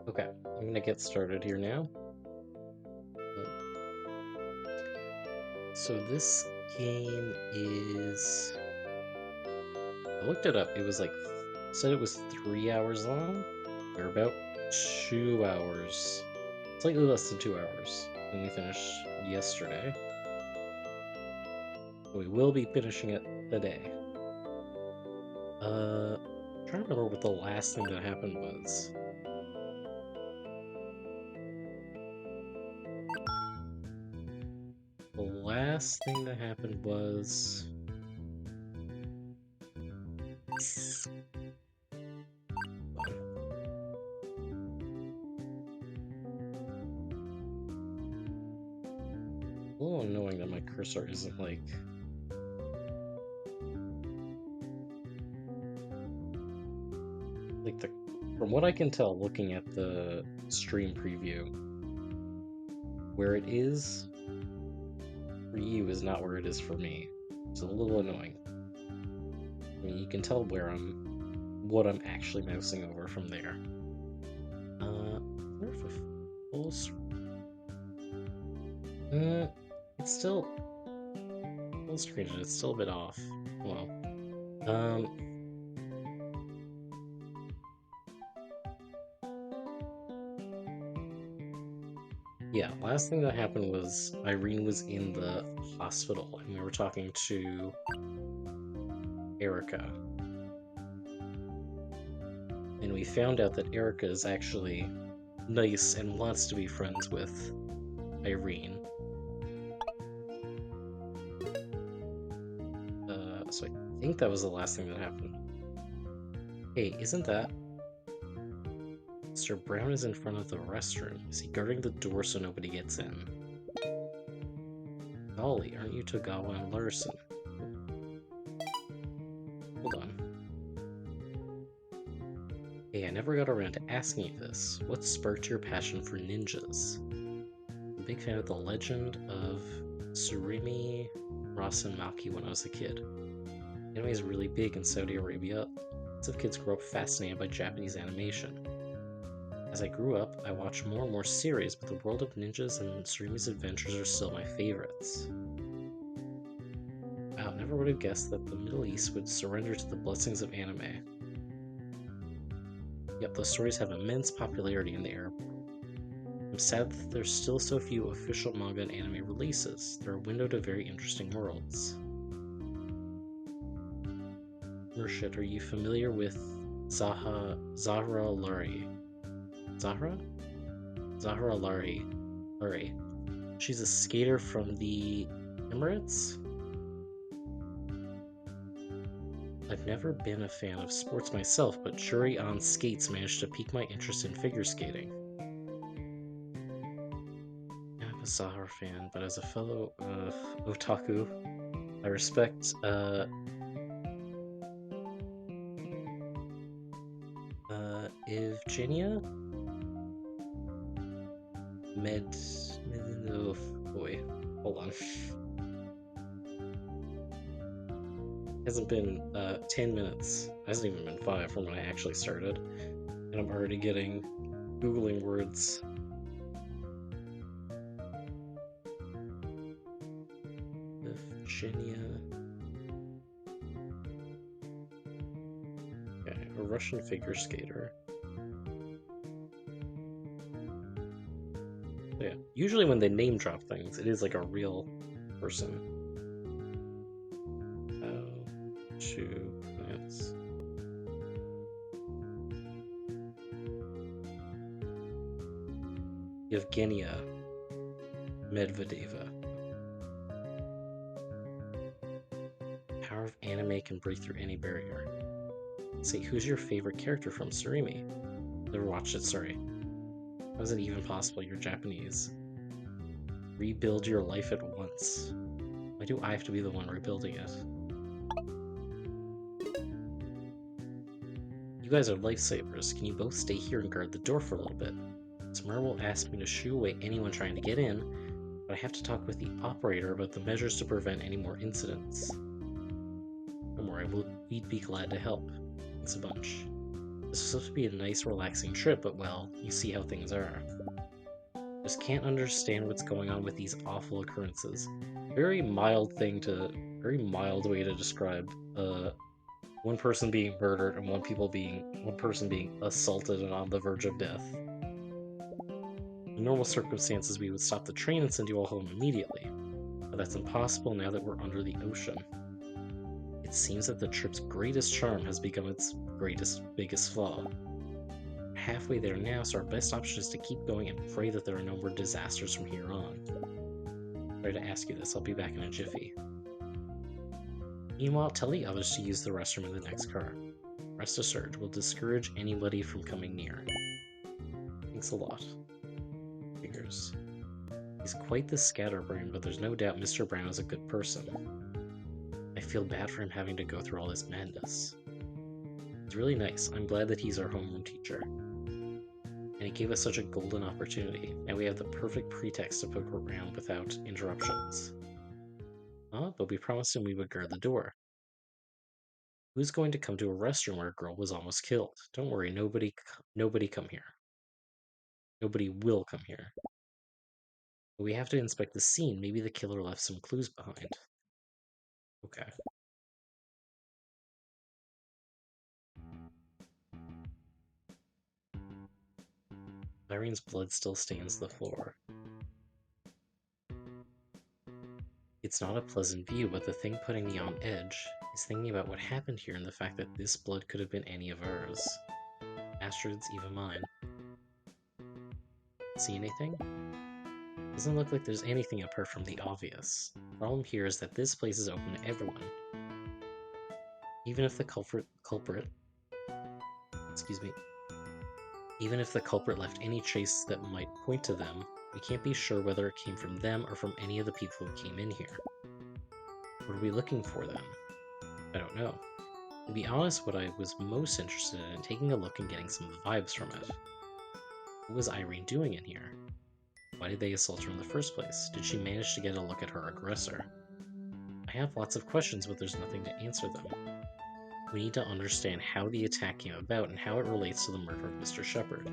Okay, I'm gonna get started here now. So this game is... I looked it up. It was like... said it was 3 hours long. We're about 2 hours. Slightly less than 2 hours. And we finished yesterday. We will be finishing it today. I'm trying to remember what the last thing that happened was. The last thing that happened was... a little annoying that my cursor isn't like... From what I can tell looking at the stream preview, where it is for you is not where it is for me. It's a little annoying. I mean, you can tell what I'm actually mousing over from there. Full screen. It's still full screen. It's still a bit off. Well, yeah, last thing that happened was Irene was in the hospital and we were talking to Erica. And we found out that Erica is actually nice and wants to be friends with Irene. So I think that was the last thing that happened. Hey, isn't that... Mr. Brown is in front of the restroom. Is he guarding the door so nobody gets in? Golly, aren't you Togawa and Larson? Hold on. Hey, I never got around to asking you this. What sparked your passion for ninjas? I'm a big fan of the legend of Tsurumi Rasen Maki when I was a kid. Anime is really big in Saudi Arabia. Lots of kids grow up fascinated by Japanese animation. As I grew up, I watched more and more series, but the world of ninjas and Tsurumi's adventures are still my favorites. Wow, never would have guessed that the Middle East would surrender to the blessings of anime. Yet those stories have immense popularity in the Arab world. I'm sad that there's still so few official manga and anime releases. They're a window to very interesting worlds. Murshid, are you familiar with Zahra Lari? Zahra? Zahra Lari. She's a skater from the Emirates? I've never been a fan of sports myself, but Shuri on skates managed to pique my interest in figure skating. I'm a Sahar fan, but as a fellow otaku, I respect Evgenia oh boy, hold on. Hasn't been 10 minutes. Hasn't even been 5 from when I actually started, and I'm already getting googling words. Evgenia. Okay, a Russian figure skater. Yeah, usually when they name drop things, it is like a real person. How to pronounce? Evgenia Medvedeva. Power of anime can break through any barrier. Say, who's your favorite character from Surimi? Never watched it, sorry. How is it even possible? You're Japanese. Rebuild your life at once. Why do I have to be the one rebuilding it? You guys are lifesavers. Can you both stay here and guard the door for a little bit? Samara will ask me to shoo away anyone trying to get in, but I have to talk with the operator about the measures to prevent any more incidents. Don't worry, we'd be glad to help. Thanks a bunch. This is supposed to be a nice, relaxing trip, but well, you see how things are. Just can't understand what's going on with these awful occurrences. Very mild way to describe one person being murdered and one person being assaulted and on the verge of death. In normal circumstances, we would stop the train and send you all home immediately, but that's impossible now that we're under the ocean. It seems that the trip's greatest charm has become its biggest flaw. We're halfway there now, so our best option is to keep going and pray that there are no more disasters from here on. Sorry to ask you this, I'll be back in a jiffy. Meanwhile, tell the others to use the restroom in the next car. Rest assured, we'll discourage anybody from coming near. Thanks a lot. Figures. He's quite the scatterbrain, but there's no doubt Mr. Brown is a good person. I feel bad for him having to go through all this madness. It's really nice. I'm glad that he's our homeroom teacher. And he gave us such a golden opportunity. Now we have the perfect pretext to poke around without interruptions. But we promised him we would guard the door. Who's going to come to a restroom where a girl was almost killed? Don't worry, nobody come here. Nobody will come here. But we have to inspect the scene. Maybe the killer left some clues behind. Okay. Irene's blood still stains the floor. It's not a pleasant view, but the thing putting me on edge is thinking about what happened here and the fact that this blood could have been any of ours. Astrid's, even mine. See anything? Doesn't look like there's anything apart from the obvious. The problem here is that this place is open to everyone. Even if the culprit left any trace that might point to them, we can't be sure whether it came from them or from any of the people who came in here. What are we looking for then? I don't know. To be honest, what I was most interested in taking a look and getting some vibes from it. What was Irene doing in here? Why did they assault her in the first place? Did she manage to get a look at her aggressor? I have lots of questions, but there's nothing to answer them. We need to understand how the attack came about and how it relates to the murder of Mr. Shepard.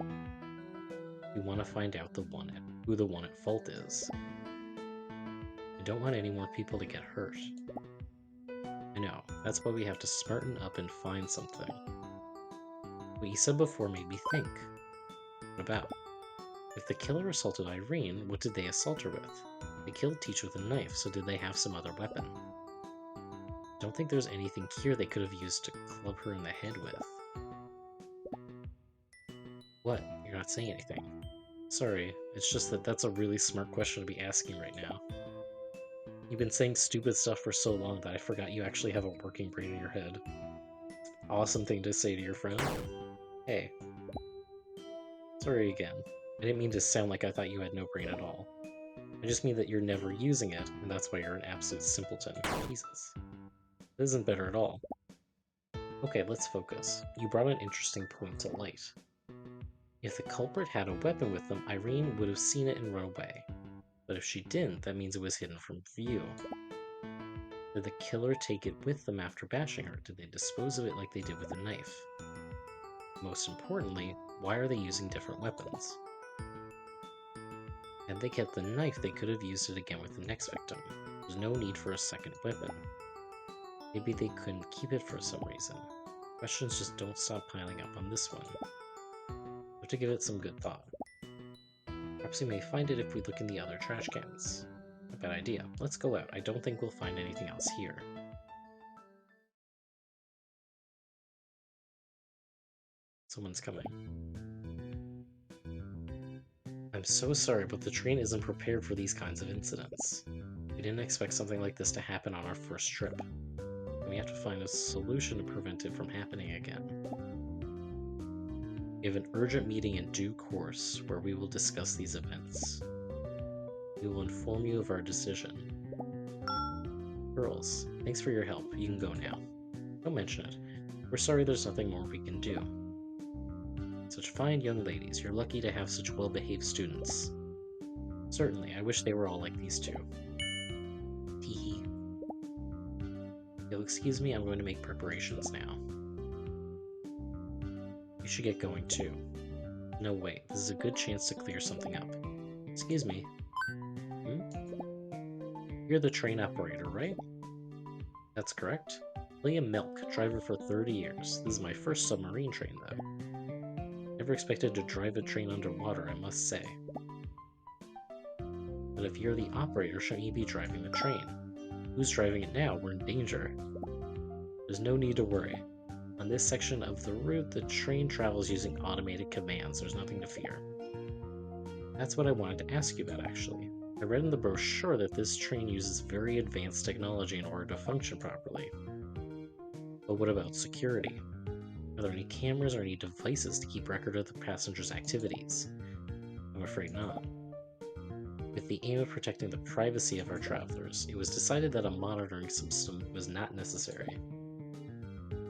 We want to find out who the one at fault is. I don't want any more people to get hurt. I know, that's why we have to smarten up and find something. What you said before made me think. What about? If the killer assaulted Irene, what did they assault her with? They killed Teach with a knife, so did they have some other weapon? I don't think there's anything here they could have used to club her in the head with. What? You're not saying anything. Sorry, it's just that that's a really smart question to be asking right now. You've been saying stupid stuff for so long that I forgot you actually have a working brain in your head. Awesome thing to say to your friend. Hey. Sorry again. I didn't mean to sound like I thought you had no brain at all. I just mean that you're never using it, and that's why you're an absolute simpleton. Jesus. It isn't better at all. Okay, let's focus. You brought an interesting point to light. If the culprit had a weapon with them, Irene would have seen it and run away. But if she didn't, that means it was hidden from view. Did the killer take it with them after bashing her? Did they dispose of it like they did with a knife? Most importantly, why are they using different weapons? Had they kept the knife, they could have used it again with the next victim. There's no need for a second weapon. Maybe they couldn't keep it for some reason. Questions just don't stop piling up on this one. We have to give it some good thought. Perhaps we may find it if we look in the other trash cans. Not a bad idea. Let's go out. I don't think we'll find anything else here. Someone's coming. I'm so sorry, but the train isn't prepared for these kinds of incidents. We didn't expect something like this to happen on our first trip. And we have to find a solution to prevent it from happening again. We have an urgent meeting in due course where we will discuss these events. We will inform you of our decision. Girls, thanks for your help. You can go now. Don't mention it. We're sorry there's nothing more we can do. Such fine young ladies. You're lucky to have such well-behaved students. Certainly, I wish they were all like these two. Teehee. You'll excuse me, I'm going to make preparations now. You should get going too. No, wait, this is a good chance to clear something up. Excuse me. You're the train operator, right? That's correct. William Milk, driver for 30 years. This is my first submarine train, though. Never expected to drive a train underwater, I must say. But if you're the operator, shouldn't you be driving the train? Who's driving it now? We're in danger. There's no need to worry. On this section of the route, the train travels using automated commands. There's nothing to fear. That's what I wanted to ask you about, actually. I read in the brochure that this train uses very advanced technology in order to function properly. But what about security? Are there any cameras or any devices to keep record of the passengers' activities? I'm afraid not. With the aim of protecting the privacy of our travelers, it was decided that a monitoring system was not necessary.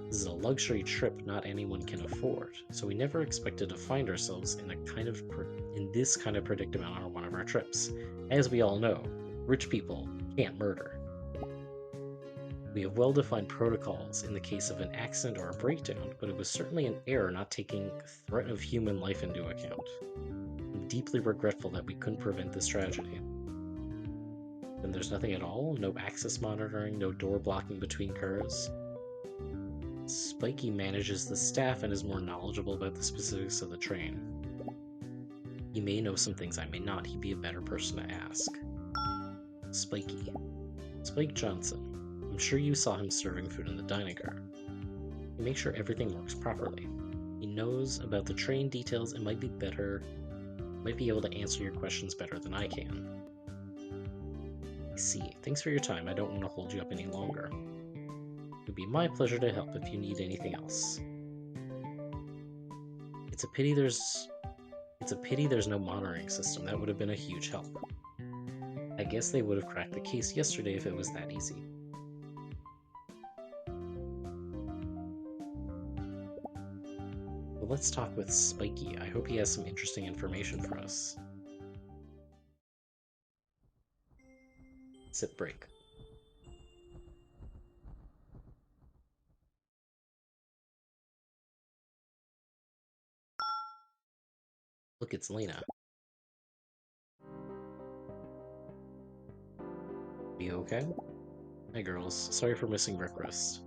This is a luxury trip not anyone can afford, so we never expected to find ourselves in this kind of predicament on one of our trips. As we all know, rich people can't murder. We have well-defined protocols in the case of an accident or a breakdown, but it was certainly an error not taking threat of human life into account. I'm deeply regretful that we couldn't prevent this tragedy. Then there's nothing at all? No access monitoring, no door blocking between cars? Spiky manages the staff and is more knowledgeable about the specifics of the train. He may know some things I may not. He'd be a better person to ask. Spiky. Spike Johnson. I'm sure you saw him serving food in the dining car. He makes sure everything works properly. He knows about the train details and might be able to answer your questions better than I can. I see. Thanks for your time. I don't want to hold you up any longer. It would be my pleasure to help if you need anything else. It's a pity there's no monitoring system. That would have been a huge help. I guess they would have cracked the case yesterday if it was that easy. Well, let's talk with Spiky. I hope he has some interesting information for us. Sip break. Look, it's Lena. You okay? Hi girls, sorry for missing breakfast.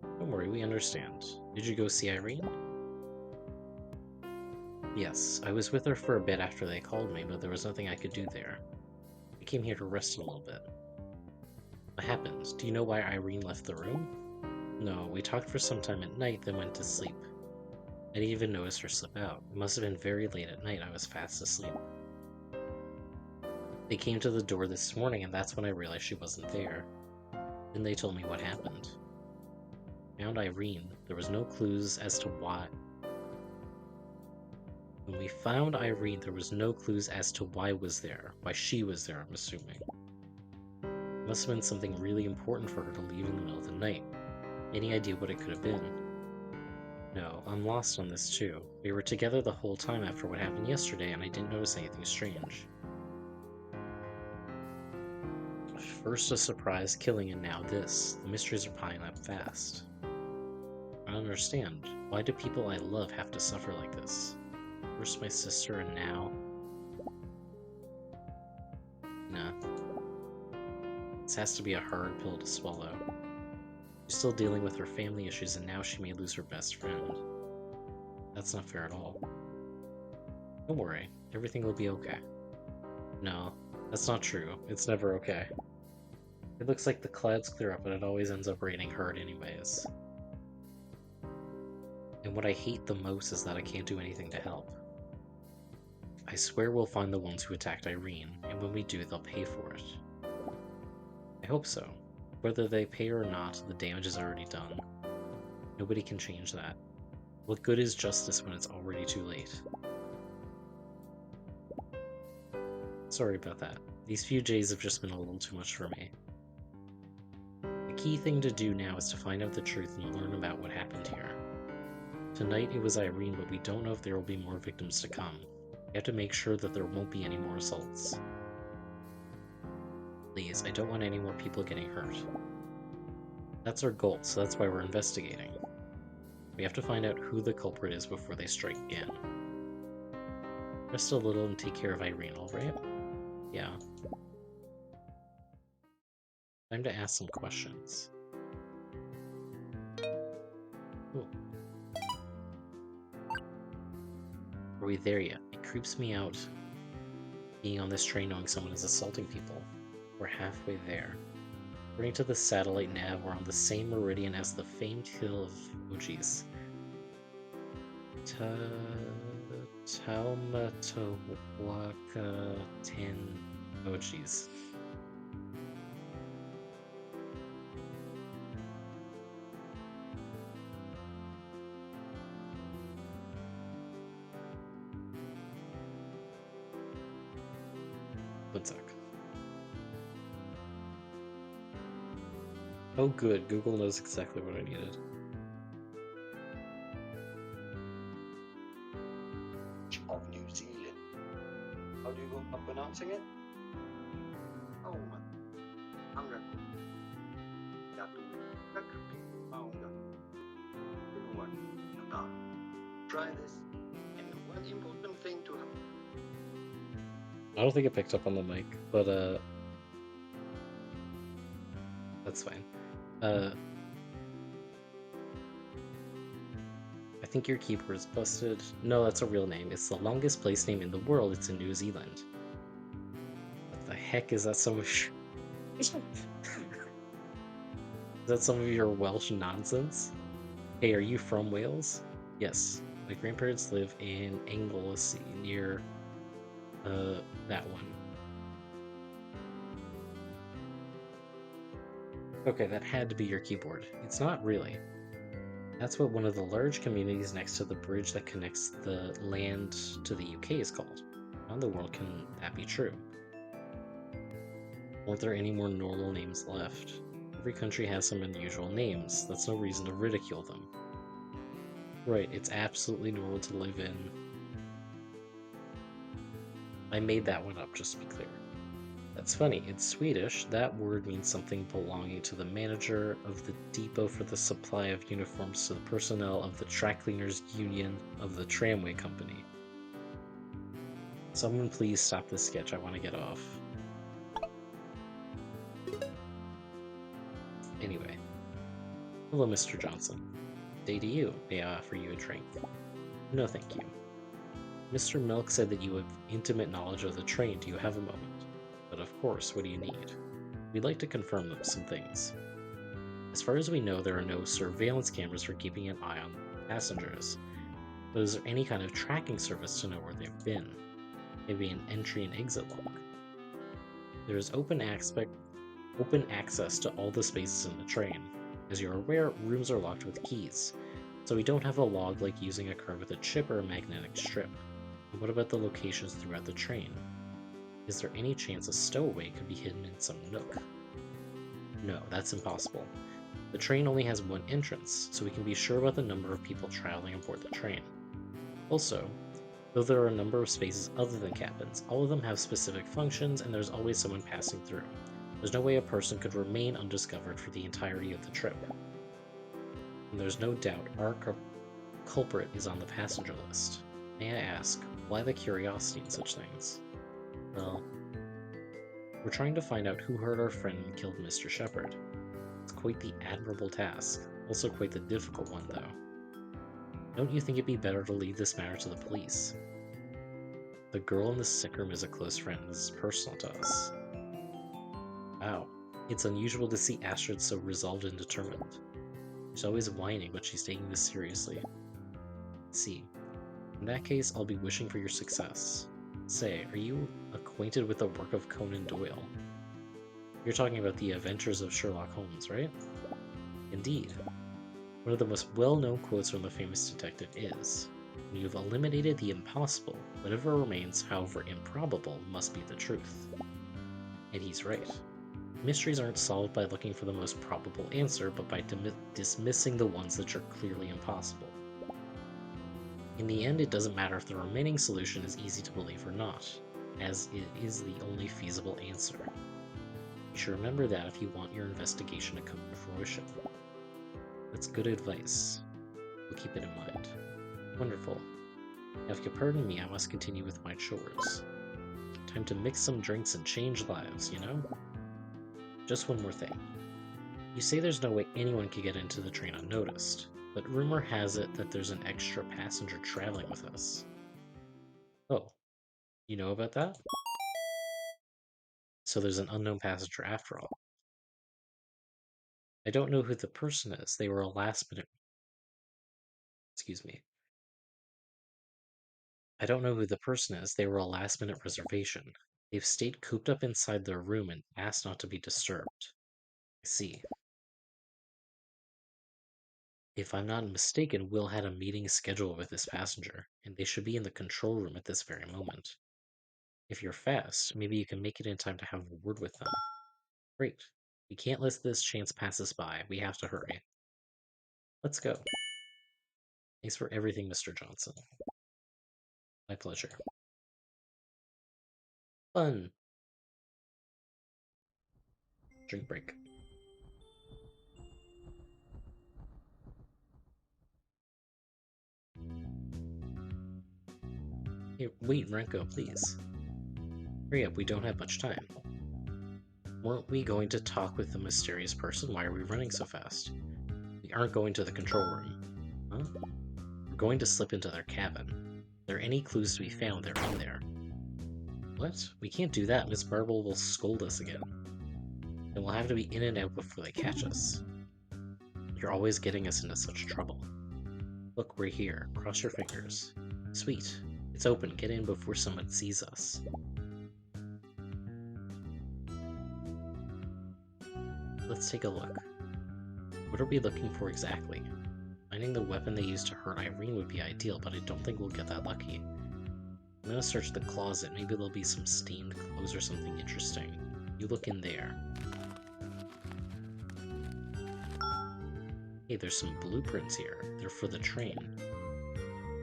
Don't worry, we understand. Did you go see Irene? Yes, I was with her for a bit after they called me, but there was nothing I could do there. I came here to rest a little bit. What happened? Do you know why Irene left the room? No, we talked for some time at night, then went to sleep. I didn't even notice her slip out. It must have been very late at night. I was fast asleep. They came to the door this morning, and that's when I realized she wasn't there. Then they told me what happened. Found Irene. There was no clues as to why. When we found Irene, there was no clues as to why she was there, I'm assuming. It must have been something really important for her to leave in the middle of the night. Any idea what it could have been? No, I'm lost on this too. We were together the whole time after what happened yesterday, and I didn't notice anything strange. First a surprise killing, and now this. The mysteries are piling up fast. I don't understand. Why do people I love have to suffer like this? First my sister, and now... Nah. This has to be a hard pill to swallow. She's still dealing with her family issues, and now she may lose her best friend. That's not fair at all. Don't worry, everything will be okay. No, that's not true. It's never okay. It looks like the clouds clear up, but it always ends up raining hard anyways. And what I hate the most is that I can't do anything to help. I swear we'll find the ones who attacked Irene, and when we do, they'll pay for it. I hope so. Whether they pay or not, the damage is already done. Nobody can change that. What good is justice when it's already too late? Sorry about that. These few days have just been a little too much for me. The key thing to do now is to find out the truth and learn about what happened here. Tonight it was Irene, but we don't know if there will be more victims to come. We have to make sure that there won't be any more assaults. Please, I don't want any more people getting hurt. That's our goal, so that's why we're investigating. We have to find out who the culprit is before they strike again. Rest a little and take care of Irene, alright? Yeah. Time to ask some questions. Ooh. Are we there yet? It creeps me out being on this train knowing someone is assaulting people. We're halfway there. According to the satellite nav, we're on the same meridian as the famed hill of... oh geez. Taumatowaka 10... oh jeez. One sec. Oh good, Google knows exactly what I needed. Of New Zealand. How do you go about pronouncing it? Oh man. Try this. And one important thing to have. I don't think it picked up on the mic, but that's fine. I think your keyboard's busted. No, that's a real name. It's the longest place name in the world. It's in New Zealand. What the heck is that some of Is that some of your Welsh nonsense? Hey, are you from Wales? Yes. My grandparents live in Anglesey, near that one. Okay, that had to be your keyboard. It's not really. That's what one of the large communities next to the bridge that connects the land to the UK is called. How in the world can that be true? Weren't there any more normal names left? Every country has some unusual names. That's no reason to ridicule them. Right, it's absolutely normal to live in... I made that one up, just to be clear. That's funny, in Swedish, that word means something belonging to the manager of the depot for the supply of uniforms to the personnel of the track cleaners union of the tramway company. Someone please stop this sketch, I want to get off. Anyway. Hello, Mr. Johnson. Day to you. May I offer you a drink? No, thank you. Mr. Milk said that you have intimate knowledge of the train. Do you have a moment? But of course, what do you need? We'd like to confirm some things. As far as we know, there are no surveillance cameras for keeping an eye on passengers. But is there any kind of tracking service to know where they've been? Maybe an entry and exit log. There is open access to all the spaces in the train. As you're aware, rooms are locked with keys, so we don't have a log like using a card with a chip or a magnetic strip. And what about the locations throughout the train? Is there any chance a stowaway could be hidden in some nook? No, that's impossible. The train only has one entrance, so we can be sure about the number of people traveling aboard the train. Also, though there are a number of spaces other than cabins, all of them have specific functions and there's always someone passing through. There's no way a person could remain undiscovered for the entirety of the trip. And there's no doubt our culprit is on the passenger list. May I ask, why the curiosity in such things? Well, we're trying to find out who hurt our friend and killed Mr. Shepard. It's quite the admirable task, also quite the difficult one, though. Don't you think it'd be better to leave this matter to the police? The girl in the sick room is a close friend. This is personal to us. Wow, it's unusual to see Astrid so resolved and determined. She's always whining, but she's taking this seriously. See, in that case, I'll be wishing for your success. Say, are you acquainted with the work of Conan Doyle? You're talking about the Adventures of Sherlock Holmes, right? Indeed. One of the most well-known quotes from the famous detective is, "When you've eliminated the impossible, whatever remains, however improbable, must be the truth." And he's right. Mysteries aren't solved by looking for the most probable answer, but by dismissing the ones that are clearly impossible. In the end, it doesn't matter if the remaining solution is easy to believe or not, as it is the only feasible answer. You should remember that if you want your investigation to come to fruition. That's good advice. We'll keep it in mind. Wonderful. Now, if you pardon me, I must continue with my chores. Time to mix some drinks and change lives, you know? Just one more thing. You say there's no way anyone could get into the train unnoticed, but rumor has it that there's an extra passenger traveling with us. Oh, you know about that? So there's an unknown passenger after all. I don't know who the person is. They were a last-minute... Excuse me. I don't know who the person is. They were a last-minute reservation. They've stayed cooped up inside their room and asked not to be disturbed. I see. If I'm not mistaken, Will had a meeting scheduled with this passenger, and they should be in the control room at this very moment. If you're fast, maybe you can make it in time to have a word with them. Great. We can't let this chance pass us by. We have to hurry. Let's go. Thanks for everything, Mr. Johnson. My pleasure. Fun. Drink break. Hey, wait, Renko, please. Hurry up, we don't have much time. Weren't we going to talk with the mysterious person? Why are we running so fast? We aren't going to the control room. Huh? We're going to slip into their cabin. If there are any clues to be found, they're in there. What? We can't do that. Miss Marble will scold us again. And we'll have to be in and out before they catch us. You're always getting us into such trouble. Look, we're here. Cross your fingers. Sweet. It's open. Get in before someone sees us. Let's take a look. What are we looking for exactly? Finding the weapon they used to hurt Irene would be ideal, but I don't think we'll get that lucky. I'm gonna search the closet. Maybe there'll be some stained clothes or something interesting. You look in there. Hey, there's some blueprints here. They're for the train.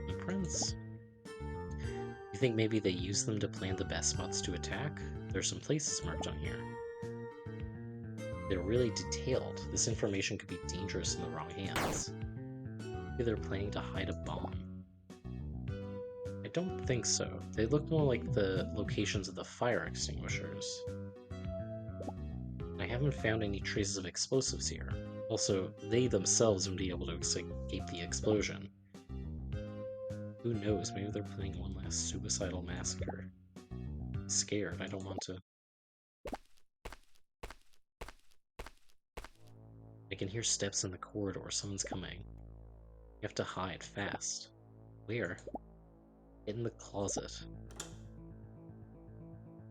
Blueprints? You think maybe they used them to plan the best spots to attack? There's some places marked on here. They're really detailed. This information could be dangerous in the wrong hands. Maybe they're planning to hide a bomb. I don't think so. They look more like the locations of the fire extinguishers. I haven't found any traces of explosives here. Also, they themselves would be able to escape the explosion. Who knows, maybe they're planning one last suicidal massacre. I'm scared, I don't want to... I can hear steps in the corridor, someone's coming. You have to hide, fast. Where? In the closet.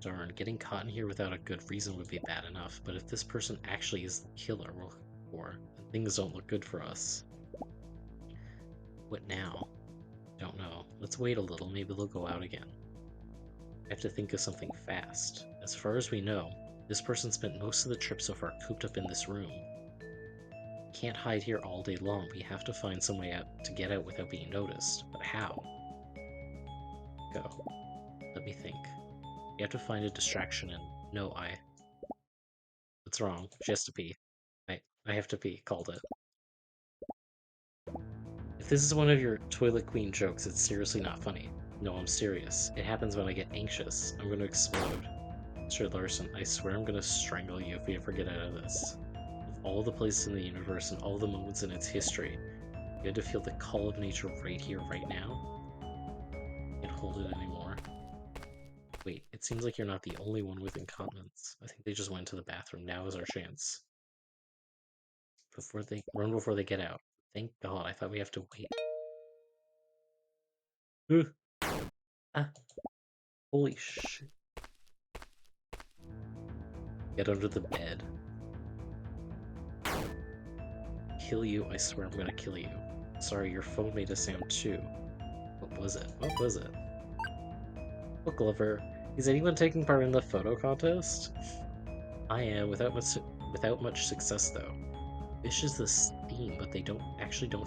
Darn, getting caught in here without a good reason would be bad enough, but if this person actually is the killer we're looking for, then things don't look good for us. What now? Don't know. Let's wait a little, maybe they'll go out again. I have to think of something fast. As far as we know, this person spent most of the trip so far cooped up in this room. Can't hide here all day long. We have to find some way out to get out without being noticed. But how? Go. Let me think. We have to find a distraction and... No, What's wrong? She has to pee. I have to pee. Called it. If this is one of your Toilet Queen jokes, it's seriously not funny. No, I'm serious. It happens when I get anxious. I'm gonna explode. Mr. Larson, I swear I'm gonna strangle you if we ever get out of this. Of all the places in the universe and all the moments in its history, you had to feel the call of nature right here, right now? Can't hold it anymore. Wait, it seems like you're not the only one with incontinence. I think they just went to the bathroom. Now is our chance. Run before they get out. Thank God, I thought we have to wait. Ah, holy shit. Get under the bed. Kill you, I swear I'm gonna kill you. Sorry, your phone made a sound too. What was it? What was it? Oh, Glover, is anyone taking part in the photo contest? I am, without much success though. Fish is this theme, but they don't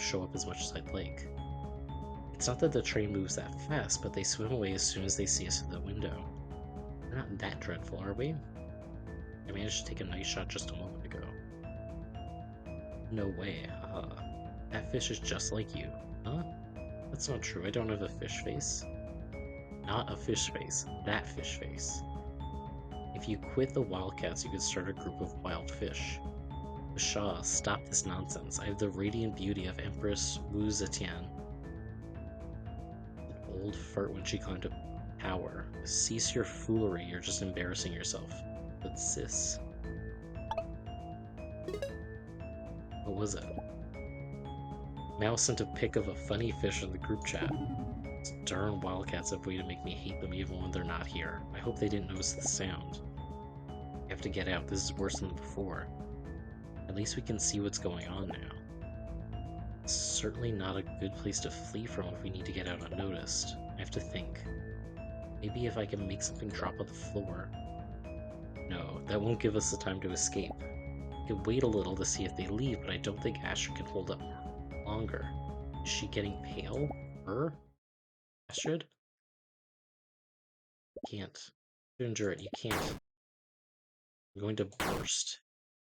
show up as much as I'd like. It's not that the train moves that fast, but they swim away as soon as they see us through the window. We're not that dreadful, are we? I managed to take a nice shot just a moment ago. No way, haha. That fish is just like you. Huh? That's not true, I don't have a fish face. Not a fish face, that fish face. If you quit the Wildcats, you could start a group of wild fish. Bashaw, stop this nonsense. I have the radiant beauty of Empress Wu Zetian. An old fart when she climbed to power. Cease your foolery, you're just embarrassing yourself. But sis... What was it? Mouse sent a pic of a funny fish in the group chat. These darn Wildcats have a way to make me hate them even when they're not here. I hope they didn't notice the sound. I have to get out, this is worse than before. At least we can see what's going on now. It's certainly not a good place to flee from if we need to get out unnoticed. I have to think. Maybe if I can make something drop on the floor. No, that won't give us the time to escape. I could wait a little to see if they leave, but I don't think Astrid can hold up longer. Is she getting pale? Her? Astrid? You can't. You endure it, you can't. I'm going to burst.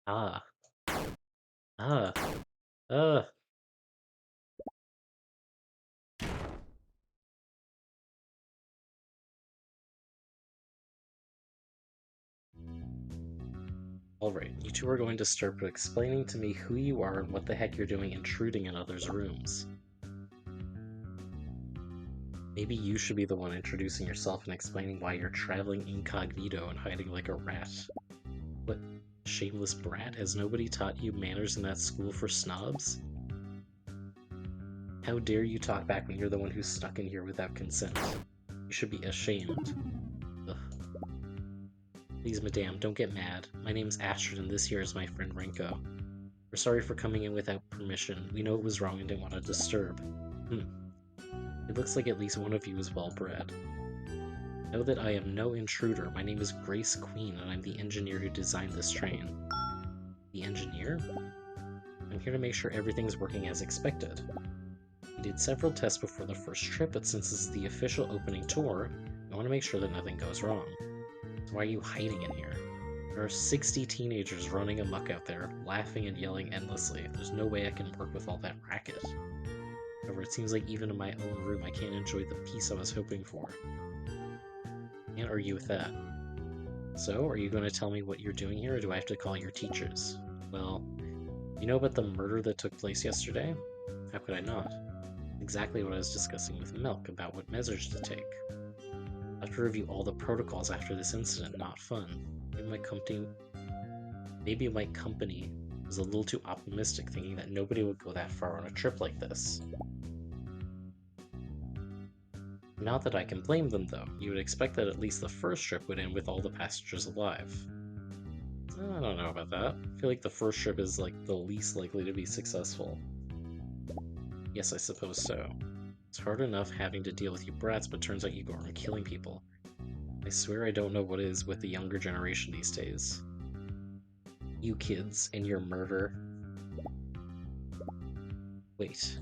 Ah. Ah. Ah. Alright, you two are going to start by explaining to me who you are and what the heck you're doing intruding in others' rooms. Maybe you should be the one introducing yourself and explaining why you're traveling incognito and hiding like a rat. What shameless brat? Has nobody taught you manners in that school for snobs? How dare you talk back when you're the one who's stuck in here without consent? You should be ashamed. Ugh. Please, madame, don't get mad. My name's Astrid and this here is my friend Renko. We're sorry for coming in without permission. We know it was wrong and didn't want to disturb. It looks like at least one of you is well-bred. Know that I am no intruder. My name is Grace Queen and I'm the engineer who designed this train. The engineer? I'm here to make sure everything's working as expected. We did several tests before the first trip, but since this is the official opening tour, I want to make sure that nothing goes wrong. So why are you hiding in here? There are 60 teenagers running amok out there, laughing and yelling endlessly. There's no way I can work with all that racket. However, it seems like even in my own room I can't enjoy the peace I was hoping for. Can't argue with that. So, are you going to tell me what you're doing here, or do I have to call your teachers? Well, you know about the murder that took place yesterday? How could I not? Exactly what I was discussing with Milk about what measures to take. I have to review all the protocols after this incident, not fun. Maybe my company was a little too optimistic, thinking that nobody would go that far on a trip like this. Not that I can blame them, though. You would expect that at least the first trip would end with all the passengers alive. I don't know about that. I feel like the first trip is like the least likely to be successful. Yes, I suppose so. It's hard enough having to deal with you brats, but turns out you go around killing people. I swear I don't know what is with the younger generation these days. You kids and your murder. Wait,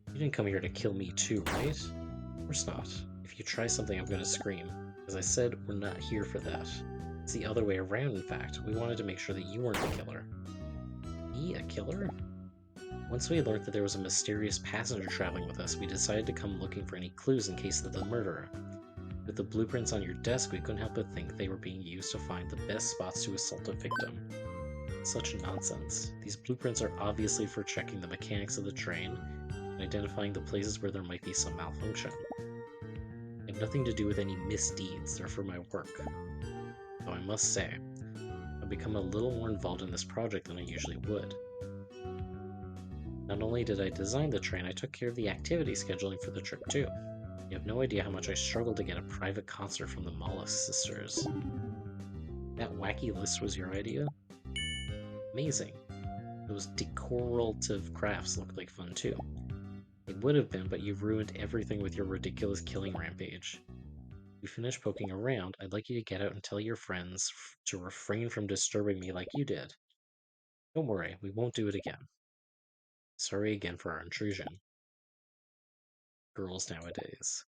you didn't come here to kill me too, right? Of course not. If you try something, I'm gonna scream. As I said, we're not here for that. It's the other way around, in fact. We wanted to make sure that you weren't the killer. Me, a killer? Once we learned that there was a mysterious passenger traveling with us, we decided to come looking for any clues in case of the murderer. With the blueprints on your desk, we couldn't help but think they were being used to find the best spots to assault a victim. Such nonsense. These blueprints are obviously for checking the mechanics of the train and identifying the places where there might be some malfunction. They have nothing to do with any misdeeds, they're for my work. Though I must say, I've become a little more involved in this project than I usually would. Not only did I design the train, I took care of the activity scheduling for the trip too. You have no idea how much I struggled to get a private concert from the Mollusk Sisters. That wacky list was your idea? Amazing. Those decorative crafts looked like fun too. It would have been, but you've ruined everything with your ridiculous killing rampage. You finish poking around, I'd like you to get out and tell your friends to refrain from disturbing me like you did. Don't worry, we won't do it again. Sorry again for our intrusion. Girls nowadays.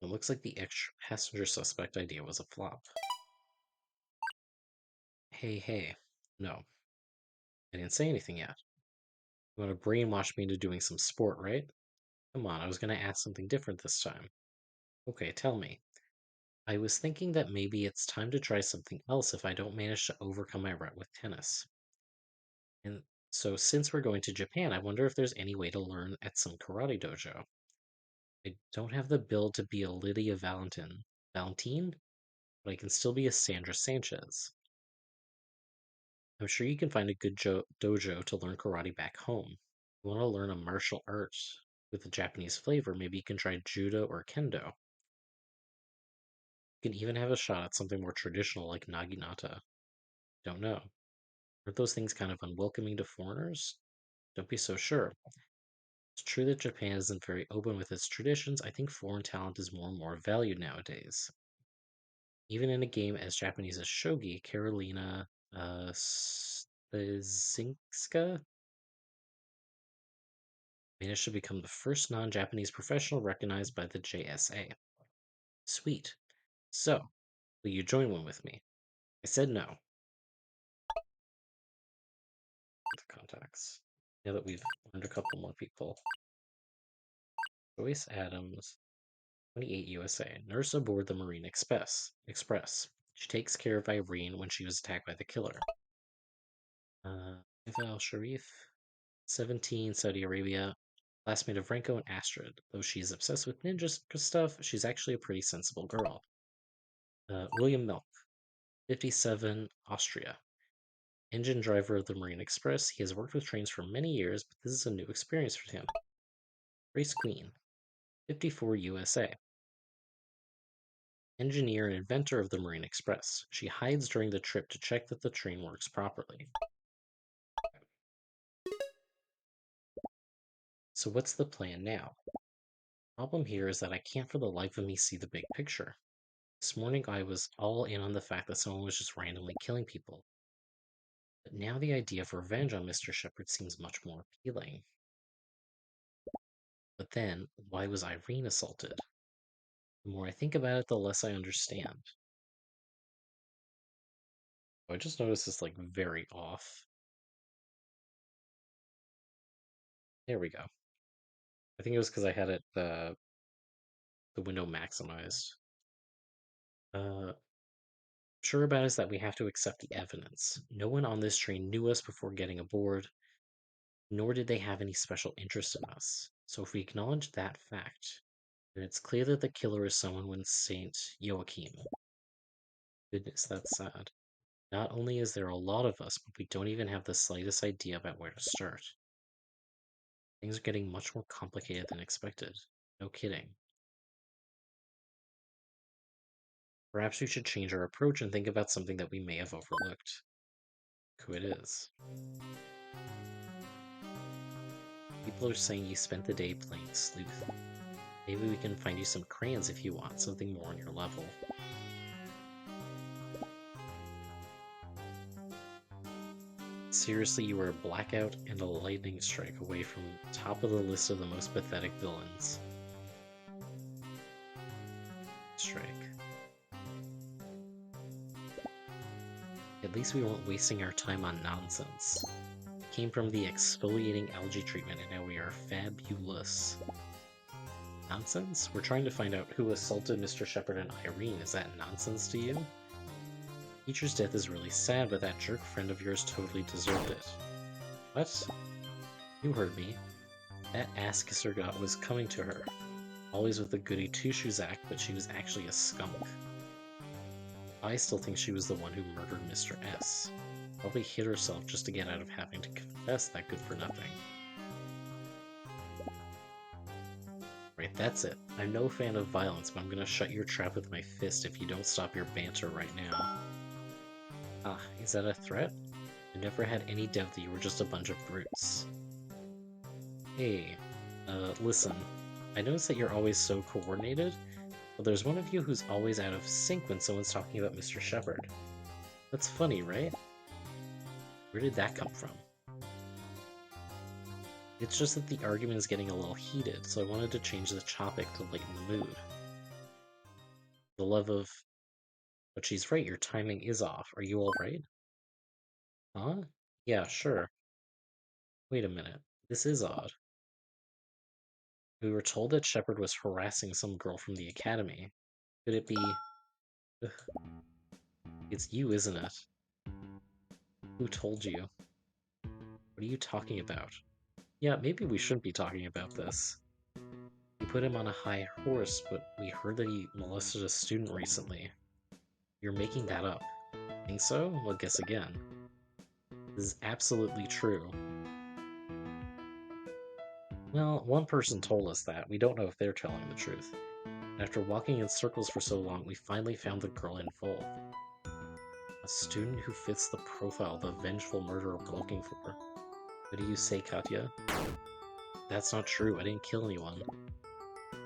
It looks like the extra passenger suspect idea was a flop. Hey. No, I didn't say anything yet. You want to brainwash me into doing some sport, right? Come on, I was going to ask something different this time. Okay, tell me. I was thinking that maybe it's time to try something else if I don't manage to overcome my rut with tennis. And so, since we're going to Japan, I wonder if there's any way to learn at some karate dojo. I don't have the build to be a Lydia Valentine, but I can still be a Sandra Sanchez. I'm sure you can find a good dojo to learn karate back home. You want to learn a martial art with a Japanese flavor, maybe you can try judo or kendo. You can even have a shot at something more traditional like naginata. Don't know. Aren't those things kind of unwelcoming to foreigners? Don't be so sure. It's true that Japan isn't very open with its traditions. I think foreign talent is more and more valued nowadays. Even in a game as Japanese as shogi, Karolina Spazinska managed to become the first non-Japanese professional recognized by the JSA. Sweet. So, will you join one with me? I said no. The contacts. Now that we've learned a couple more people. Joyce Adams, 28 USA, nurse aboard the Marine Express. She takes care of Irene when she was attacked by the killer. Eva Sharif, 17, Saudi Arabia, classmate of Renko and Astrid. Though she's obsessed with ninja stuff, she's actually a pretty sensible girl. William Milk, 57, Austria. Engine driver of the Marine Express, he has worked with trains for many years, but this is a new experience for him. Grace Queen, 54, USA. Engineer and inventor of the Marine Express. She hides during the trip to check that the train works properly. So what's the plan now? Problem here is that I can't for the life of me see the big picture. This morning I was all in on the fact that someone was just randomly killing people. But now the idea of revenge on Mr. Shepard seems much more appealing. But then, why was Irene assaulted? The more I think about it, the less I understand. I just noticed this like very off. There we go. I think it was because I had it the window maximized. Sure about is that we have to accept the evidence. No one on this train knew us before getting aboard, nor did they have any special interest in us. So if we acknowledge that fact, And it's clear that the killer is someone with Saint Joachim. Goodness, that's sad. Not only is there a lot of us, but we don't even have the slightest idea about where to start. Things are getting much more complicated than expected. No kidding. Perhaps we should change our approach and think about something that we may have overlooked. Who it is. People are saying you spent the day playing sleuth. Maybe we can find you some crayons if you want, something more on your level. Seriously, you were a blackout and a lightning strike away from top of the list of the most pathetic villains. Strike. At least we weren't wasting our time on nonsense. Came from the exfoliating algae treatment and now we are fabulous. Nonsense? We're trying to find out who assaulted Mr. Shepard and Irene. Is that nonsense to you? Teacher's death is really sad, but that jerk friend of yours totally deserved it. What? You heard me. That ass-kisser was coming to her. Always with the goody two-shoes act, but she was actually a skunk. I still think she was the one who murdered Mr. S. Probably hid herself just to get out of having to confess that good for nothing. Right, that's it. I'm no fan of violence, but I'm gonna shut your trap with my fist if you don't stop your banter right now. Ah, is that a threat? I never had any doubt that you were just a bunch of brutes. Hey, listen. I notice that you're always so coordinated, but there's one of you who's always out of sync when someone's talking about Mr. Shepard. That's funny, right? Where did that come from? It's just that the argument is getting a little heated, so I wanted to change the topic to lighten the mood. The love of... But she's right, your timing is off. Are you alright? Huh? Yeah, sure. Wait a minute. This is odd. We were told that Shepard was harassing some girl from the academy. Could it be... Ugh. It's you, isn't it? Who told you? What are you talking about? Yeah, maybe we shouldn't be talking about this. We put him on a high horse, but we heard that he molested a student recently. You're making that up. Think so? Well, guess again. This is absolutely true. Well, one person told us that. We don't know if they're telling the truth. After walking in circles for so long, we finally found the girl involved. A student who fits the profile of the vengeful murderer we're looking for. What do you say, Katya? That's not true. I didn't kill anyone.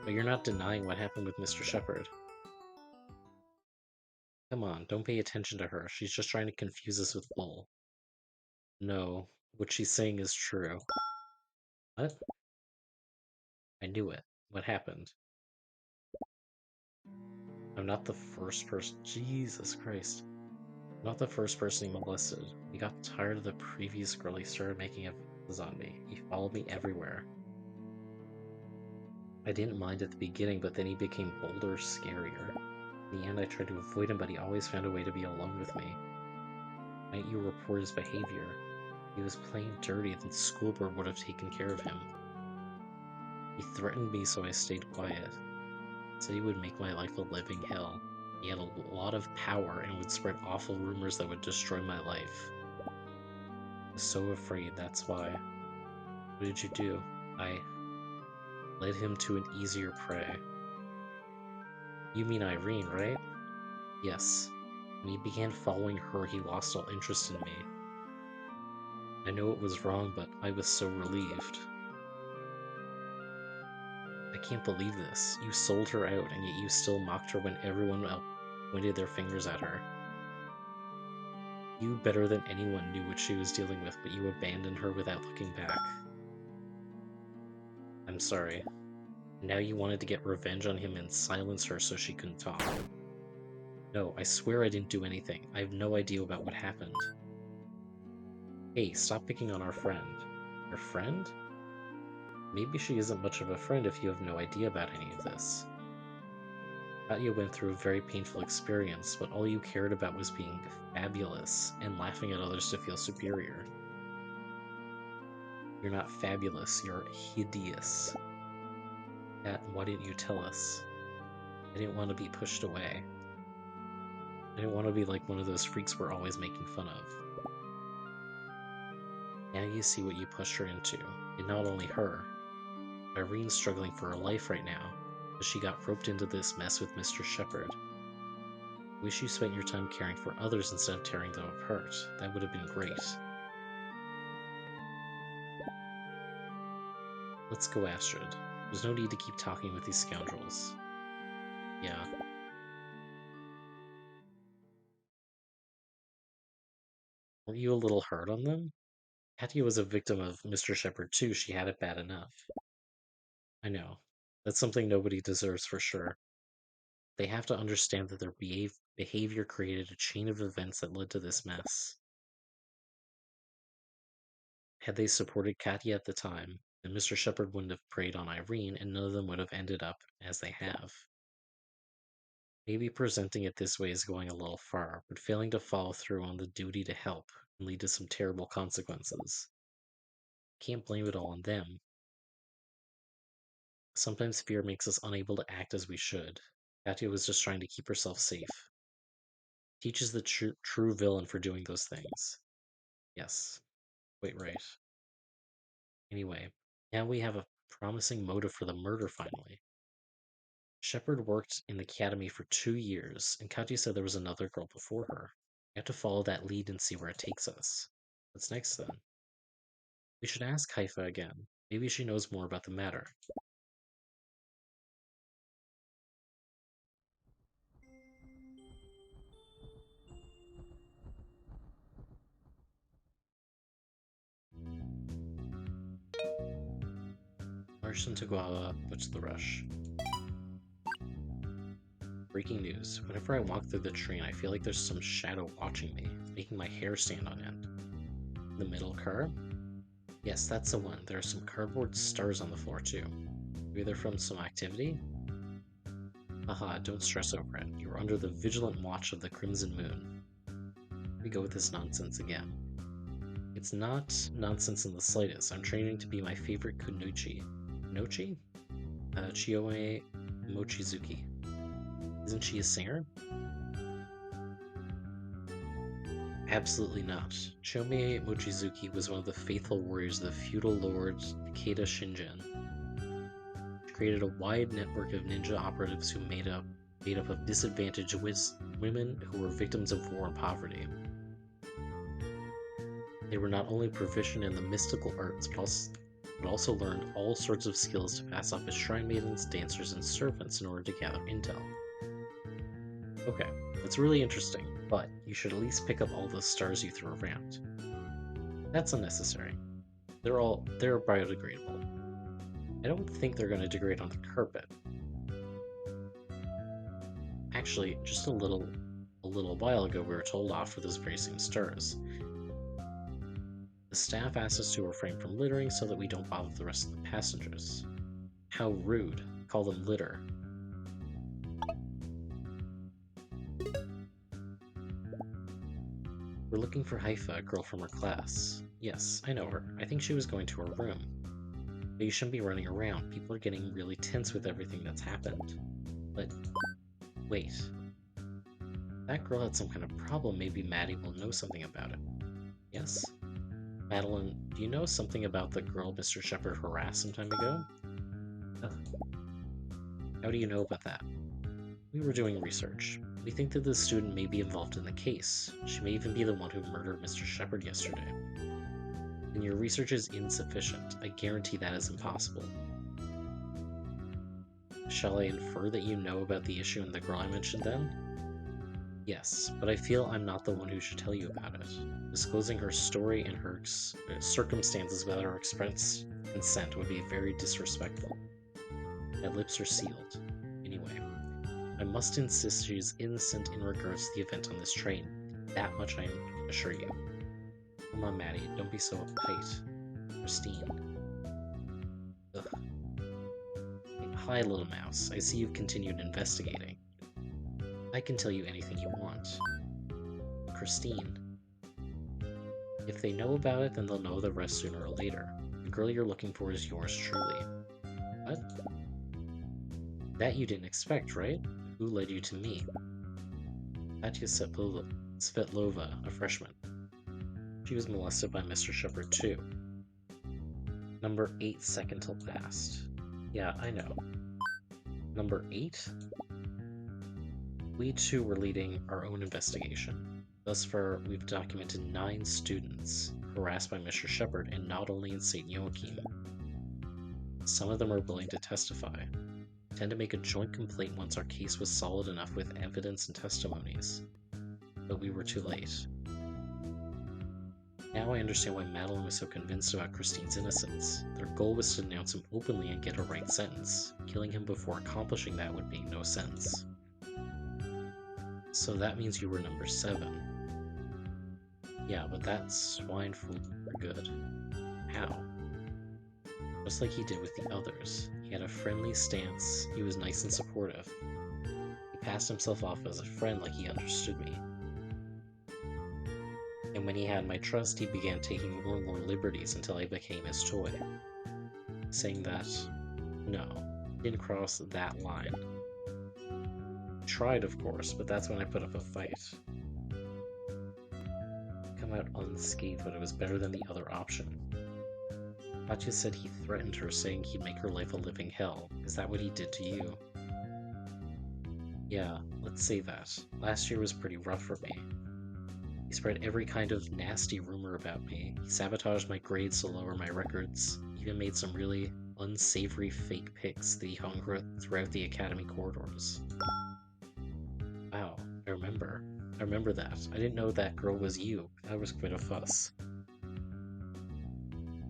But you're not denying what happened with Mr. Shepard. Come on, don't pay attention to her. She's just trying to confuse us with Bull. No, what she's saying is true. What? I knew it. What happened? I'm not the first person. Jesus Christ. I'm not the first person he molested. He got tired of the previous girl. He started making advances on me. He followed me everywhere. I didn't mind at the beginning, but then he became bolder, scarier. In the end, I tried to avoid him, but he always found a way to be alone with me. Why didn't you report his behavior? He was playing dirty, then school board would have taken care of him. He threatened me, so I stayed quiet. Said he would make my life a living hell. He had a lot of power and would spread awful rumors that would destroy my life. I was so afraid, that's why. What did you do? I led him to an easier prey. You mean Irene, right? Yes. When he began following her, he lost all interest in me. I know it was wrong, but I was so relieved. I can't believe this. You sold her out, and yet you still mocked her when everyone else pointed their fingers at her. You, better than anyone, knew what she was dealing with, but you abandoned her without looking back. I'm sorry. Now you wanted to get revenge on him and silence her so she couldn't talk. No, I swear I didn't do anything. I have no idea about what happened. Hey, stop picking on our friend. Your friend? Maybe she isn't much of a friend if you have no idea about any of this. Katya went through a very painful experience, but all you cared about was being fabulous and laughing at others to feel superior. You're not fabulous, you're hideous. Kat, why didn't you tell us? I didn't want to be pushed away. I didn't want to be like one of those freaks we're always making fun of. Now you see what you pushed her into. And not only her. Irene's struggling for her life right now, but she got roped into this mess with Mr. Shepard. Wish you spent your time caring for others instead of tearing them apart. That would have been great. Let's go, Astrid. There's no need to keep talking with these scoundrels. Yeah. Weren't you a little hard on them? Katia was a victim of Mr. Shepard too. She had it bad enough. I know. That's something nobody deserves for sure. They have to understand that their behavior created a chain of events that led to this mess. Had they supported Katia at the time, then Mr. Shepard wouldn't have preyed on Irene, and none of them would have ended up as they have. Maybe presenting it this way is going a little far, but failing to follow through on the duty to help can lead to some terrible consequences. Can't blame it all on them. Sometimes fear makes us unable to act as we should. Katia was just trying to keep herself safe. Teaches the true villain for doing those things. Yes. Wait, right. Anyway, now we have a promising motive for the murder finally. Shepard worked in the academy for 2 years, and Katia said there was another girl before her. We have to follow that lead and see where it takes us. What's next then? We should ask Haifa again. Maybe she knows more about the matter. Martian to Guava, what's the rush? Breaking news. Whenever I walk through the train, I feel like there's some shadow watching me, making my hair stand on end. The middle car? Yes, that's the one. There are some cardboard stars on the floor too. Maybe they're from some activity? Haha, don't stress over it. You are under the vigilant watch of the Crimson Moon. We go with this nonsense again. It's not nonsense in the slightest. I'm training to be my favorite Kunoichi. Kunoichi? Chiyoe Mochizuki. Isn't she a singer? Absolutely not. Chiyoe Mochizuki was one of the faithful warriors of the feudal lord Ikeda Shingen. She created a wide network of ninja operatives who made up of disadvantaged women who were victims of war and poverty. They were not only proficient in the mystical arts, but also learned all sorts of skills to pass off as shrine maidens, dancers, and servants in order to gather intel. Okay, that's really interesting, but you should at least pick up all the stars you throw around. That's unnecessary. They're biodegradable. I don't think they're going to degrade on the carpet. Actually, just a little while ago we were told off for those very same stars. The staff asked us to refrain from littering so that we don't bother the rest of the passengers. How rude. Call them litter. We're looking for Haifa, a girl from her class. Yes, I know her. I think she was going to her room. But you shouldn't be running around. People are getting really tense with everything that's happened. But wait. If that girl had some kind of problem, maybe Maddie will know something about it. Yes? Madeline, do you know something about the girl Mr. Shepard harassed some time ago? How do you know about that? We were doing research. We think that the student may be involved in the case. She may even be the one who murdered Mr. Shepard yesterday. And your research is insufficient. I guarantee that is impossible. Shall I infer that you know about the issue and the girl I mentioned then? Yes, but I feel I'm not the one who should tell you about it. Disclosing her story and her circumstances without her express consent would be very disrespectful. My lips are sealed. Anyway, I must insist she is innocent in regards to the event on this train. That much I assure you. Come on, Maddie, don't be so uptight. Christine. Ugh. Hi, little mouse. I see you've continued investigating. I can tell you anything you want. Christine. If they know about it, then they'll know the rest sooner or later. The girl you're looking for is yours truly. What? That you didn't expect, right? Who led you to me? Katya Svetlova, a freshman. She was molested by Mr. Shepard too. Number 8 second till last. Yeah, I know. Number 8? We too were leading our own investigation. Thus far, we've documented 9 students harassed by Mr. Shepard, and not only in St. Joachim. Some of them are willing to testify. We tend to make a joint complaint once our case was solid enough with evidence and testimonies. But we were too late. Now I understand why Madeline was so convinced about Christine's innocence. Their goal was to denounce him openly and get a right sentence. Killing him before accomplishing that would make no sense. So that means you were number 7. Yeah, but that swine fooled me for good. How? Just like he did with the others. He had a friendly stance, he was nice and supportive. He passed himself off as a friend like he understood me. And when he had my trust, he began taking more and more liberties until I became his toy. Saying that, no, he didn't cross that line. He tried, of course, but that's when I put up a fight. Come out unscathed, but it was better than the other option. Katya said he threatened her, saying he'd make her life a living hell. Is that what he did to you? Yeah, let's say that. Last year was pretty rough for me. He spread every kind of nasty rumor about me. He sabotaged my grades to lower my records. He even made some really unsavory fake pics that he hung throughout the academy corridors. Wow, I remember that. I didn't know that girl was you. That was quite a fuss.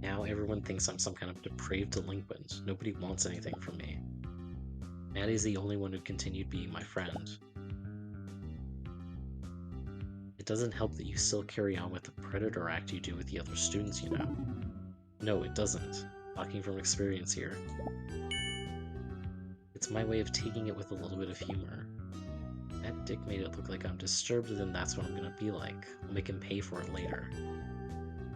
Now everyone thinks I'm some kind of depraved delinquent. Nobody wants anything from me. Maddie's the only one who continued being my friend. It doesn't help that you still carry on with the predator act you do with the other students, you know. No, it doesn't. Talking from experience here. It's my way of taking it with a little bit of humor. That dick made it look like I'm disturbed, and then that's what I'm gonna be like. I'll make him pay for it later.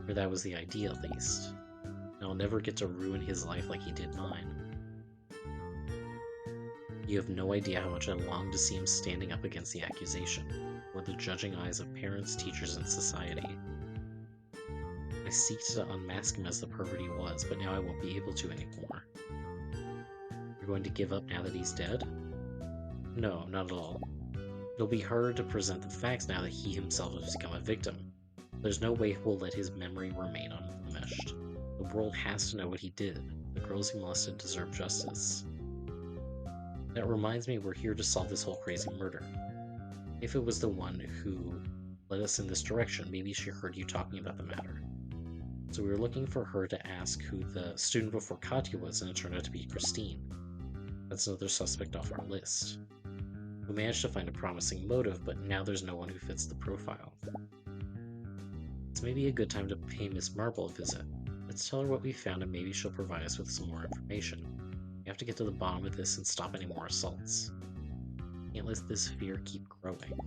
Or that was the idea, at least. And I'll never get to ruin his life like he did mine. You have no idea how much I long to see him standing up against the accusation, or the judging eyes of parents, teachers, and society. I seek to unmask him as the pervert he was, but now I won't be able to anymore. You're going to give up now that he's dead? No, not at all. It'll be harder to present the facts now that he himself has become a victim. There's no way we'll let his memory remain unblemished. The world has to know what he did. The girls he molested deserve justice. That reminds me, we're here to solve this whole crazy murder. If it was the one who led us in this direction, maybe she heard you talking about the matter. So we were looking for her to ask who the student before Katya was, and it turned out to be Christine. That's another suspect off our list. We managed to find a promising motive, but now there's no one who fits the profile. It's maybe a good time to pay Miss Marble a visit. Let's tell her what we found, and maybe she'll provide us with some more information. We have to get to the bottom of this and stop any more assaults. Can't let this fear keep growing.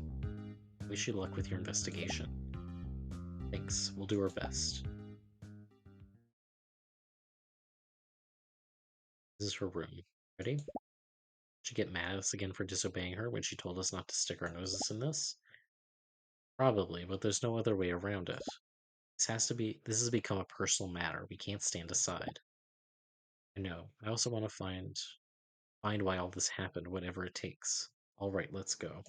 Wish you luck with your investigation. Thanks, we'll do our best. This is her room. Ready? Did she get mad at us again for disobeying her when she told us not to stick our noses in this? Probably, but there's no other way around it. This has become a personal matter. We can't stand aside. I know. I also want to find why all this happened, whatever it takes. Alright, let's go.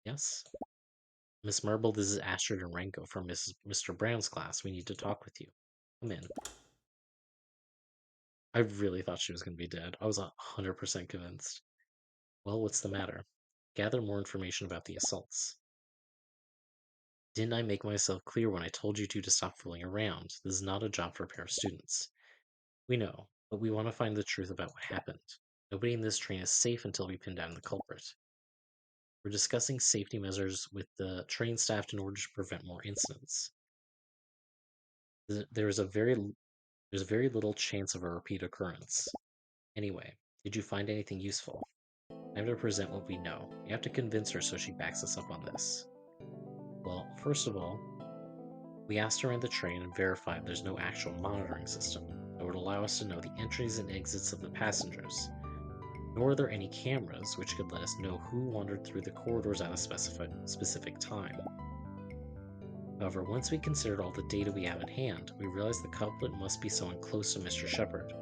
Yes? Miss Marble, this is Astrid and Renko from Mr. Brown's class. We need to talk with you. Come in. I really thought she was going to be dead. I was 100% convinced. Well, what's the matter? Gather more information about the assaults. Didn't I make myself clear when I told you to stop fooling around? This is not a job for a pair of students. We know, but we want to find the truth about what happened. Nobody in this train is safe until we pin down the culprit. We're discussing safety measures with the train staff in order to prevent more incidents. There's very little chance of a repeat occurrence. Anyway, did you find anything useful? I have to present what we know. We have to convince her so she backs us up on this. Well, first of all, We asked around the train and verified there's no actual monitoring system that would allow us to know the entries and exits of the passengers, nor are there any cameras which could let us know who wandered through the corridors at a specific time. However, once we considered all the data we have in hand, we realized the culprit must be someone close to Mr. Shepard.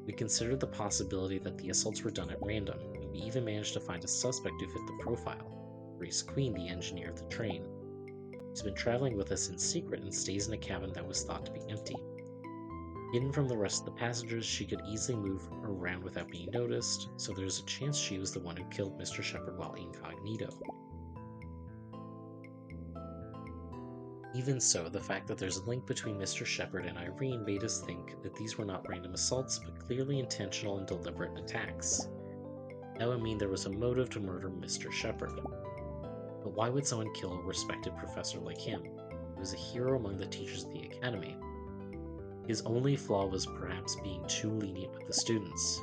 We considered the possibility that the assaults were done at random, and we even managed to find a suspect who fit the profile, Reese Queen, the engineer of the train. She's been traveling with us in secret and stays in a cabin that was thought to be empty. Hidden from the rest of the passengers, she could easily move around without being noticed, so there's a chance she was the one who killed Mr. Shepard while incognito. Even so, the fact that there's a link between Mr. Shepard and Irene made us think that these were not random assaults, but clearly intentional and deliberate attacks. That would mean there was a motive to murder Mr. Shepard. But why would someone kill a respected professor like him? He was a hero among the teachers of the academy. His only flaw was perhaps being too lenient with the students.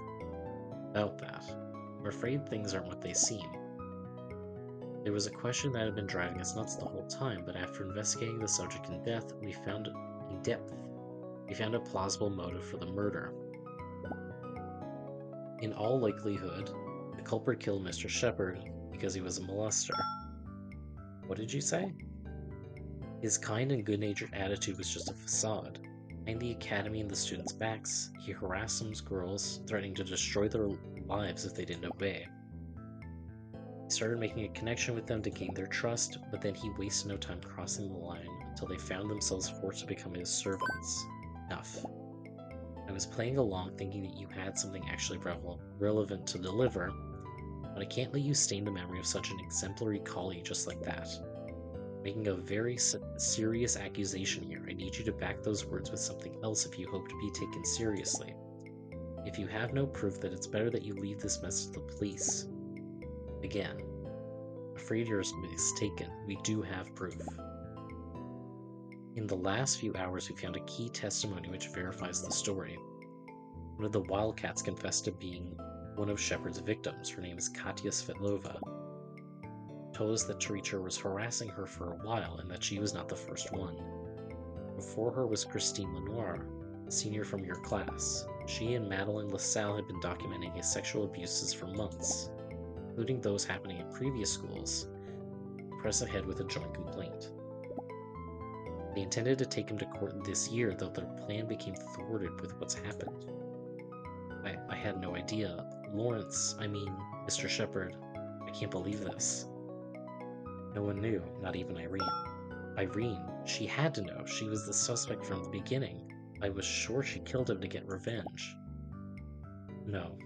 About that, I'm afraid things aren't what they seem. There was a question that had been driving us nuts the whole time, but after investigating the subject in depth, we found a plausible motive for the murder. In all likelihood, the culprit killed Mr. Shepard because he was a molester. What did you say? His kind and good-natured attitude was just a facade. Behind the academy and the students' backs, he harassed some girls, threatening to destroy their lives if they didn't obey. He started making a connection with them to gain their trust, but then he wasted no time crossing the line until they found themselves forced to become his servants. Enough. I was playing along thinking that you had something actually relevant to deliver, but I can't let you stain the memory of such an exemplary colleague just like that. Making a very serious accusation here. I need you to back those words with something else if you hope to be taken seriously. If you have no proof, that it's better that you leave this mess to the police. Again, afraid you're mistaken. We do have proof. In the last few hours, we found a key testimony which verifies the story. One of the Wildcats confessed to being one of Shepard's victims. Her name is Katya Svetlova. Told us that Teacher was harassing her for a while and that she was not the first one. Before her was Christine Lenoir, a senior from your class. She and Madeline LaSalle had been documenting his sexual abuses for months, including those happening in previous schools. They press ahead with a joint complaint. They intended to take him to court this year, though their plan became thwarted with what's happened. I had no idea. Mr. Shepard, I can't believe this. No one knew, not even Irene. Irene, she had to know. She was the suspect from the beginning. I was sure she killed him to get revenge. No.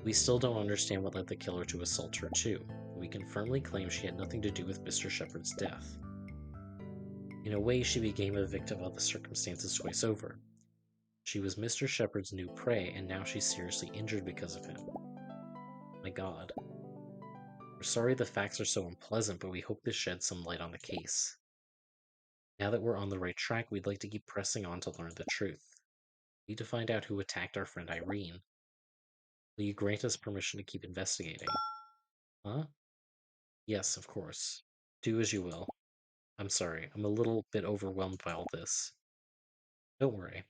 We still don't understand what led the killer to assault her too. We can firmly claim she had nothing to do with Mr. Shepard's death. In a way, she became a victim of the circumstances twice over. She was Mr. Shepard's new prey, and now she's seriously injured because of him. My God. We're sorry the facts are so unpleasant, but we hope this sheds some light on the case. Now that we're on the right track, we'd like to keep pressing on to learn the truth. We need to find out who attacked our friend Irene. Will you grant us permission to keep investigating? Huh? Yes, of course. Do as you will. I'm sorry, I'm a little bit overwhelmed by all this. Don't worry.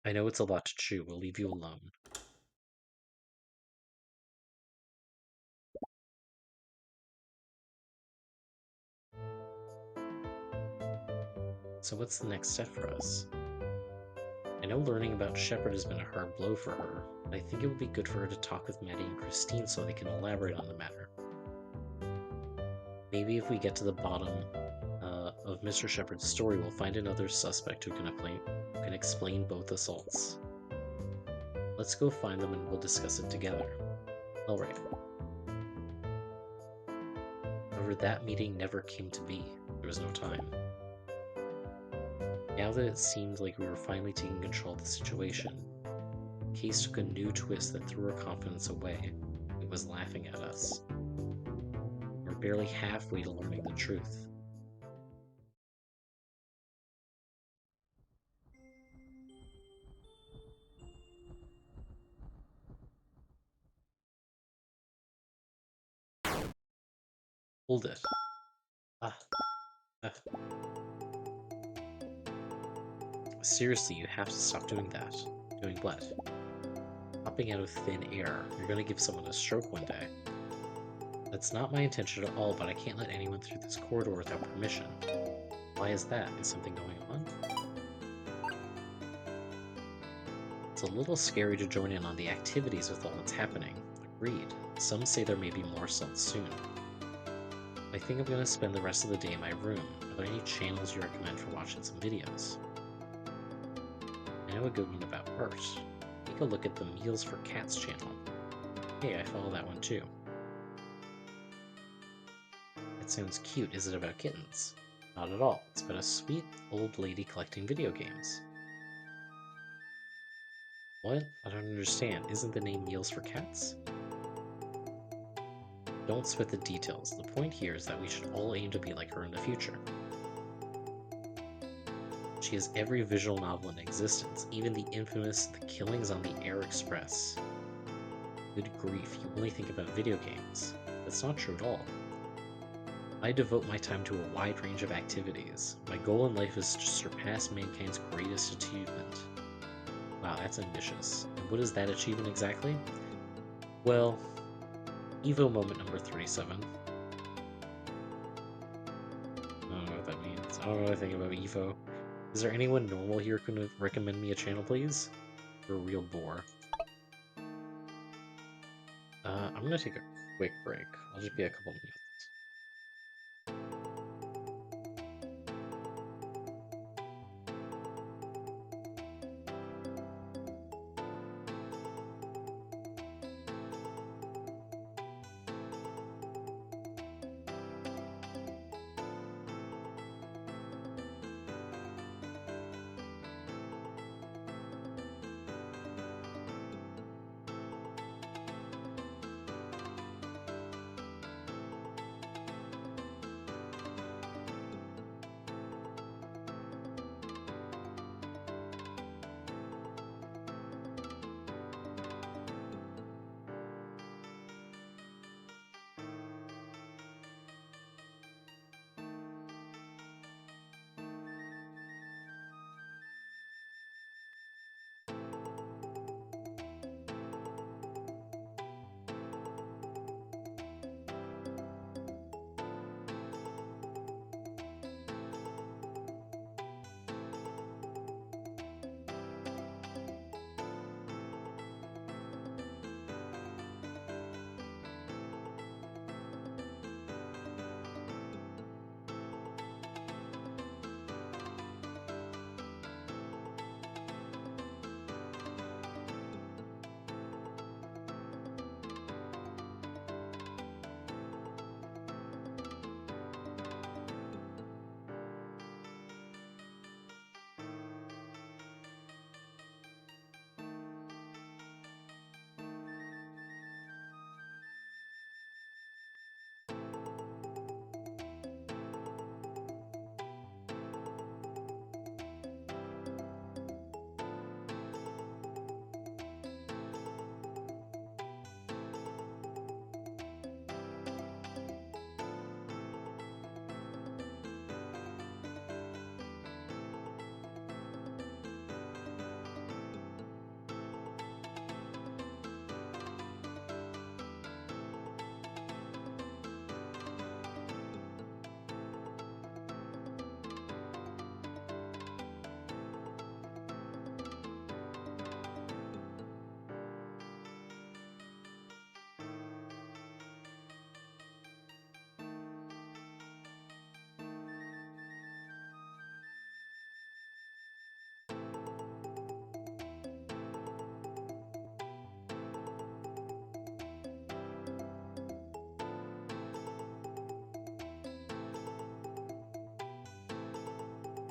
I know it's a lot to chew. We'll leave you alone. So what's the next step for us? I know learning about Shepard has been a hard blow for her, but I think it would be good for her to talk with Maddie and Christine so they can elaborate on the matter. Maybe if we get to the bottom of Mr. Shepard's story, we'll find another suspect who can explain both assaults. Let's go find them and we'll discuss it together. Alright. However, that meeting never came to be. There was no time. Now that it seemed like we were finally taking control of the situation, the case took a new twist that threw our confidence away. It was laughing at us. We're barely halfway to learning the truth. Hold it. Ah. Seriously, you have to stop doing that. Doing what? Popping out of thin air. You're gonna give someone a stroke one day. That's not my intention at all, but I can't let anyone through this corridor without permission. Why is that? Is something going on? It's a little scary to join in on the activities with all that's happening. Agreed. Some say there may be more salts soon. I think I'm gonna spend the rest of the day in my room. Are there any channels you recommend for watching some videos? I know a good one about art. Take a look at the Meals for Cats channel. Hey, I follow that one too. That sounds cute. Is it about kittens? Not at all. It's about a sweet old lady collecting video games. What? I don't understand. Isn't the name Meals for Cats? Don't spit the details. The point here is that we should all aim to be like her in the future. She has every visual novel in existence, even the infamous The Killings on the Air Express. Good grief, you only think about video games. That's not true at all. I devote my time to a wide range of activities. My goal in life is to surpass mankind's greatest achievement. Wow, that's ambitious. And what is that achievement exactly? Well, Evo moment number 37. I don't know what that means. I don't know anything about Evo. Is there anyone normal here who can recommend me a channel, please? You're a real bore. I'm gonna take a quick break. I'll just be a couple minutes.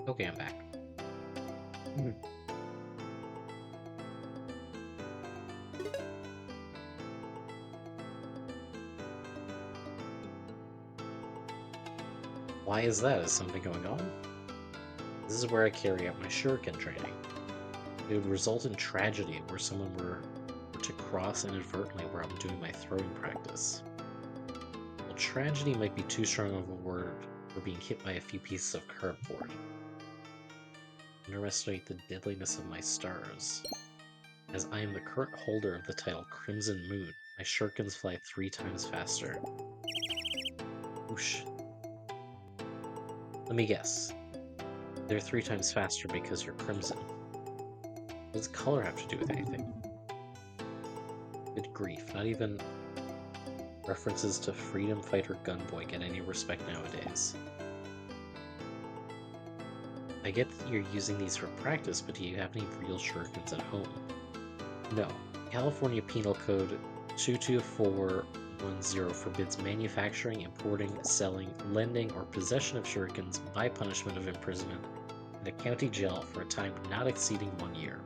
Okay, I'm back. Why is that? Is something going on? This is where I carry out my shuriken training. It would result in tragedy where someone were to cross inadvertently where I'm doing my throwing practice. Well, tragedy might be too strong of a word for being hit by a few pieces of cardboard. Underestimate the deadliness of my stars. As I am the current holder of the title Crimson Moon, my shurikens fly 3 times faster. Whoosh. Let me guess. They're 3 times faster because you're crimson. What does color have to do with anything? Good grief, not even references to Freedom Fighter Gunboy get any respect nowadays. I get that you're using these for practice, but do you have any real shurikens at home? No. California Penal Code 22410 forbids manufacturing, importing, selling, lending, or possession of shurikens by punishment of imprisonment in a county jail for a time not exceeding 1 year.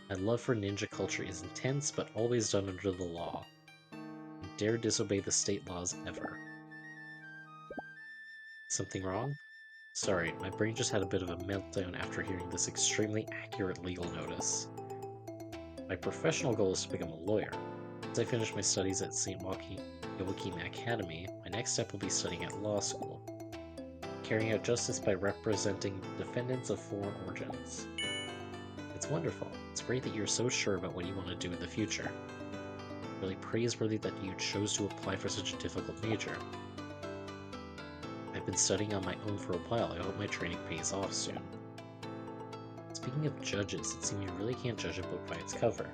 My love for ninja culture is intense, but always done under the law. I dare disobey the state laws ever. Something wrong? Sorry, my brain just had a bit of a meltdown after hearing this extremely accurate legal notice. My professional goal is to become a lawyer. Once I finish my studies at St. Joachim Academy, my next step will be studying at law school, carrying out justice by representing defendants of foreign origins. It's wonderful. It's great that you're so sure about what you want to do in the future. Really praiseworthy that you chose to apply for such a difficult major. I've been studying on my own for a while. I hope my training pays off soon. Speaking of judges, it seems you really can't judge a book by its cover.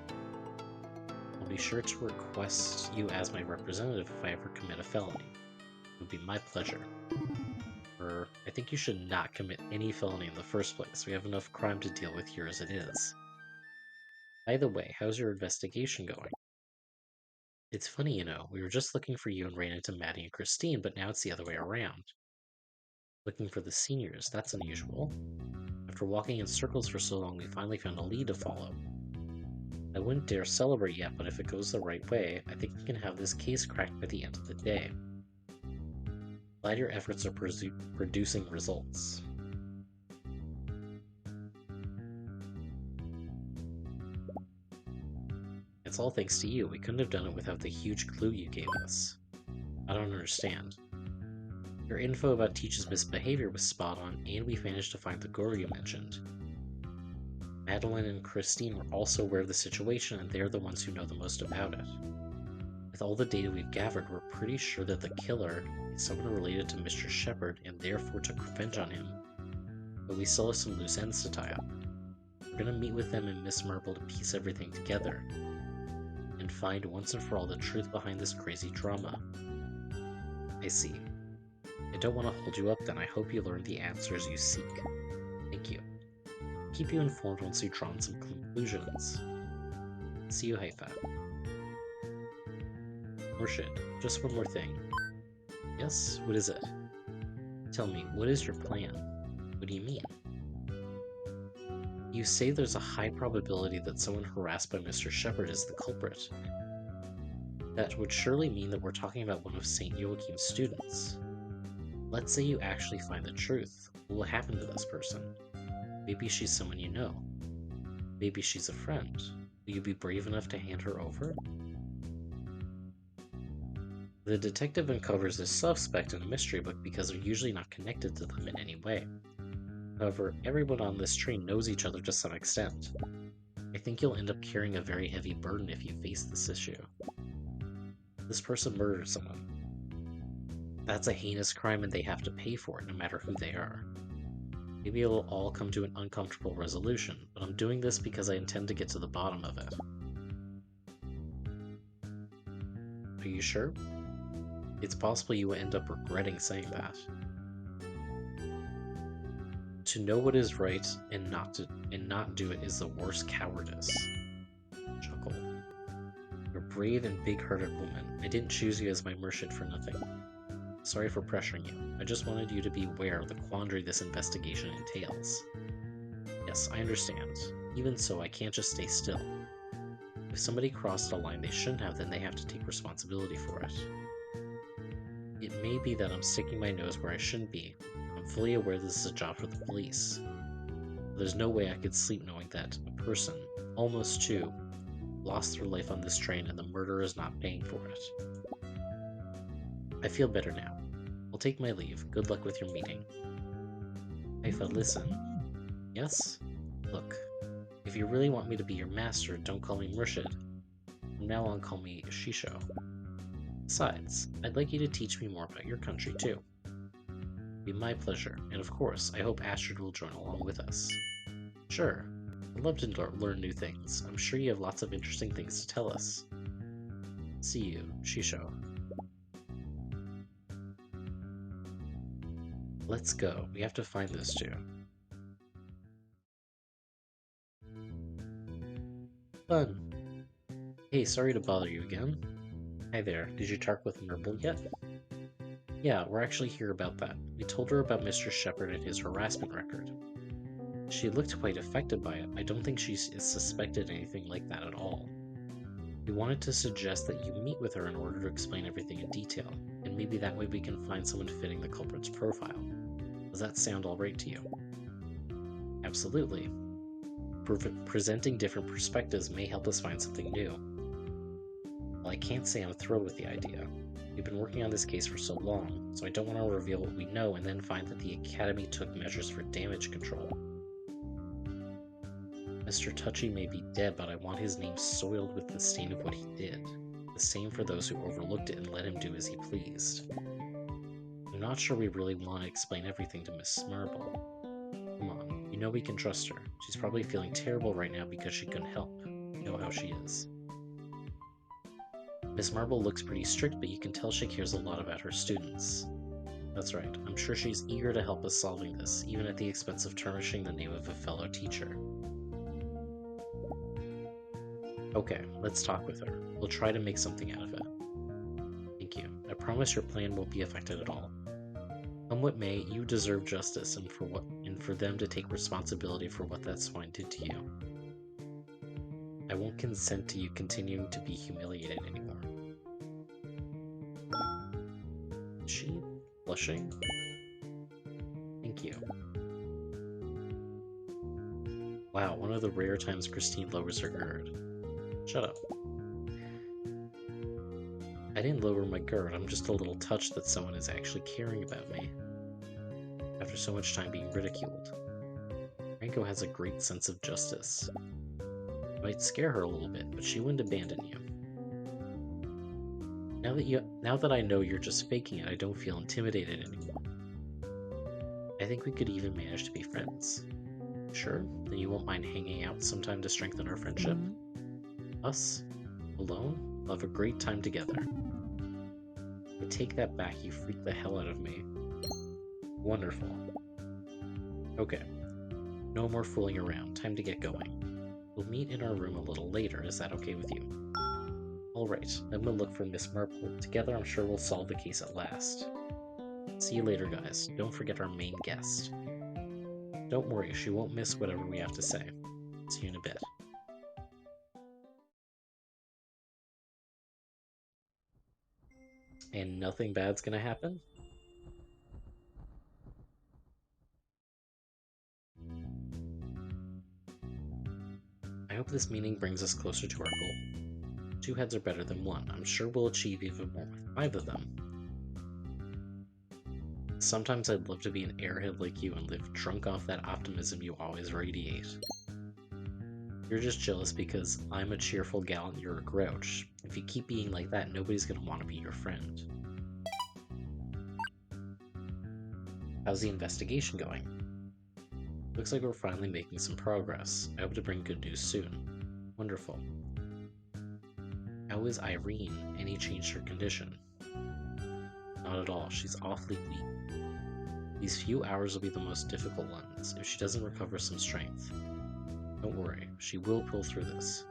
I'll be sure to request you as my representative if I ever commit a felony. It would be my pleasure. I think you should not commit any felony in the first place. We have enough crime to deal with here as it is. By the way, how's your investigation going? It's funny, you know, we were just looking for you and ran into Maddie and Christine, but now it's the other way around. Looking for the seniors, that's unusual. After walking in circles for so long, we finally found a lead to follow. I wouldn't dare celebrate yet, but if it goes the right way, I think we can have this case cracked by the end of the day. Glad your efforts are producing results. It's all thanks to you. We couldn't have done it without the huge clue you gave us. I don't understand. Your info about Teach's misbehavior was spot on, and we managed to find the girl you mentioned. Madeline and Christine were also aware of the situation, and they're the ones who know the most about it. With all the data we've gathered, we're pretty sure that the killer is someone related to Mr. Shepard and therefore took revenge on him. But we still have some loose ends to tie up. We're gonna meet with them and Miss Marple to piece everything together and find once and for all the truth behind this crazy drama. I see. I don't want to hold you up then. I hope you learn the answers you seek. Thank you. Keep you informed once you've drawn some conclusions. See you, Haifa. Murshid, just one more thing. Yes? What is it? Tell me, what is your plan? What do you mean? You say there's a high probability that someone harassed by Mr. Shepard is the culprit. That would surely mean that we're talking about one of St. Joachim's students. Let's say you actually find the truth. What will happen to this person? Maybe she's someone you know. Maybe she's a friend. Will you be brave enough to hand her over? The detective uncovers a suspect in a mystery book because they're usually not connected to them in any way. However, everyone on this train knows each other to some extent. I think you'll end up carrying a very heavy burden if you face this issue. This person murdered someone. That's a heinous crime and they have to pay for it, no matter who they are. Maybe it'll all come to an uncomfortable resolution, but I'm doing this because I intend to get to the bottom of it. Are you sure? It's possible you will end up regretting saying that. To know what is right and not do it is the worst cowardice. Chuckle. You're a brave and big-hearted woman. I didn't choose you as my Murshid for nothing. Sorry for pressuring you. I just wanted you to be aware of the quandary this investigation entails. Yes, I understand. Even so, I can't just stay still. If somebody crossed a line they shouldn't have, then they have to take responsibility for it. It may be that I'm sticking my nose where I shouldn't be. I'm fully aware this is a job for the police. There's no way I could sleep knowing that a person, almost two, lost their life on this train and the murderer is not paying for it. I feel better now. I'll take my leave. Good luck with your meeting. Aifa, listen. Yes? Look, if you really want me to be your master, don't call me Murshid. From now on, call me Shisho. Besides, I'd like you to teach me more about your country, too. It'd be my pleasure, and of course, I hope Astrid will join along with us. Sure, I'd love to learn new things. I'm sure you have lots of interesting things to tell us. See you, Shisho. Let's go. We have to find those two. Fun. Hey, sorry to bother you again. Hi there, did you talk with Merble yet? Yeah, we're actually here about that. We told her about Mr. Shepard and his harassment record. She looked quite affected by it. I don't think she suspected anything like that at all. We wanted to suggest that you meet with her in order to explain everything in detail, and maybe that way we can find someone fitting the culprit's profile. Does that sound alright to you? Absolutely. Presenting different perspectives may help us find something new. Well, I can't say I'm thrilled with the idea. We've been working on this case for so long, so I don't want to reveal what we know and then find that the Academy took measures for damage control. Mr. Touchy may be dead, but I want his name soiled with the stain of what he did. The same for those who overlooked it and let him do as he pleased. I'm not sure we really want to explain everything to Miss Merble. Come on, you know we can trust her. She's probably feeling terrible right now because she couldn't help. You know how she is. Miss Marble looks pretty strict, but you can tell she cares a lot about her students. That's right, I'm sure she's eager to help us solving this, even at the expense of tarnishing the name of a fellow teacher. Okay, let's talk with her. We'll try to make something out of it. Thank you. I promise your plan won't be affected at all. Come what may, you deserve justice and for them to take responsibility for what that swine did to you. I won't consent to you continuing to be humiliated anymore. Is she blushing? Thank you. Wow, one of the rare times Christine lowers her guard. Shut up. I didn't lower my guard, I'm just a little touched that someone is actually caring about me. After so much time being ridiculed. Ranko has a great sense of justice. It might scare her a little bit, but she wouldn't abandon you. Now that I know you're just faking it, I don't feel intimidated anymore. I think we could even manage to be friends. Sure, then you won't mind hanging out sometime to strengthen our friendship? Us? Alone? We'll have a great time together. I take that back, you freak the hell out of me. Wonderful. Okay. No more fooling around, time to get going. We'll meet in our room a little later, is that okay with you? Alright, I'm gonna look for Miss Merple. Together I'm sure we'll solve the case at last. See you later, guys. Don't forget our main guest. Don't worry, she won't miss whatever we have to say. See you in a bit. And nothing bad's gonna happen? I hope this meeting brings us closer to our goal. 2 heads are better than 1. I'm sure we'll achieve even more with 5 of them. Sometimes I'd love to be an airhead like you and live drunk off that optimism you always radiate. You're just jealous because I'm a cheerful gal and you're a grouch. If you keep being like that, nobody's gonna want to be your friend. How's the investigation going? Looks like we're finally making some progress. I hope to bring good news soon. Wonderful. How is Irene? Any change to her condition? Not at all. She's awfully weak. These few hours will be the most difficult ones, if she doesn't recover some strength. Don't worry, she will pull through this.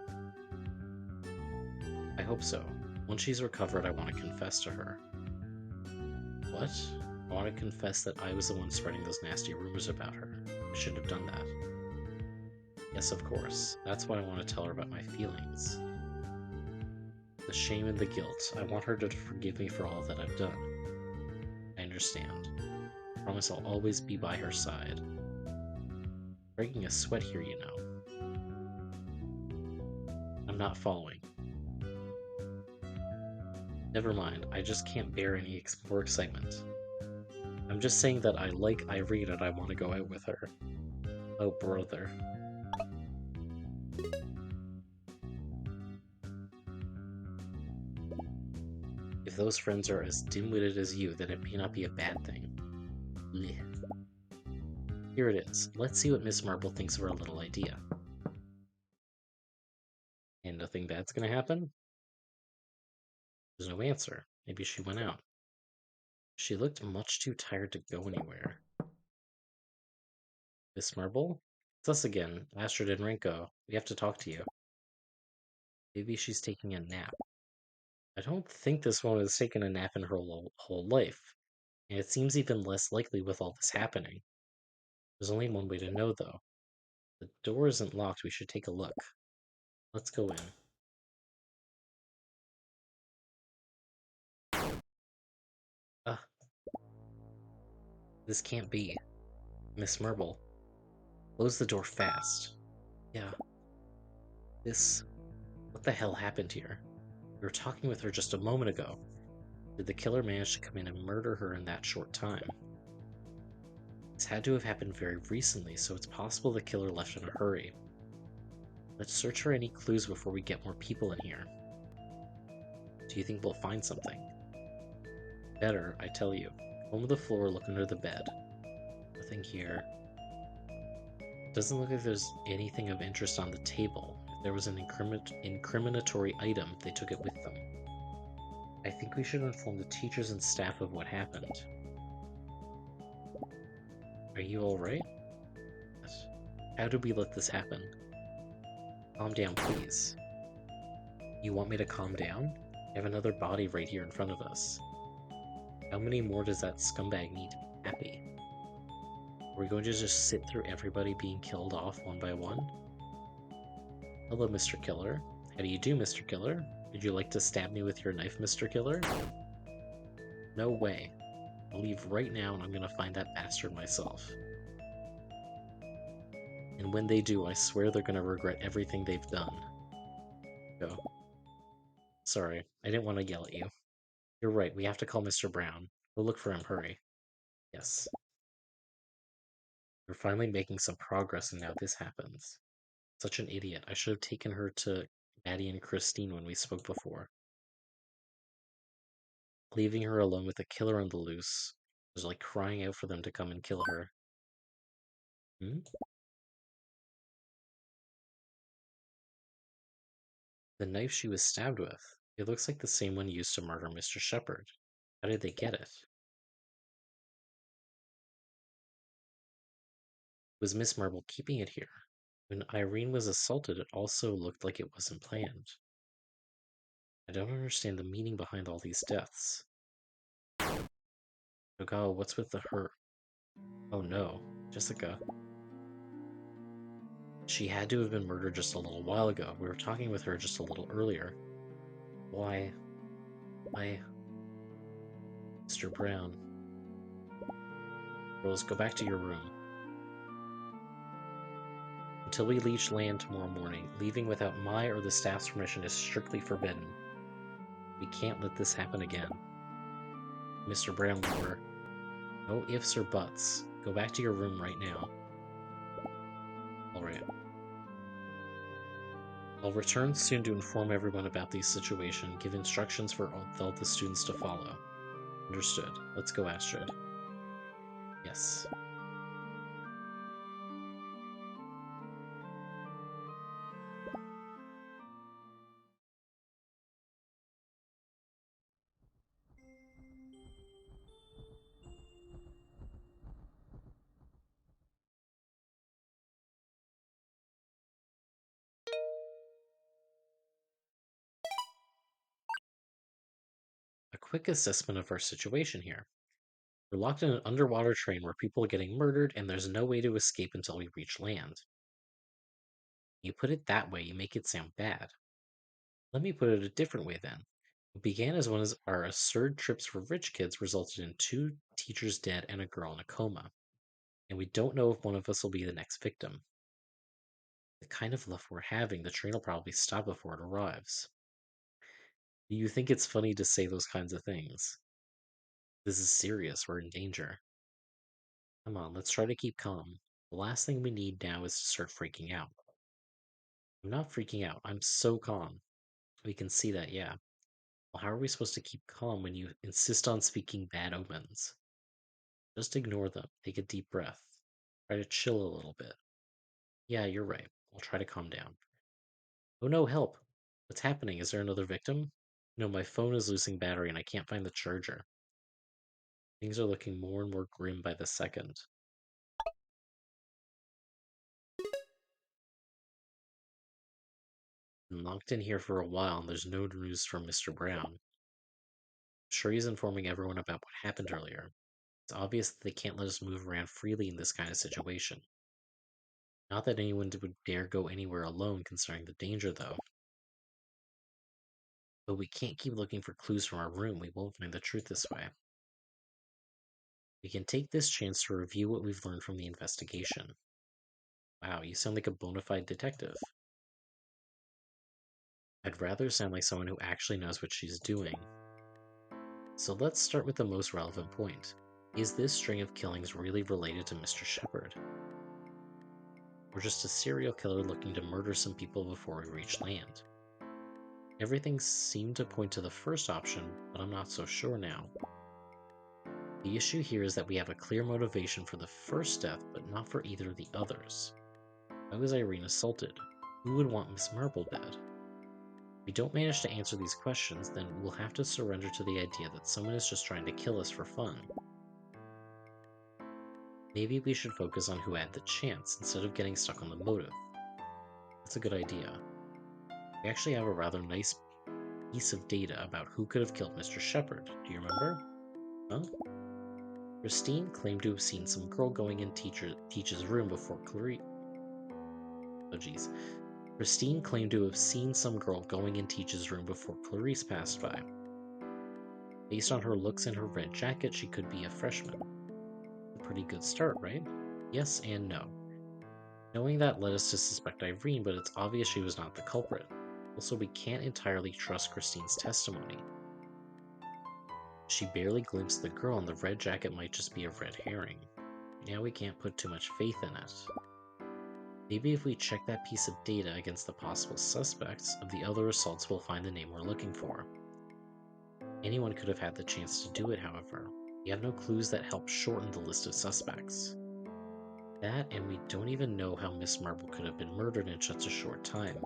I hope so. Once she's recovered, I want to confess to her. What? I want to confess that I was the one spreading those nasty rumors about her. I shouldn't have done that. Yes, of course. That's why I want to tell her about my feelings. The shame and the guilt. I want her to forgive me for all that I've done. I understand. I promise I'll always be by her side. Breaking a sweat here, you know. I'm not following. Never mind, I just can't bear any more excitement. I'm just saying that I like Irene and I want to go out with her. Oh, brother. If those friends are as dim-witted as you, then it may not be a bad thing. Blech. Here it is. Let's see what Miss Marple thinks of our little idea. And nothing bad's gonna happen? There's no answer. Maybe she went out. She looked much too tired to go anywhere. Miss Marple? It's us again, Astrid and Renko. We have to talk to you. Maybe she's taking a nap. I don't think this woman has taken a nap in her whole life, and it seems even less likely with all this happening. There's only one way to know, though. The door isn't locked. We should take a look. Let's go in. Ah, this can't be. Miss Marple, close the door fast. Yeah. What the hell happened here? We were talking with her just a moment ago. Did the killer manage to come in and murder her in that short time? This had to have happened very recently, so it's possible the killer left in a hurry. Let's search for any clues before we get more people in here. Do you think we'll find something? Better, I tell you. Comb the floor, look under the bed. Nothing here. Doesn't look like there's anything of interest on the table. If there was an incriminatory item, they took it with them. I think we should inform the teachers and staff of what happened. Are you alright? How did we let this happen? Calm down, please. You want me to calm down? I have another body right here in front of us. How many more does that scumbag need to be happy? Are we going to just sit through everybody being killed off one by one? Hello, Mr. Killer. How do you do, Mr. Killer? Would you like to stab me with your knife, Mr. Killer? No way. I'll leave right now and I'm gonna find that bastard myself. And when they do, I swear they're gonna regret everything they've done. Go. Sorry, I didn't want to yell at you. You're right, we have to call Mr. Brown. We'll look for him, hurry. Yes. We're finally making some progress and now this happens. Such an idiot. I should have taken her to Maddie and Christine when we spoke before. Leaving her alone with the killer on the loose was like crying out for them to come and kill her. Hmm? The knife she was stabbed with. It looks like the same one used to murder Mr. Shepard. How did they get it? Was Miss Marple keeping it here? When Irene was assaulted, it also looked like it wasn't planned. I don't understand the meaning behind all these deaths. Ogawa, what's with the hurt? Oh no, Jessica. She had to have been murdered just a little while ago. We were talking with her just a little earlier. Why? Mr. Brown. Girls, go back to your room. Until we reach land tomorrow morning, leaving without my or the staff's permission is strictly forbidden. We can't let this happen again. Mr. Brown, no ifs or buts. Go back to your room right now. Alright. I'll return soon to inform everyone about the situation, give instructions for all the students to follow. Understood. Let's go, Astrid. Yes. A quick assessment of our situation here. We're locked in an underwater train where people are getting murdered and there's no way to escape until we reach land. You put it that way, you make it sound bad. Let me put it a different way then. What began as one of our absurd trips for rich kids resulted in 2 teachers dead and a girl in a coma. And we don't know if one of us will be the next victim. The kind of luck we're having, the train will probably stop before it arrives. Do you think it's funny to say those kinds of things? This is serious, we're in danger. Come on, let's try to keep calm. The last thing we need now is to start freaking out. I'm not freaking out. I'm so calm. We can see that, yeah. Well, how are we supposed to keep calm when you insist on speaking bad omens? Just ignore them. Take a deep breath. Try to chill a little bit. Yeah, you're right. I'll try to calm down. Oh no, help! What's happening? Is there another victim? No, my phone is losing battery and I can't find the charger. Things are looking more and more grim by the second. Been locked in here for a while and there's no news from Mr. Brown. I'm sure he's informing everyone about what happened earlier. It's obvious that they can't let us move around freely in this kind of situation. Not that anyone would dare go anywhere alone considering the danger, though. But we can't keep looking for clues from our room. We won't find the truth this way. We can take this chance to review what we've learned from the investigation. Wow, you sound like a bona fide detective. I'd rather sound like someone who actually knows what she's doing. So let's start with the most relevant point. Is this string of killings really related to Mr. Shepard? Or just a serial killer looking to murder some people before we reach land? Everything seemed to point to the first option, but I'm not so sure now. The issue here is that we have a clear motivation for the first death, but not for either of the others. Why was Irene assaulted? Who would want Miss Marple dead? If we don't manage to answer these questions, then we'll have to surrender to the idea that someone is just trying to kill us for fun. Maybe we should focus on who had the chance instead of getting stuck on the motive. That's a good idea. We actually have a rather nice piece of data about who could have killed Mr. Shepard. Do you remember? Huh? Christine claimed to have seen some girl going in Teach's room before Clarice. Oh jeez. Christine claimed to have seen some girl going in Teach's room before Clarice passed by. Based on her looks and her red jacket, she could be a freshman. A pretty good start, right? Yes and no. Knowing that led us to suspect Irene, but it's obvious she was not the culprit. Also, we can't entirely trust Christine's testimony. She barely glimpsed the girl, and the red jacket might just be a red herring. Now we can't put too much faith in it. Maybe if we check that piece of data against the possible suspects of the other assaults, we'll find the name we're looking for. Anyone could have had the chance to do it, however. We have no clues that help shorten the list of suspects. That, and we don't even know how Miss Marple could have been murdered in such a short time.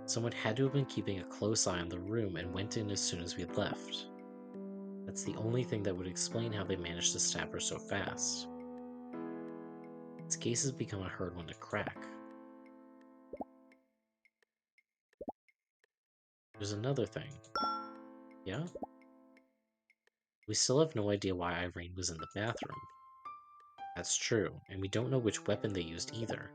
Someone had to have been keeping a close eye on the room and went in as soon as we left. That's the only thing that would explain how they managed to stab her so fast. This case has become a hard one to crack. There's another thing. Yeah? We still have no idea why Irene was in the bathroom. That's true, and we don't know which weapon they used either.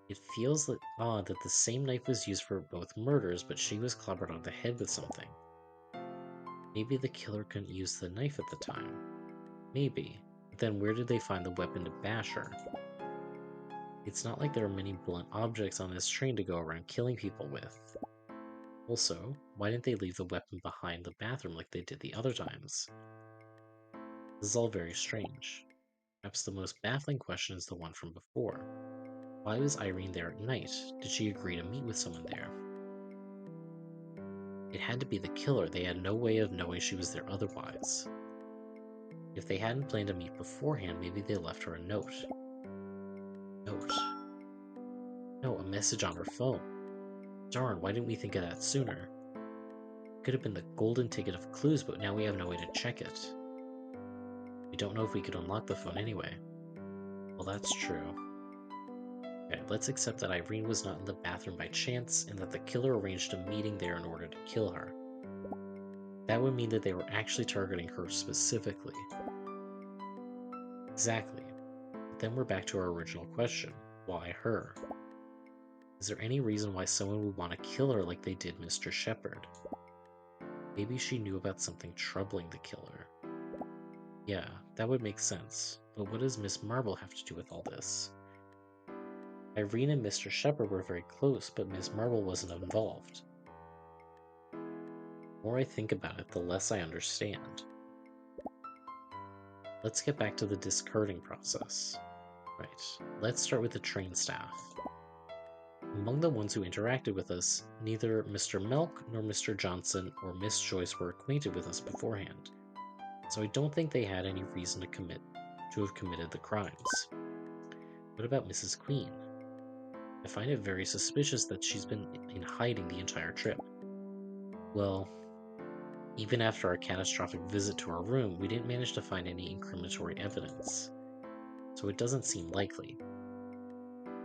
It feels odd that the same knife was used for both murders, but she was clobbered on the head with something. Maybe the killer couldn't use the knife at the time. Maybe. But then where did they find the weapon to bash her? It's not like there are many blunt objects on this train to go around killing people with. Also, why didn't they leave the weapon behind the bathroom like they did the other times? This is all very strange. Perhaps the most baffling question is the one from before. Why was Irene there at night? Did she agree to meet with someone there? It had to be the killer. They had no way of knowing she was there otherwise. If they hadn't planned to meet beforehand, maybe they left her a note. Note? No, a message on her phone. Darn, why didn't we think of that sooner? It could have been the golden ticket of clues, but now we have no way to check it. We don't know if we could unlock the phone anyway. Well, that's true. Okay, let's accept that Irene was not in the bathroom by chance, and that the killer arranged a meeting there in order to kill her. That would mean that they were actually targeting her specifically. Exactly. But then we're back to our original question. Why her? Is there any reason why someone would want to kill her like they did Mr. Shepard? Maybe she knew about something troubling the killer. Yeah, that would make sense. But what does Miss Marple have to do with all this? Irene and Mr. Shepard were very close, but Miss Marple wasn't involved. The more I think about it, the less I understand. Let's get back to the discarding process. Right, let's start with the train staff. Among the ones who interacted with us, neither Mr. Milk nor Mr. Johnson or Miss Joyce were acquainted with us beforehand, so I don't think they had any reason to have committed the crimes. What about Mrs. Queen? I find it very suspicious that she's been in hiding the entire trip. Well, even after our catastrophic visit to her room, we didn't manage to find any incriminatory evidence, so it doesn't seem likely.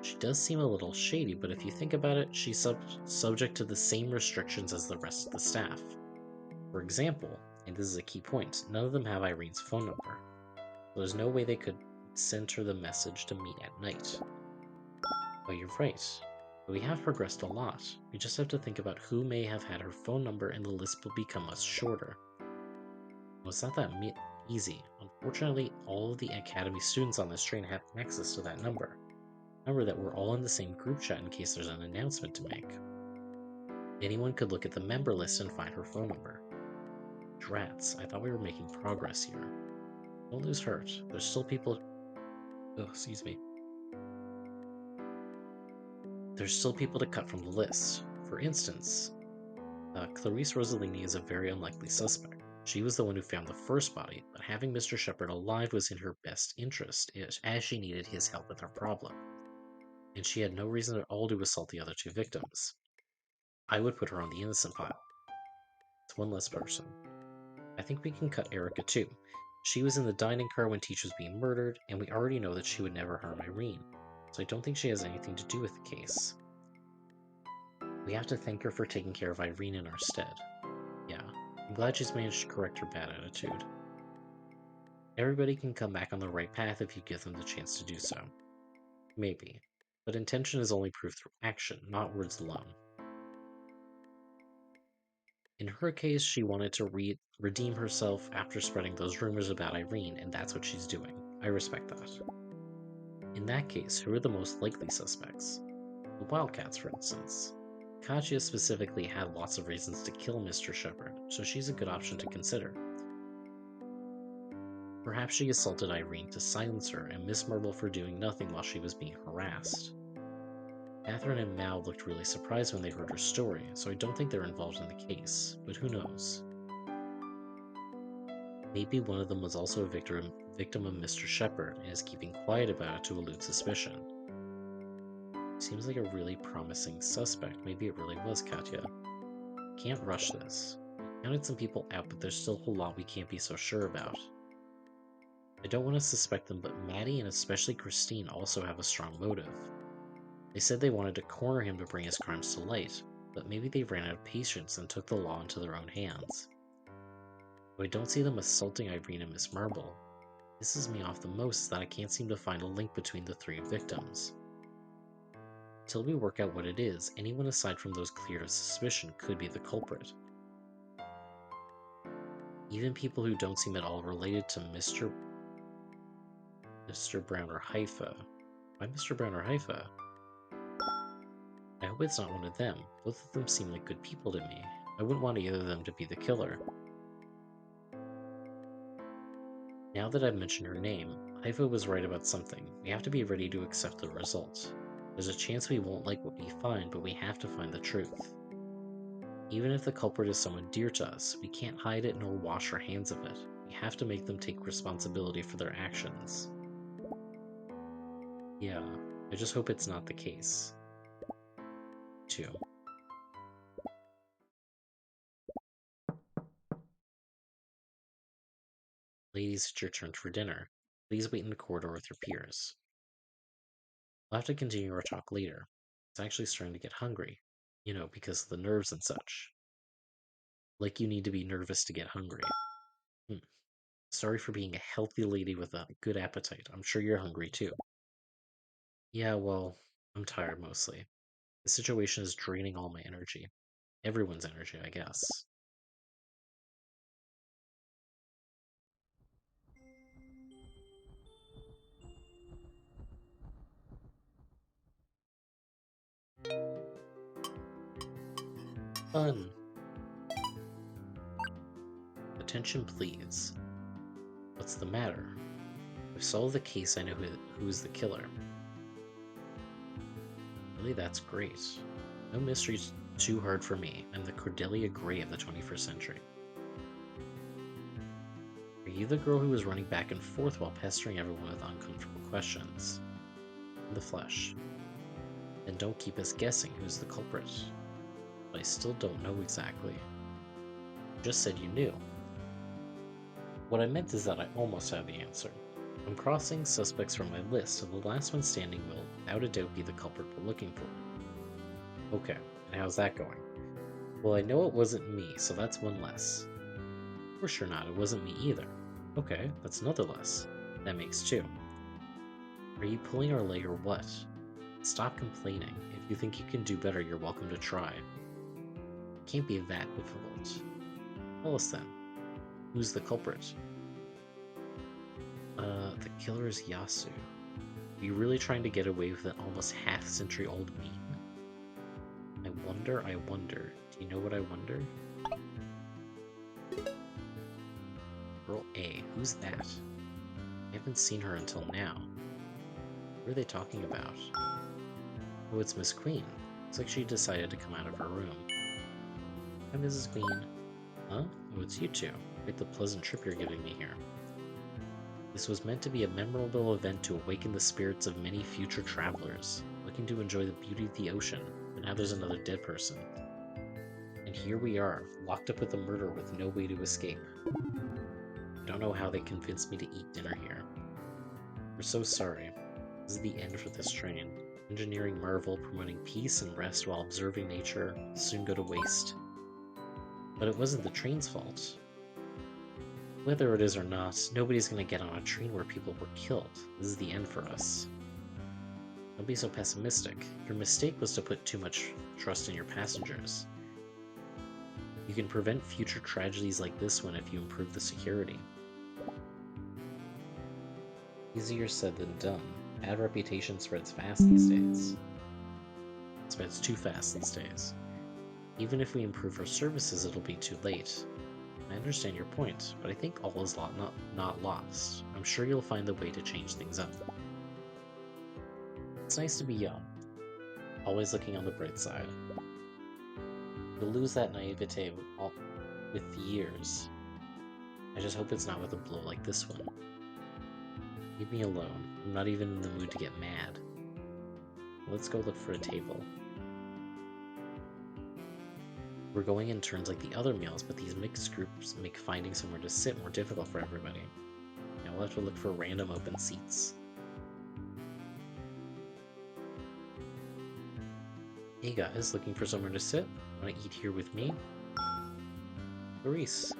She does seem a little shady, but if you think about it, she's subject to the same restrictions as the rest of the staff. For example, and this is a key point, none of them have Irene's phone number. There's no way they could send her the message to meet at night. Oh, you're right. We have progressed a lot. We just have to think about who may have had her phone number and the list will become much shorter. Well, it's not that easy. Unfortunately, all of the Academy students on this train have access to that number. Remember that we're all in the same group chat in case there's an announcement to make. Anyone could look at the member list and find her phone number. Drats, I thought we were making progress here. Don't lose heart. There's still people... Oh, excuse me. There's still people to cut from the list. For instance, Clarice Rossellini is a very unlikely suspect. She was the one who found the first body, but having Mr. Shepard alive was in her best interest, as she needed his help with her problem. And she had no reason at all to assault the other two victims. I would put her on the innocent pile. It's one less person. I think we can cut Erica too. She was in the dining car when Teach was being murdered, and we already know that she would never harm Irene, so I don't think she has anything to do with the case. We have to thank her for taking care of Irene in our stead. Yeah, I'm glad she's managed to correct her bad attitude. Everybody can come back on the right path if you give them the chance to do so. Maybe. But intention is only proved through action, not words alone. In her case, she wanted to redeem herself after spreading those rumors about Irene, and that's what she's doing. I respect that. In that case, who are the most likely suspects? The Wildcats, for instance. Katya specifically had lots of reasons to kill Mr. Shepard, so she's a good option to consider. Perhaps she assaulted Irene to silence her and Miss Marble for doing nothing while she was being harassed. Catherine and Mal looked really surprised when they heard her story, so I don't think they're involved in the case, but who knows? Maybe one of them was also a victim of Mr. Shepard and is keeping quiet about it to elude suspicion. Seems like a really promising suspect. Maybe it really was Katya. Can't rush this. We counted some people out, but there's still a whole lot we can't be so sure about. I don't want to suspect them, but Maddie and especially Christine also have a strong motive. They said they wanted to corner him to bring his crimes to light, but maybe they ran out of patience and took the law into their own hands. Though I don't see them assaulting Irene and Miss Marble. Pisses me off the most is that I can't seem to find a link between the three victims. Until we work out what it is, anyone aside from those cleared of suspicion could be the culprit. Even people who don't seem at all related to Mr. Brown or Haifa. Why Mr. Brown or Haifa? I hope it's not one of them. Both of them seem like good people to me. I wouldn't want either of them to be the killer. Now that I've mentioned her name, Haifa was right about something. We have to be ready to accept the result. There's a chance we won't like what we find, but we have to find the truth. Even if the culprit is someone dear to us, we can't hide it nor wash our hands of it. We have to make them take responsibility for their actions. Yeah, I just hope it's not the case. Too. Ladies, it's your turn for dinner. Please wait in the corridor with your peers. We'll have to continue our talk later. It's actually starting to get hungry. You know, because of the nerves and such. Like you need to be nervous to get hungry. Sorry for being a healthy lady with a good appetite. I'm sure you're hungry too. Yeah, well, I'm tired mostly. The situation is draining all my energy. Everyone's energy, I guess. Fun! Attention, please. What's the matter? I've solved the case, I know who's the killer. Really, that's great. No mystery's too hard for me. I'm the Cordelia Gray of the 21st century. Are you the girl who was running back and forth while pestering everyone with uncomfortable questions? In the flesh. Then don't keep us guessing who's the culprit. But I still don't know exactly. You just said you knew. What I meant is that I almost have the answer. I'm crossing suspects from my list, so the last one standing will, without a doubt, be the culprit we're looking for. Okay, and how's that going? Well, I know it wasn't me, so that's one less. For sure not, it wasn't me either. Okay, that's another less. That makes two. Are you pulling our leg or what? Stop complaining. If you think you can do better, you're welcome to try. It can't be that difficult. Tell us then. Who's the culprit? The killer is Yasu. Are you really trying to get away with an almost half-century-old meme? I wonder. Do you know what I wonder? Girl A, who's that? I haven't seen her until now. What are they talking about? Oh, it's Miss Queen. Looks like she decided to come out of her room. Hi, Mrs. Queen. Huh? Oh, it's you two. Quite the pleasant trip you're giving me here. This was meant to be a memorable event to awaken the spirits of many future travelers, looking to enjoy the beauty of the ocean, but now there's another dead person. And here we are, locked up with a murderer with no way to escape. I don't know how they convinced me to eat dinner here. We're so sorry. This is the end for this train. Engineering marvel promoting peace and rest while observing nature will soon go to waste. But it wasn't the train's fault. Whether it is or not, nobody's gonna get on a train where people were killed. This is the end for us. Don't be so pessimistic. Your mistake was to put too much trust in your passengers. You can prevent future tragedies like this one if you improve the security. Easier said than done. Bad reputation spreads fast these days. It spreads too fast these days. Even if we improve our services, it'll be too late. I understand your point, but I think all is not lost. I'm sure you'll find the way to change things up. It's nice to be young, always looking on the bright side. You'll lose that naivete with the years. I just hope it's not with a blow like this one. Leave me alone. I'm not even in the mood to get mad. Let's go look for a table. We're going in turns like the other meals, but these mixed groups make finding somewhere to sit more difficult for everybody. Now we'll have to look for random open seats. Hey guys, looking for somewhere to sit? Wanna eat here with me? Clarice.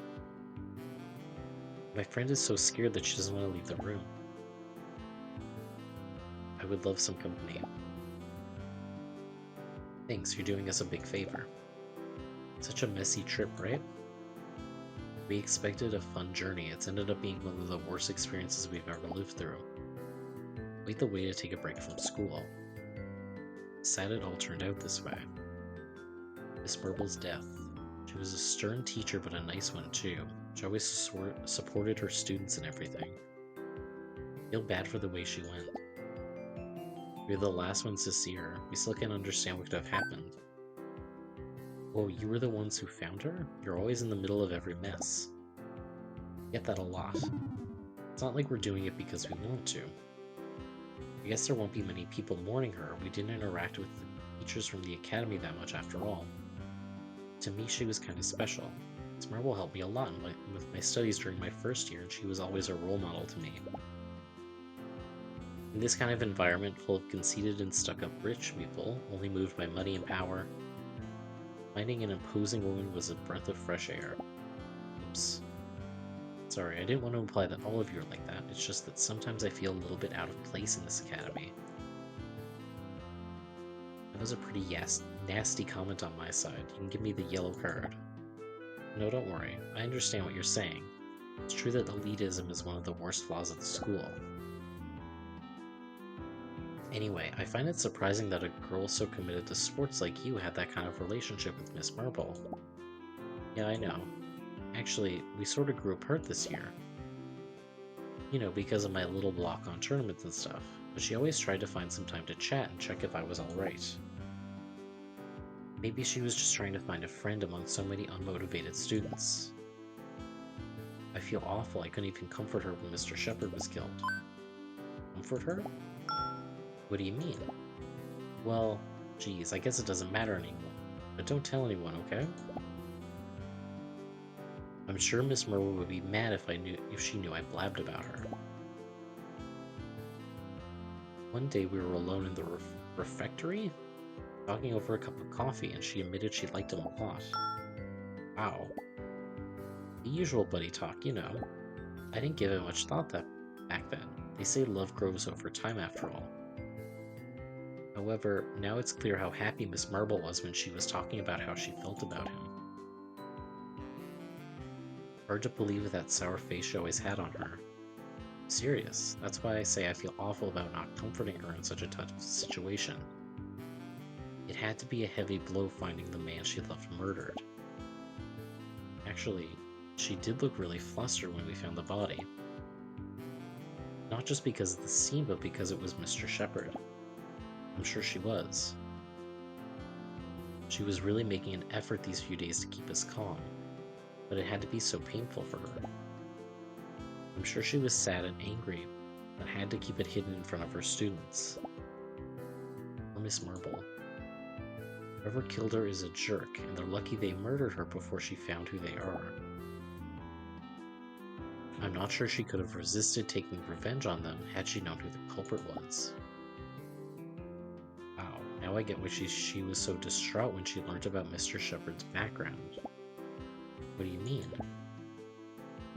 My friend is so scared that she doesn't want to leave the room. I would love some company. Thanks, you're doing us a big favor. Such a messy trip, right? We expected a fun journey. It's ended up being one of the worst experiences we've ever lived through. Quite the way to take a break from school. Sad it all turned out this way. Miss Burble's death. She was a stern teacher, but a nice one too. She always supported her students and everything. I feel bad for the way she went. We were the last ones to see her. We still can't understand what could have happened. Oh, you were the ones who found her? You're always in the middle of every mess. I get that a lot. It's not like we're doing it because we want to. I guess there won't be many people mourning her. We didn't interact with the teachers from the academy that much after all. To me, she was kind of special. Miss Marble helped me a lot with my studies during my first year, and she was always a role model to me. In this kind of environment full of conceited and stuck-up rich people, only moved by money and power, finding an imposing woman was a breath of fresh air. Oops. Sorry, I didn't want to imply that all of you are like that. It's just that sometimes I feel a little bit out of place in this academy. That was a pretty nasty comment on my side. You can give me the yellow card. No, don't worry. I understand what you're saying. It's true that elitism is one of the worst flaws of the school. Anyway, I find it surprising that a girl so committed to sports like you had that kind of relationship with Miss Marble. Yeah, I know. Actually, we sort of grew apart this year. You know, because of my little block on tournaments and stuff. But she always tried to find some time to chat and check if I was alright. Maybe she was just trying to find a friend among so many unmotivated students. I feel awful. I couldn't even comfort her when Mr. Shepard was killed. Comfort her? What do you mean? Well, geez, I guess it doesn't matter anymore. But don't tell anyone, okay? I'm sure Miss Merle would be mad if she knew I blabbed about her. One day we were alone in the refectory, talking over a cup of coffee, and she admitted she liked him a lot. Wow. The usual buddy talk, you know. I didn't give it much thought back then. They say love grows over time after all. However, now it's clear how happy Miss Marble was when she was talking about how she felt about him. Hard to believe that sour face she always had on her. Serious. That's why I say I feel awful about not comforting her in such a tough situation. It had to be a heavy blow finding the man she loved murdered. Actually, she did look really flustered when we found the body. Not just because of the scene, but because it was Mr. Shepard. I'm sure she was. She was really making an effort these few days to keep us calm, but it had to be so painful for her. I'm sure she was sad and angry, but had to keep it hidden in front of her students. Or Miss Marble. Whoever killed her is a jerk, and they're lucky they murdered her before she found who they are. I'm not sure she could have resisted taking revenge on them had she known who the culprit was. Wow, now I get why she was so distraught when she learned about Mr. Shepard's background. What do you mean?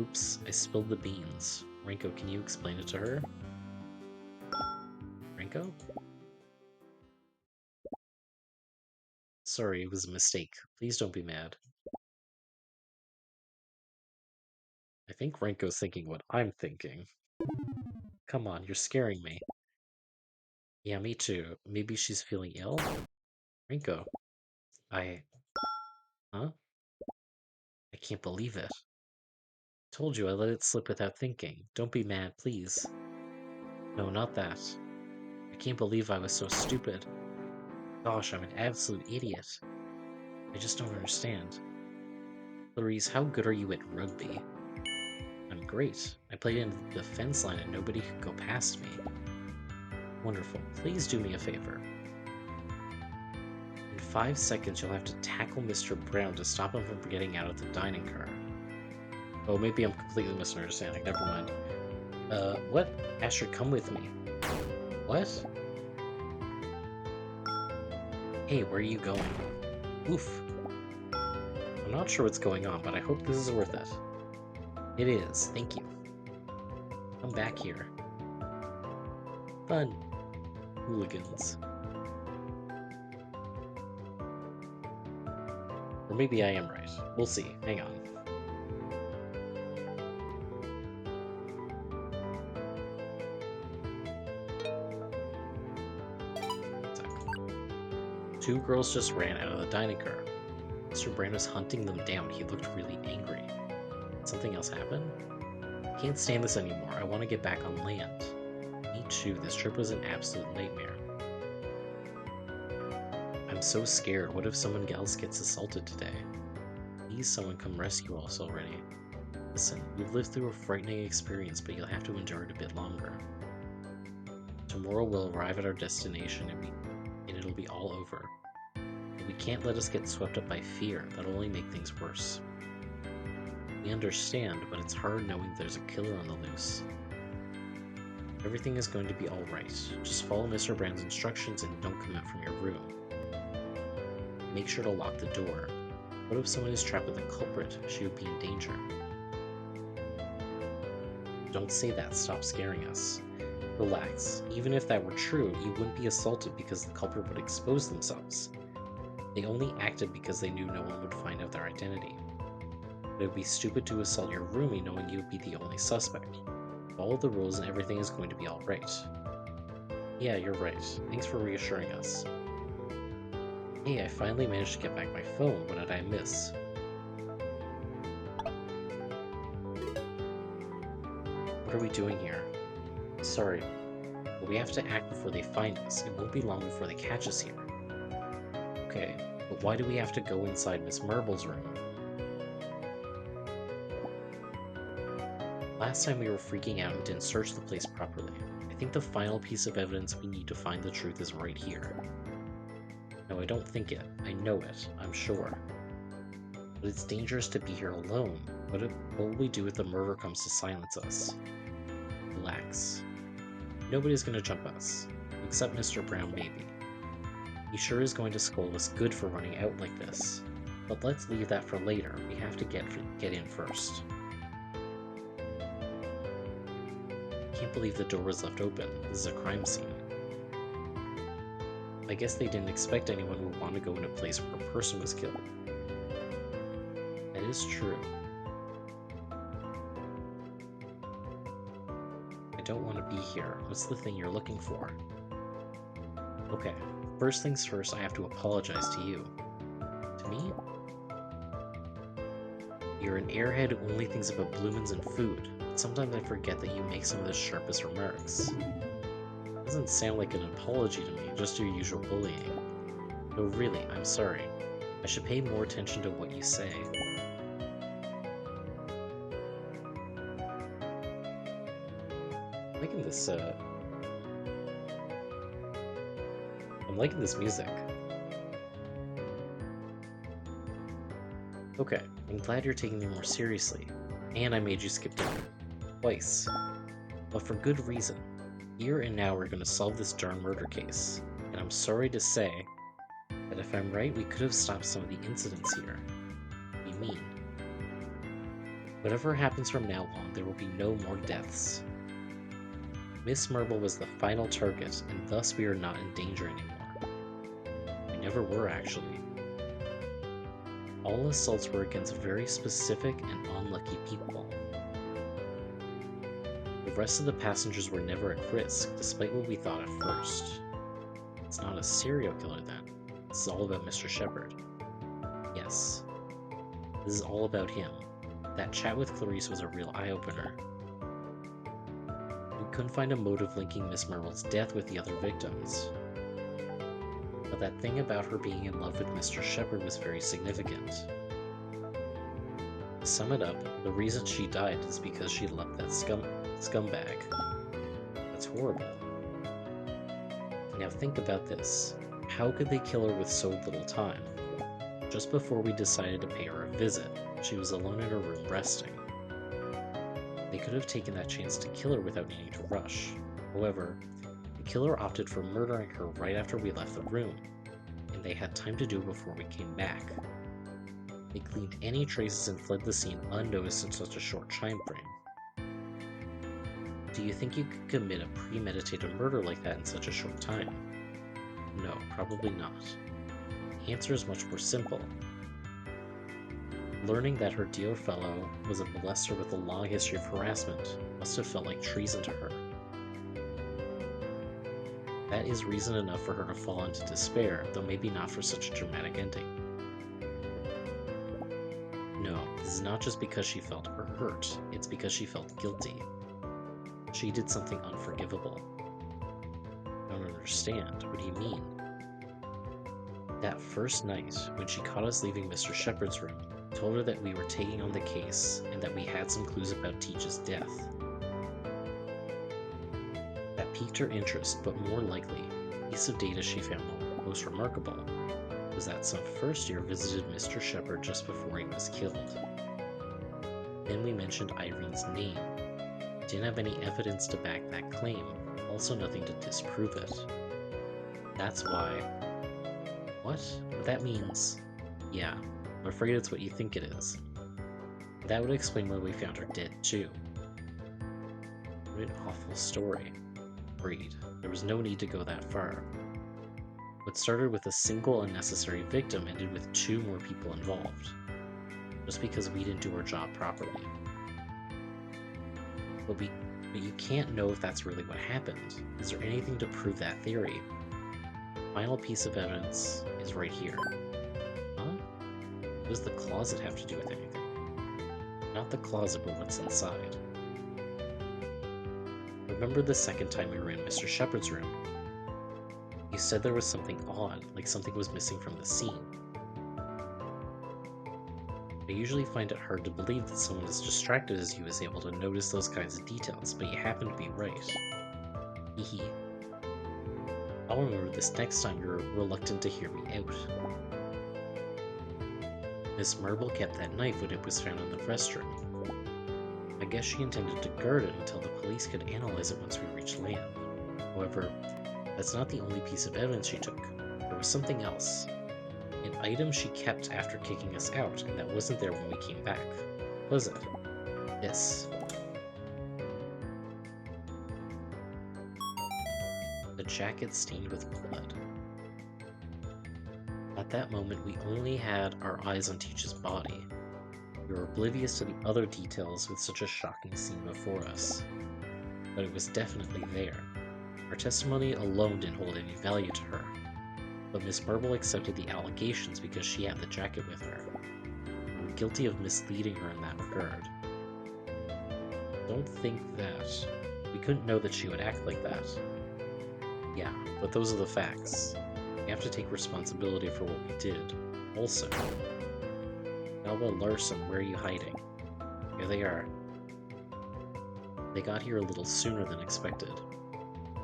Oops, I spilled the beans. Renko, can you explain it to her? Renko? Sorry, it was a mistake. Please don't be mad. I think Renko's thinking what I'm thinking. Come on, you're scaring me. Yeah, me too. Maybe she's feeling ill? Renko. Huh? I can't believe it. Told you I let it slip without thinking. Don't be mad, please. No, not that. I can't believe I was so stupid. Gosh, I'm an absolute idiot. I just don't understand. Clarice, how good are you at rugby? I'm great. I played in the fence line and nobody could go past me. Wonderful. Please do me a favor. In 5 seconds, you'll have to tackle Mr. Brown to stop him from getting out of the dining car. Oh, maybe I'm completely misunderstanding. Never mind. What? Astrid, come with me. What? Hey, where are you going? Oof. I'm not sure what's going on, but I hope this is worth it. It is, thank you. Come back here. Fun. Hooligans. Or maybe I am right. We'll see. Hang on. Two girls just ran out of the dining car. Mr. Brand was hunting them down. He looked really angry. Did something else happen? I can't stand this anymore. I want to get back on land. Me too. This trip was an absolute nightmare. I'm so scared. What if someone else gets assaulted today? Please, someone come rescue us already. Listen, we've lived through a frightening experience, but you'll have to endure it a bit longer. Tomorrow we'll arrive at our destination and it'll be all over. But we can't let us get swept up by fear. That'll only make things worse. We understand, but it's hard knowing there's a killer on the loose. Everything is going to be alright. Just follow Mr. Brand's instructions and don't come out from your room. Make sure to lock the door. What if someone is trapped with a culprit? She would be in danger. Don't say that. Stop scaring us. Relax. Even if that were true, you wouldn't be assaulted because the culprit would expose themselves. They only acted because they knew no one would find out their identity. But it would be stupid to assault your roomie knowing you would be the only suspect. Follow the rules and everything is going to be alright. Yeah, you're right. Thanks for reassuring us. Hey, I finally managed to get back my phone. What did I miss? What are we doing here? Sorry, but we have to act before they find us. It won't be long before they catch us here. Okay, but why do we have to go inside Miss Marble's room? Last time we were freaking out and didn't search the place properly. I think the final piece of evidence we need to find the truth is right here. No, I don't think it. I know it. I'm sure. But it's dangerous to be here alone. What will we do if the murder comes to silence us? Relax. Nobody's gonna jump us. Except Mr. Brown, maybe. He sure is going to scold us good for running out like this. But let's leave that for later. We have to get in first. Can't believe the door was left open. This is a crime scene. I guess they didn't expect anyone would want to go in a place where a person was killed. That is true. I don't want to be here. What's the thing you're looking for? Okay, first things first, I have to apologize to you. To me? You're an airhead who only thinks about bloomins and food. Sometimes I forget that you make some of the sharpest remarks. It doesn't sound like an apology to me, just your usual bullying. No, really, I'm sorry. I should pay more attention to what you say. I'm liking this, I'm liking this music. Okay, I'm glad you're taking me more seriously. And I made you skip dinner. Twice. But for good reason. Here and now we're going to solve this darn murder case. And I'm sorry to say that if I'm right, we could have stopped some of the incidents here. What do you mean? Whatever happens from now on, there will be no more deaths. Miss Marble was the final target, and thus we are not in danger anymore. We never were, actually. All assaults were against very specific and unlucky people. The rest of the passengers were never at risk, despite what we thought at first. It's not a serial killer then. This is all about Mr. Shepherd. Yes. This is all about him. That chat with Clarice was a real eye-opener. We couldn't find a motive linking Miss Marble's death with the other victims. But that thing about her being in love with Mr. Shepherd was very significant. To sum it up, the reason she died is because she loved that scumbag. That's horrible. Now think about this. How could they kill her with so little time? Just before we decided to pay her a visit, she was alone in her room resting. They could have taken that chance to kill her without needing to rush. However, the killer opted for murdering her right after we left the room, and they had time to do it before we came back. They cleaned any traces and fled the scene unnoticed in such a short time frame. Do you think you could commit a premeditated murder like that in such a short time? No, probably not. The answer is much more simple. Learning that her dear fellow was a molester with a long history of harassment must have felt like treason to her. That is reason enough for her to fall into despair, though maybe not for such a dramatic ending. No, this is not just because she felt hurt, it's because she felt guilty. She did something unforgivable. I don't understand. What do you mean? That first night, when she caught us leaving Mr. Shepherd's room, told her that we were taking on the case and that we had some clues about Teach's death. That piqued her interest, but more likely, the piece of data she found most remarkable was that some first year visited Mr. Shepherd just before he was killed. Then we mentioned Irene's name. Didn't have any evidence to back that claim, also nothing to disprove it. That's why... What? That means... Yeah, I'm afraid it's what you think it is. That would explain why we found her dead, too. What an awful story. Agreed. There was no need to go that far. What started with a single unnecessary victim ended with 2 more people involved. Just because we didn't do our job properly. But you can't know if that's really what happened. Is there anything to prove that theory? Final piece of evidence is right here. Huh? What does the closet have to do with anything? Not the closet, but what's inside. Remember the second time we were in Mr. Shepard's room? You said there was something odd, like something was missing from the scene. I usually find it hard to believe that someone as distracted as you is able to notice those kinds of details, but you happen to be right. Hehe. I'll remember this next time you're reluctant to hear me out. Miss Marble kept that knife when it was found in the restroom. I guess she intended to guard it until the police could analyze it once we reached land. However, that's not the only piece of evidence she took. There was something else. An item she kept after kicking us out, and that wasn't there when we came back. Was it? This. The jacket stained with blood. At that moment, we only had our eyes on Teach's body. We were oblivious to the other details with such a shocking scene before us. But it was definitely there. Our testimony alone didn't hold any value to her. But Miss Marble accepted the allegations because she had the jacket with her. We were guilty of misleading her in that regard. Don't think that. We couldn't know that she would act like that. Yeah, but those are the facts. We have to take responsibility for what we did. Also, Alba Larson, where are you hiding? Here they are. They got here a little sooner than expected.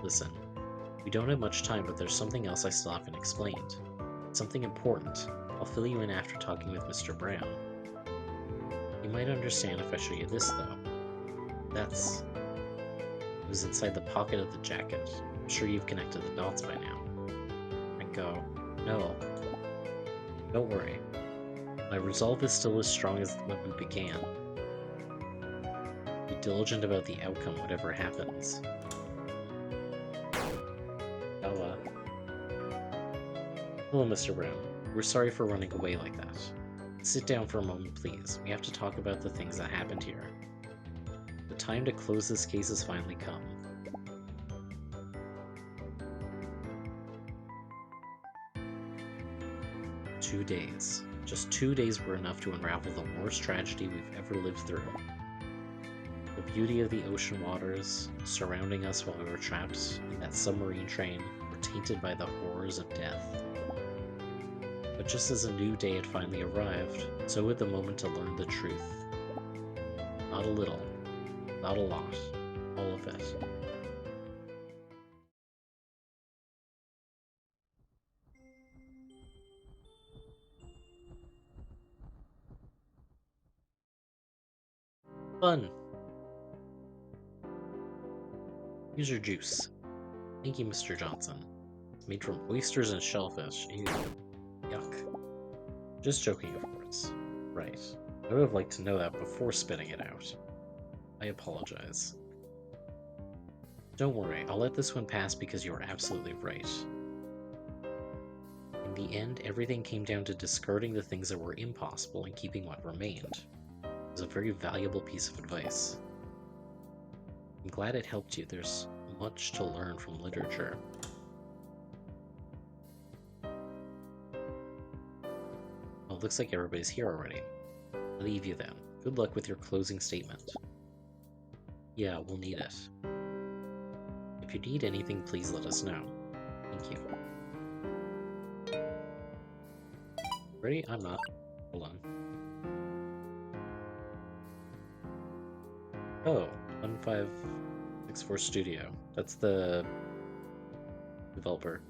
Listen, we don't have much time, but there's something else I still haven't explained. Something important. I'll fill you in after talking with Mr. Brown. You might understand if I show you this, though. It was inside the pocket of the jacket. I'm sure you've connected the dots by now. I go, no. Don't worry. My resolve is still as strong as when we began. Be diligent about the outcome, whatever happens. Bella. Hello, Mr. Brown. We're sorry for running away like that. Sit down for a moment, please. We have to talk about the things that happened here. The time to close this case has finally come. "2 days. Just 2 days were enough to unravel the worst tragedy we've ever lived through. The beauty of the ocean waters surrounding us while we were trapped in that submarine train were tainted by the horrors of death. But just as a new day had finally arrived, so would the moment to learn the truth. Not a little, not a lot, all of it. Fun! Here's your juice. Thank you, Mr. Johnson. It's made from oysters and shellfish. Ew. Yuck. Just joking, of course. Right. I would have liked to know that before spitting it out. I apologize. Don't worry, I'll let this one pass because you are absolutely right. In the end, everything came down to discarding the things that were impossible and keeping what remained. It was a very valuable piece of advice. I'm glad it helped you. There's much to learn from literature. Well, it looks like everybody's here already. I'll leave you then. Good luck with your closing statement. Yeah, we'll need it. If you need anything, please let us know. Thank you. Ready? I'm not. Hold on. Oh, 1564 Studio. That's the developer.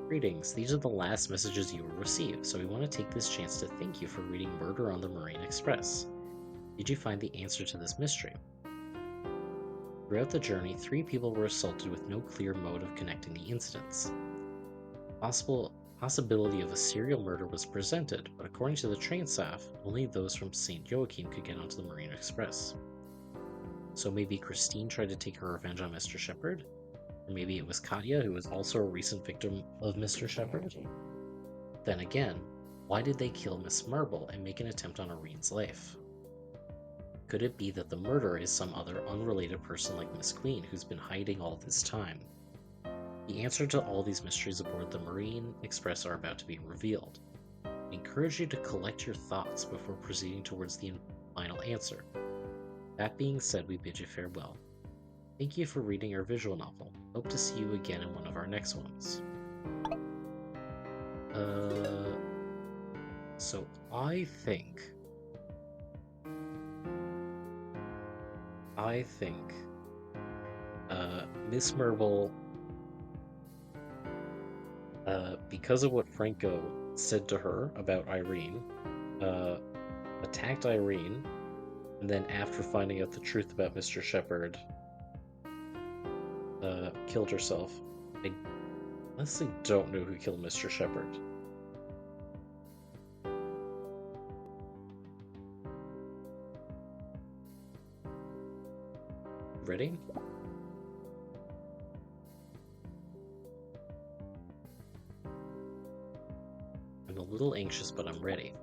Greetings, these are the last messages you will receive, so we want to take this chance to thank you for reading Murder on the Marine Express. Did you find the answer to this mystery? Throughout the journey, 3 people were assaulted with no clear mode of connecting the incidents. Possibility of a serial murder was presented, but according to the train staff, only those from St. Joachim could get onto the Marine Express. So maybe Christine tried to take her revenge on Mr. Shepard? Or maybe it was Katya, who was also a recent victim of Mr. Shepard? Then again, why did they kill Miss Marble and make an attempt on Irene's life? Could it be that the murderer is some other unrelated person like Miss Queen who's been hiding all this time? The answer to all these mysteries aboard the Marine Express are about to be revealed. I encourage you to collect your thoughts before proceeding towards the final answer. That being said, we bid you farewell. Thank you for reading our visual novel. Hope to see you again in one of our next ones. So I think Miss Merble, because of what Franco said to her about Irene, attacked Irene, and then after finding out the truth about Mr. Shepard, killed herself. I honestly don't know who killed Mr. Shepard. Ready? I'm a little anxious, but I'm ready.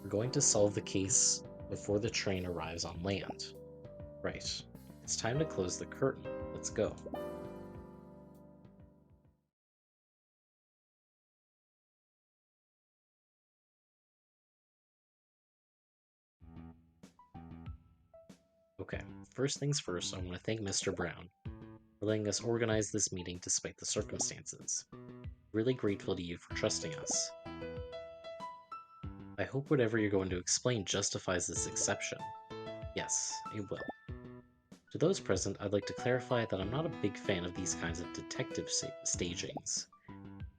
We're going to solve the case before the train arrives on land. Right. It's time to close the curtain. Let's go. Okay, first things first, I want to thank Mr. Brown for letting us organize this meeting despite the circumstances. Really grateful to you for trusting us. I hope whatever you're going to explain justifies this exception. Yes, it will. To those present, I'd like to clarify that I'm not a big fan of these kinds of detective stagings.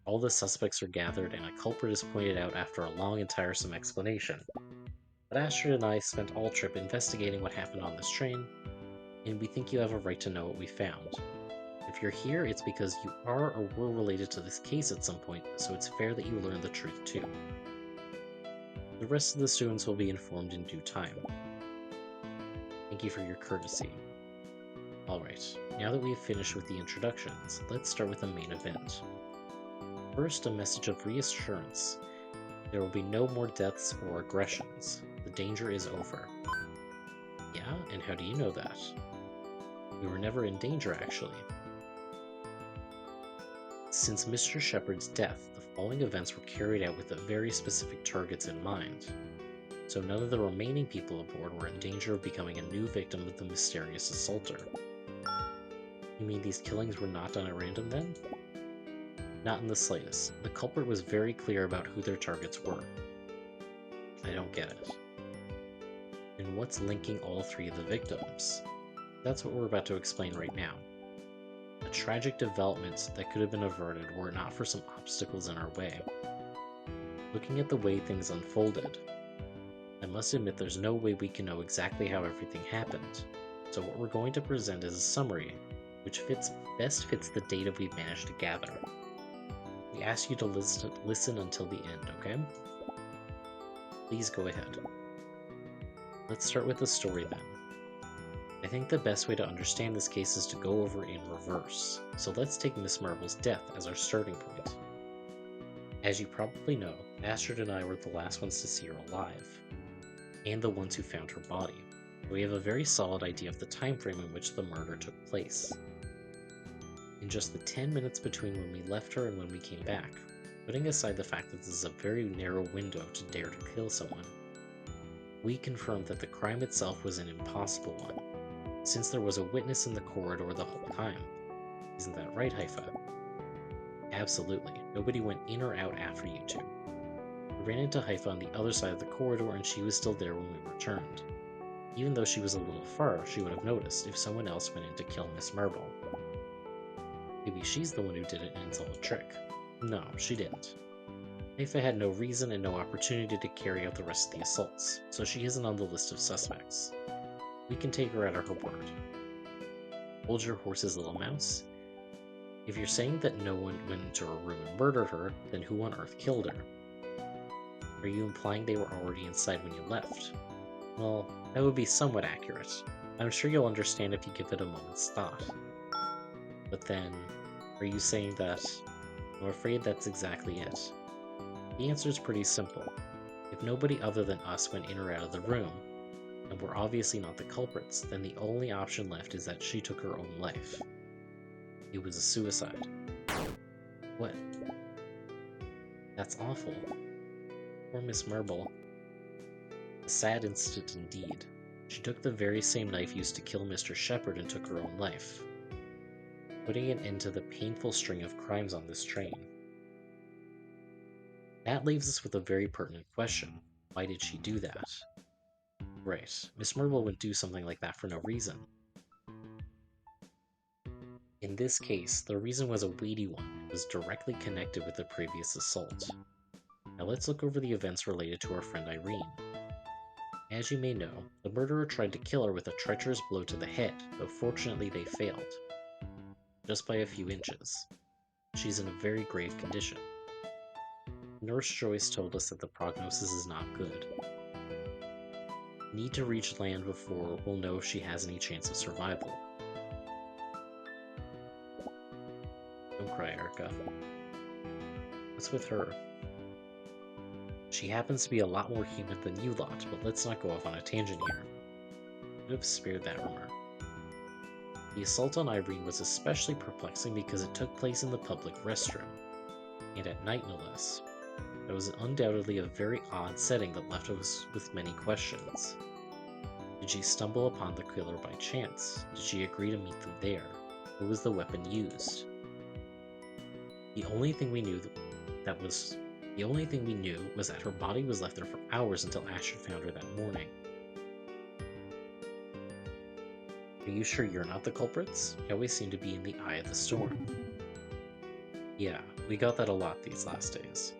All the suspects are gathered and a culprit is pointed out after a long and tiresome explanation. But Astrid and I spent all trip investigating what happened on this train, and we think you have a right to know what we found. If you're here, it's because you are or were related to this case at some point, so it's fair that you learn the truth too. The rest of the students will be informed in due time. Thank you for your courtesy. Alright, now that we've finished with the introductions, let's start with the main event. First, a message of reassurance. There will be no more deaths or aggressions. The danger is over. Yeah, and how do you know that? We were never in danger, actually. Since Mr. Shepard's death, the following events were carried out with very specific targets in mind. So none of the remaining people aboard were in danger of becoming a new victim of the mysterious assaulter. You mean these killings were not done at random then? Not in the slightest. The culprit was very clear about who their targets were. I don't get it. And what's linking all three of the victims? That's what we're about to explain right now. A tragic development that could have been averted were it not for some obstacles in our way. Looking at the way things unfolded, I must admit there's no way we can know exactly how everything happened. So what we're going to present is a summary, which best fits the data we've managed to gather. We ask you to listen until the end, okay? Please go ahead. Let's start with the story then. I think the best way to understand this case is to go over in reverse, so let's take Miss Marble's death as our starting point. As you probably know, Astrid and I were the last ones to see her alive, and the ones who found her body. We have a very solid idea of the time frame in which the murder took place. In just the 10 minutes between when we left her and when we came back, putting aside the fact that this is a very narrow window to dare to kill someone, we confirmed that the crime itself was an impossible one, since there was a witness in the corridor the whole time. Isn't that right, Haifa? Absolutely. Nobody went in or out after you two. We ran into Haifa on the other side of the corridor and she was still there when we returned. Even though she was a little far, she would have noticed if someone else went in to kill Miss Marble. Maybe she's the one who did it and it's all a trick. No, she didn't. Haifa had no reason and no opportunity to carry out the rest of the assaults, so she isn't on the list of suspects. We can take her at her word. Hold your horses, little mouse. If you're saying that no one went into her room and murdered her, then who on earth killed her? Are you implying they were already inside when you left? Well, that would be somewhat accurate. I'm sure you'll understand if you give it a moment's thought. But then, are you saying that? I'm afraid that's exactly it. The answer is pretty simple. If nobody other than us went in or out of the room, and we're obviously not the culprits, then the only option left is that she took her own life. It was a suicide. What? That's awful. Poor Miss Marble. A sad incident indeed. She took the very same knife used to kill Mr. Shepard and took her own life, putting an end to the painful string of crimes on this train. That leaves us with a very pertinent question. Why did she do that? Right, Miss Marple would do something like that for no reason. In this case, the reason was a weighty one. It was directly connected with the previous assault. Now let's look over the events related to our friend Irene. As you may know, the murderer tried to kill her with a treacherous blow to the head, though fortunately they failed. Just by a few inches. She's in a very grave condition. Nurse Joyce told us that the prognosis is not good. Need to reach land before we'll know if she has any chance of survival. Don't cry, Erica. What's with her? She happens to be a lot more human than you lot, but let's not go off on a tangent here. Could have spared that remark. The assault on Irene was especially perplexing because it took place in the public restroom, and at night no less. It was undoubtedly a very odd setting that left us with many questions. Did she stumble upon the killer by chance? Did she agree to meet them there? Who was the weapon used? The only thing we knew was that her body was left there for hours until Asher found her that morning. Are you sure you're not the culprits? You always seem to be in the eye of the storm. Yeah, we got that a lot these last days.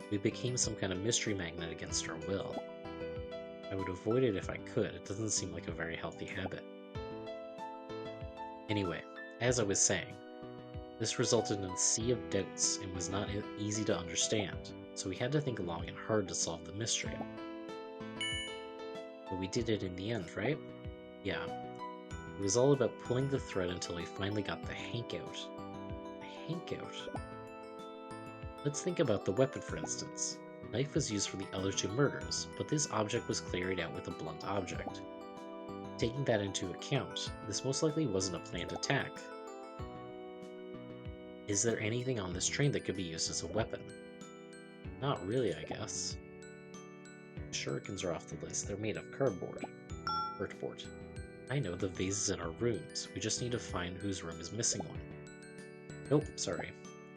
We became some kind of mystery magnet against our will. I would avoid it if I could. It doesn't seem like a very healthy habit. Anyway, as I was saying, this resulted in a sea of doubts and was not easy to understand, so we had to think long and hard to solve the mystery. But we did it in the end, right? Yeah. It was all about pulling the thread until we finally got the Hank out. The Hank out? Let's think about the weapon, for instance. The knife was used for the other two murders, but this object was carried out with a blunt object. Taking that into account, this most likely wasn't a planned attack. Is there anything on this train that could be used as a weapon? Not really, I guess. Shurikens are off the list. They're made of cardboard. Cardboard. I know, the vases in our rooms. We just need to find whose room is missing one. Nope, sorry.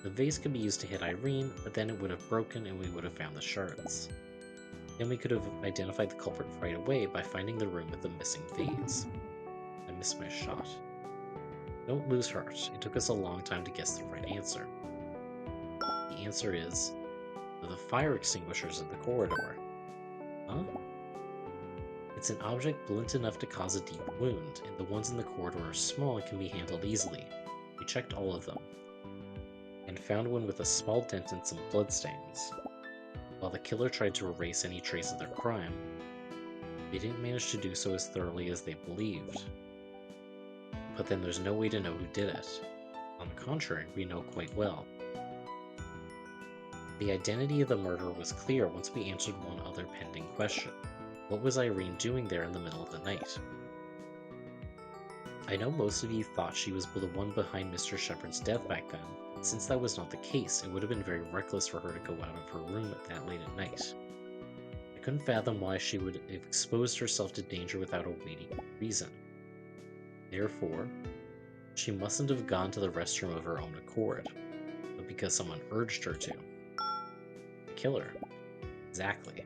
The vase could be used to hit Irene, but then it would have broken and we would have found the shards. Then we could have identified the culprit right away by finding the room with the missing vase. I missed my shot. Don't lose heart. It took us a long time to guess the right answer. The answer is the fire extinguishers in the corridor. Huh? It's an object blunt enough to cause a deep wound, and the ones in the corridor are small and can be handled easily. We checked all of them, and found one with a small dent and some bloodstains. While the killer tried to erase any trace of their crime, they didn't manage to do so as thoroughly as they believed. But then there's no way to know who did it. On the contrary, we know quite well. The identity of the murderer was clear once we answered one other pending question. What was Irene doing there in the middle of the night? I know most of you thought she was the one behind Mr. Shepard's death back then. Since that was not the case, it would have been very reckless for her to go out of her room at that late at night. I couldn't fathom why she would have exposed herself to danger without a weighty reason. Therefore, she mustn't have gone to the restroom of her own accord, but because someone urged her to. The killer. Exactly.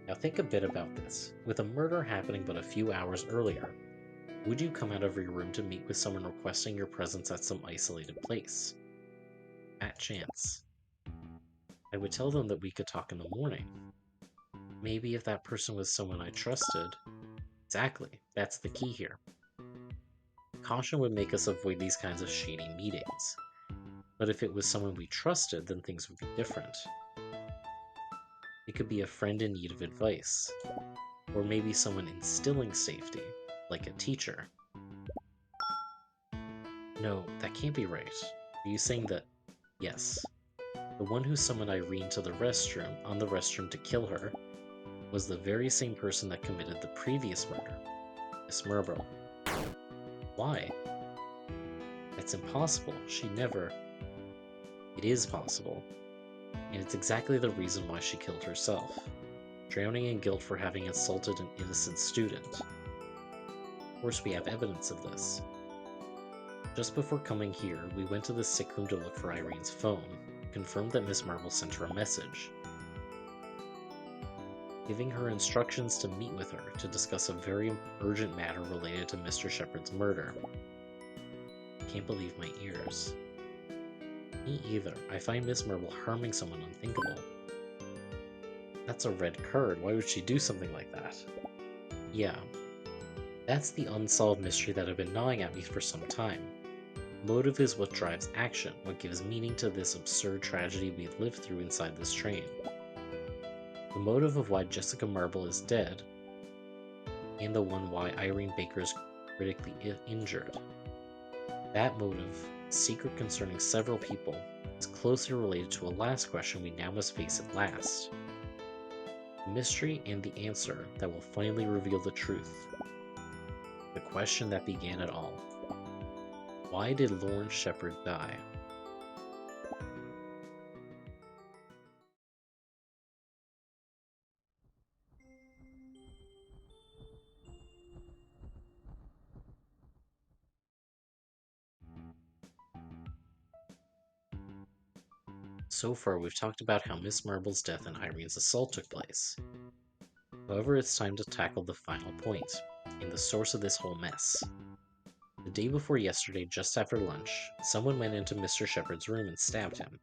Now think a bit about this. With a murder happening but a few hours earlier, would you come out of your room to meet with someone requesting your presence at some isolated place? At chance. I would tell them that we could talk in the morning. Maybe if that person was someone I trusted. Exactly, that's the key here. Caution would make us avoid these kinds of shady meetings. But if it was someone we trusted, then things would be different. It could be a friend in need of advice, or maybe someone instilling safety, like a teacher. No, that can't be right. Are you saying that, yes, the one who summoned Irene to the restroom, on the restroom to kill her, was the very same person that committed the previous murder, Miss Marple? Why? That's impossible. She never... It is possible. And it's exactly the reason why she killed herself. drowning in guilt for having assaulted an innocent student. Of course, we have evidence of this. Just before coming here, we went to the sick room to look for Irene's phone, confirmed that Miss Marble sent her a message, giving her instructions to meet with her to discuss a very urgent matter related to Mr. Shepard's murder. I can't believe my ears. Me either. I find Miss Marble harming someone unthinkable. That's a red card. Why would she do something like that? Yeah. That's the unsolved mystery that had been gnawing at me for some time. Motive is what drives action, what gives meaning to this absurd tragedy we've lived through inside this train. The motive of why Jessica Marble is dead, and the one why Irene Baker is critically injured. That motive, a secret concerning several people, is closely related to a last question we now must face at last. The mystery and the answer that will finally reveal the truth. The question that began it all. Why did Lawrence Shepard die? So far, we've talked about how Miss Marble's death and Irene's assault took place. However, it's time to tackle the final point, and the source of this whole mess. The day before yesterday, just after lunch, someone went into Mr. Shepard's room and stabbed him.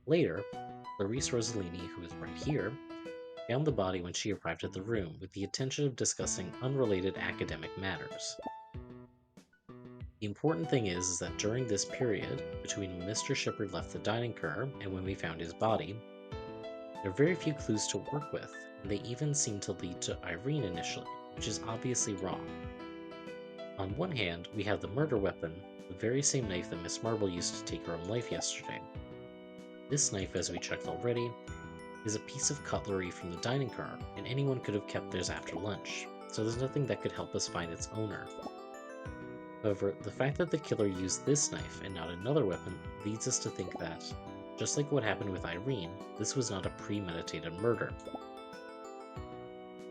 Later, Clarice Rossellini, who is right here, found the body when she arrived at the room with the intention of discussing unrelated academic matters. The important thing is that during this period, between when Mr. Shepard left the dining car and when we found his body, there are very few clues to work with, and they even seem to lead to Irene initially, which is obviously wrong. On one hand, we have the murder weapon, the very same knife that Miss Marble used to take her own life yesterday. This knife, as we checked already, is a piece of cutlery from the dining car, and anyone could have kept theirs after lunch, so there's nothing that could help us find its owner. However, the fact that the killer used this knife and not another weapon leads us to think that, just like what happened with Irene, this was not a premeditated murder.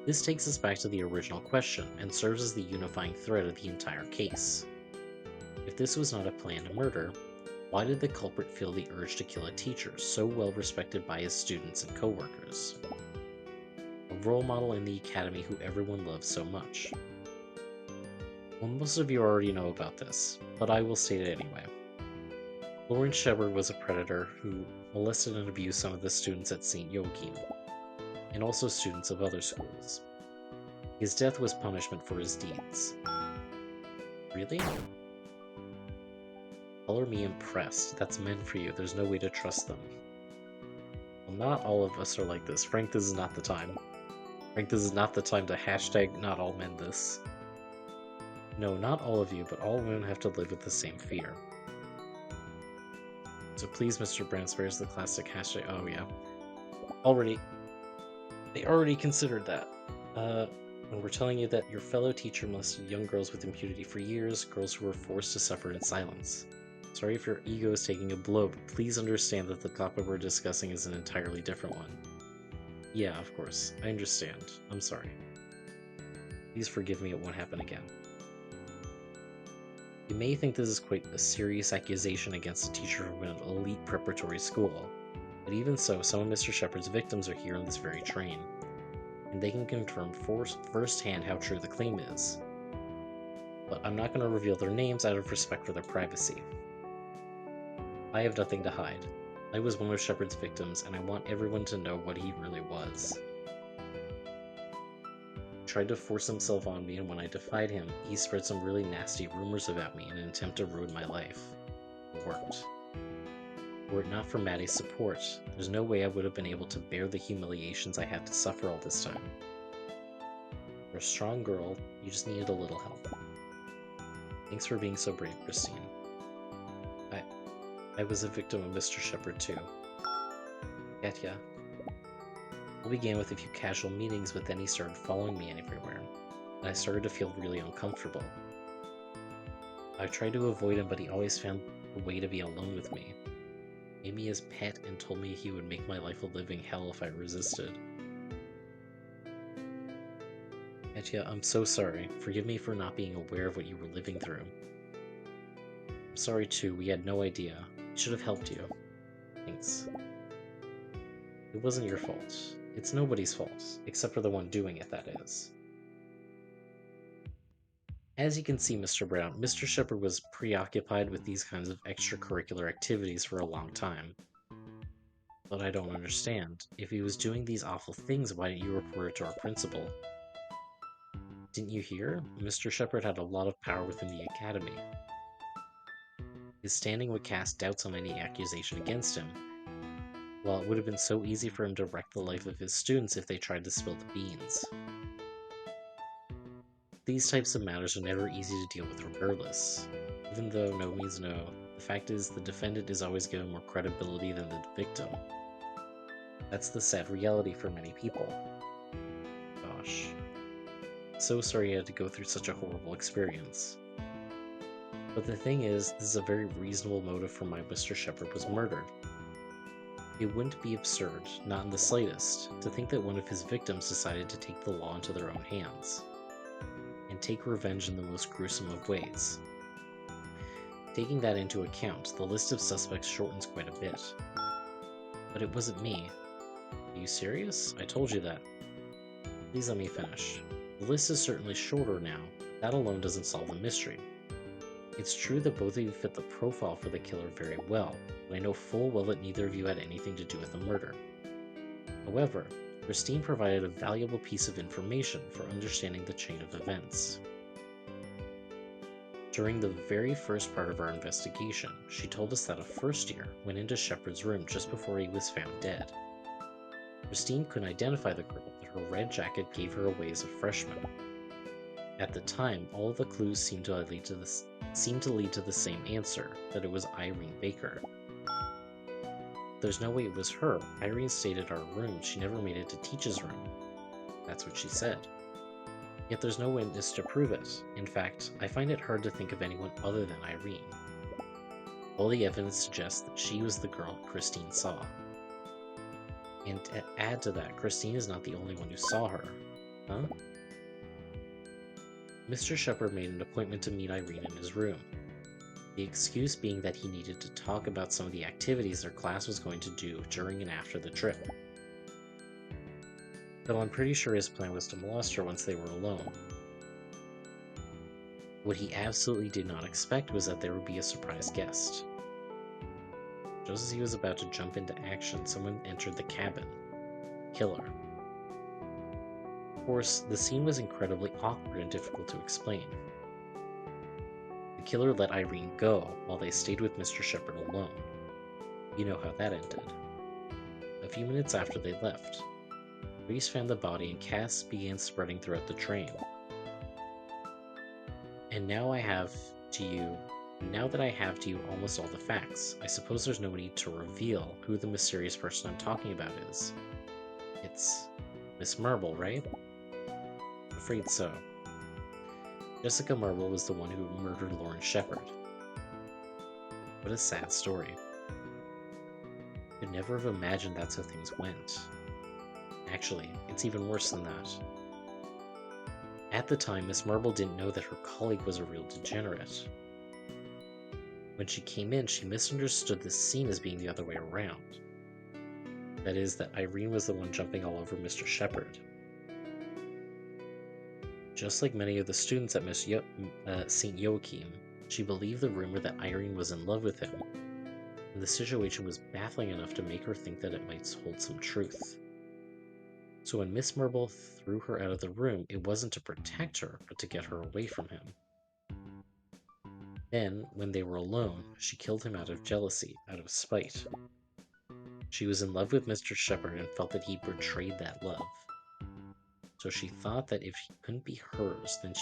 This takes us back to the original question and serves as the unifying thread of the entire case. If this was not a planned murder, why did the culprit feel the urge to kill a teacher so well respected by his students and co-workers? A role model in the academy who everyone loves so much. Well, most of you already know about this, but I will state it anyway. Lawrence Shepard was a predator who molested and abused some of the students at St. Joachim, and also students of other schools. His death was punishment for his deeds. Really? Color me impressed. That's men for you. There's no way to trust them. Well, not all of us are like this. Frank, this is not the time. Frank, this is not the time to hashtag not all men this. No, not all of you, but all women have to live with the same fear. So please, Mr. Brown, spares the classic hashtag. Oh yeah. They already considered that. When we're telling you that your fellow teacher molested young girls with impunity for years, girls who were forced to suffer in silence. Sorry if your ego is taking a blow, but please understand that the topic we're discussing is an entirely different one. Yeah, of course. I understand. I'm sorry. Please forgive me, it won't happen again. You may think this is quite a serious accusation against a teacher from an elite preparatory school, but even so, some of Mr. Shepard's victims are here on this very train, and they can confirm firsthand how true the claim is. But I'm not going to reveal their names out of respect for their privacy. I have nothing to hide. I was one of Shepard's victims, and I want everyone to know what he really was. He tried to force himself on me, and when I defied him, he spread some really nasty rumors about me in an attempt to ruin my life. It worked. Were it not for Maddie's support, there's no way I would have been able to bear the humiliations I had to suffer all this time. You're a strong girl, you just needed a little help. Thanks for being so brave, Christine. I was a victim of Mr. Shepard too. Katya. We began with a few casual meetings, but then he started following me everywhere, and I started to feel really uncomfortable. I tried to avoid him, but he always found a way to be alone with me. Made me his pet and told me he would make my life a living hell if I resisted. Etya, I'm so sorry. Forgive me for not being aware of what you were living through. I'm sorry too, we had no idea. We should have helped you. Thanks. It wasn't your fault. It's nobody's fault, except for the one doing it, that is. As you can see, Mr. Brown, Mr. Shepard was preoccupied with these kinds of extracurricular activities for a long time. But I don't understand. If he was doing these awful things, why didn't you report it to our principal? Didn't you hear? Mr. Shepard had a lot of power within the academy. His standing would cast doubts on any accusation against him, while it would have been so easy for him to wreck the life of his students if they tried to spill the beans. These types of matters are never easy to deal with regardless. Even though no means no, the fact is the defendant is always given more credibility than the victim. That's the sad reality for many people. Gosh. So sorry you had to go through such a horrible experience. But the thing is, this is a very reasonable motive for why Mr. Shepard was murdered. It wouldn't be absurd, not in the slightest, to think that one of his victims decided to take the law into their own hands, and take revenge in the most gruesome of ways. Taking that into account, the list of suspects shortens quite a bit. But it wasn't me. Are you serious? I told you that. Please let me finish. The list is certainly shorter now, but that alone doesn't solve the mystery. It's true that both of you fit the profile for the killer very well, but I know full well that neither of you had anything to do with the murder. However, Christine provided a valuable piece of information for understanding the chain of events. During the very first part of our investigation, she told us that a first year went into Shepard's room just before he was found dead. Christine couldn't identify the girl, but her red jacket gave her away as a freshman. At the time, all the clues seemed to lead to the same answer, that it was Irene Baker. There's no way it was her. Irene stayed at our room. She never made it to Teach's room. That's what she said. Yet there's no witness to prove it. In fact, I find it hard to think of anyone other than Irene. All the evidence suggests that she was the girl Christine saw. And to add to that, Christine is not the only one who saw her. Huh? Mr. Shepard made an appointment to meet Irene in his room. The excuse being that he needed to talk about some of the activities their class was going to do during and after the trip. Though I'm pretty sure his plan was to molest her once they were alone. What he absolutely did not expect was that there would be a surprise guest. Just as he was about to jump into action, someone entered the cabin. Killer. Of course, the scene was incredibly awkward and difficult to explain. The killer let Irene go while they stayed with Mr. Shepard alone. You know how that ended. A few minutes after they left, police found the body and casts began spreading throughout the train. And now that I have to you almost all the facts, I suppose there's no need to reveal who the mysterious person I'm talking about is. It's Miss Marble, right? Afraid so. Jessica Marble was the one who murdered Lauren Shepard. What a sad story. I could never have imagined that's how things went. Actually, it's even worse than that. At the time, Miss Marble didn't know that her colleague was a real degenerate. When she came in, she misunderstood the scene as being the other way around. That is, that Irene was the one jumping all over Mr. Shepard. Just like many of the students at St. Joachim, she believed the rumor that Irene was in love with him, and the situation was baffling enough to make her think that it might hold some truth. So when Miss Marble threw her out of the room, it wasn't to protect her, but to get her away from him. Then, when they were alone, she killed him out of jealousy, out of spite. She was in love with Mr. Shepard and felt that he betrayed that love. So she thought that if he couldn't be hers, then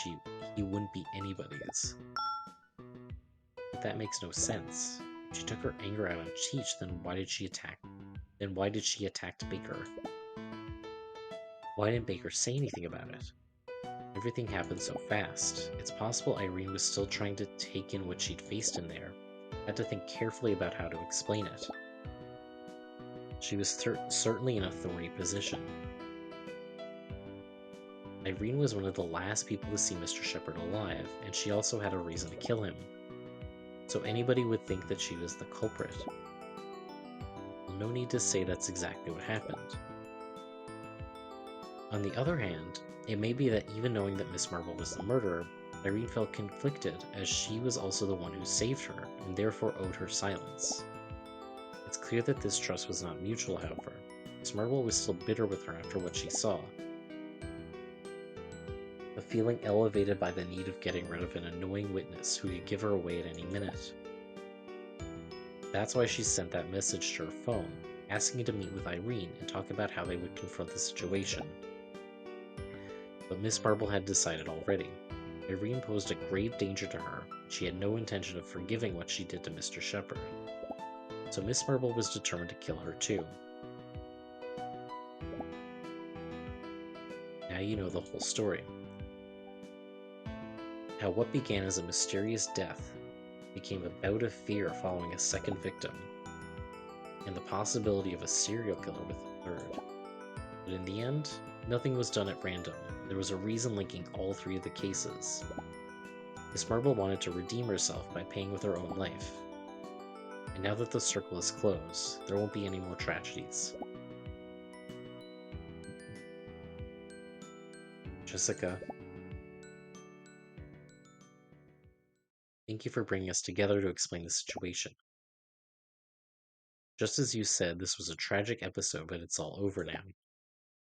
he wouldn't be anybody's. But that makes no sense. If she took her anger out on Teach, then why did she attack Baker? Why didn't Baker say anything about it? Everything happened so fast. It's possible Irene was still trying to take in what she'd faced in there. Had to think carefully about how to explain it. She was certainly in a thorny position. Irene was one of the last people to see Mr. Shepard alive, and she also had a reason to kill him. So anybody would think that she was the culprit. Well, no need to say that's exactly what happened. On the other hand, it may be that even knowing that Miss Marple was the murderer, Irene felt conflicted as she was also the one who saved her and therefore owed her silence. It's clear that this trust was not mutual, however. Miss Marple was still bitter with her after what she saw, a feeling elevated by the need of getting rid of an annoying witness who could give her away at any minute. That's why she sent that message to her phone, asking to meet with Irene and talk about how they would confront the situation. But Miss Marple had decided already. Irene posed a grave danger to her, and she had no intention of forgiving what she did to Mr. Shepard. So Miss Marple was determined to kill her too. Now you know the whole story. How what began as a mysterious death became a bout of fear following a second victim, and the possibility of a serial killer with a third. But in the end, nothing was done at random. There was a reason linking all three of the cases. Miss Marple wanted to redeem herself by paying with her own life. And now that the circle is closed, there won't be any more tragedies. Jessica, thank you for bringing us together to explain the situation. Just as you said, this was a tragic episode, but it's all over now.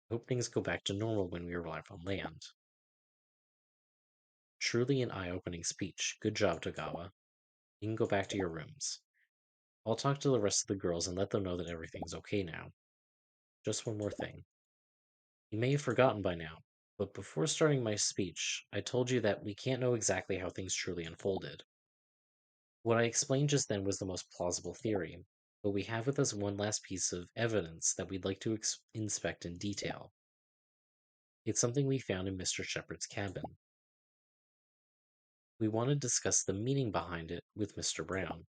I hope things go back to normal when we arrive on land. Truly an eye-opening speech. Good job, Togawa. You can go back to your rooms. I'll talk to the rest of the girls and let them know that everything's okay now. Just one more thing. You may have forgotten by now, but before starting my speech, I told you that we can't know exactly how things truly unfolded. What I explained just then was the most plausible theory, but we have with us one last piece of evidence that we'd like to inspect in detail. It's something we found in Mr. Shepard's cabin. We want to discuss the meaning behind it with Mr. Brown,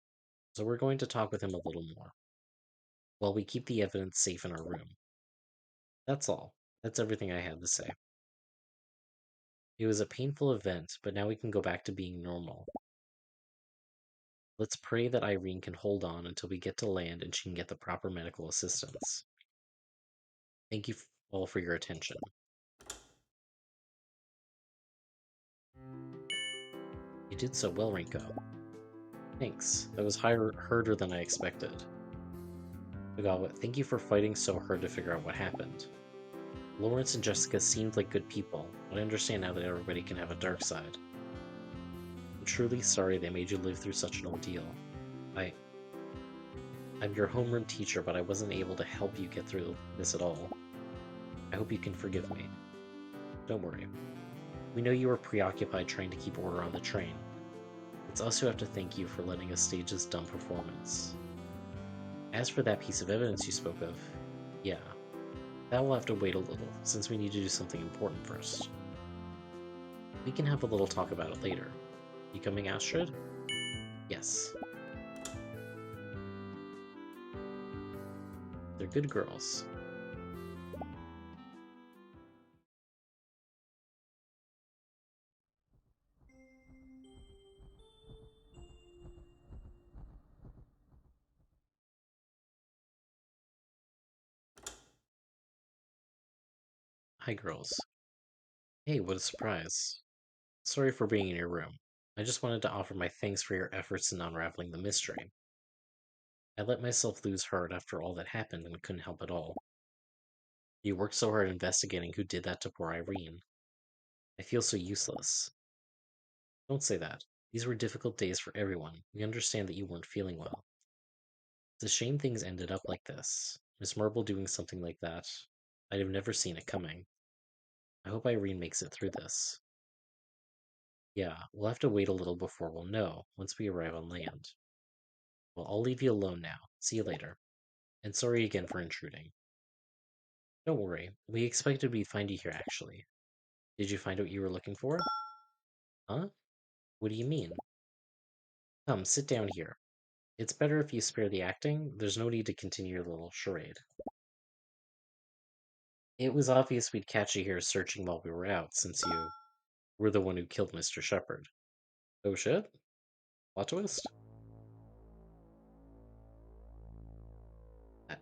so we're going to talk with him a little more, while we keep the evidence safe in our room. That's all. That's everything I had to say. It was a painful event, but now we can go back to being normal. Let's pray that Irene can hold on until we get to land and she can get the proper medical assistance. Thank you all for your attention. You did so well, Rinko. Thanks. That was harder than I expected. Togawa, thank you for fighting so hard to figure out what happened. Lawrence and Jessica seemed like good people, but I understand now that everybody can have a dark side. I'm truly sorry they made you live through such an ordeal. I'm your homeroom teacher, but I wasn't able to help you get through this at all. I hope you can forgive me. Don't worry. We know you were preoccupied trying to keep order on the train. It's us who have to thank you for letting us stage this dumb performance. As for that piece of evidence you spoke of, yeah, that will have to wait a little, since we need to do something important first. We can have a little talk about it later. You coming, Astrid? Yes. They're good girls. Hi, girls. Hey, what a surprise. Sorry for being in your room. I just wanted to offer my thanks for your efforts in unraveling the mystery. I let myself lose heart after all that happened and couldn't help it all. You worked so hard investigating who did that to poor Irene. I feel so useless. Don't say that. These were difficult days for everyone. We understand that you weren't feeling well. It's a shame things ended up like this. Miss Marple doing something like that. I'd have never seen it coming. I hope Irene makes it through this. Yeah, we'll have to wait a little before we'll know, once we arrive on land. Well, I'll leave you alone now. See you later. And sorry again for intruding. Don't worry, we expected we'd find you here actually. Did you find what you were looking for? Huh? What do you mean? Come, sit down here. It's better if you spare the acting. There's no need to continue your little charade. It was obvious we'd catch you here searching while we were out, since you were the one who killed Mr. Shepard. Oh shit? Plot twist? I,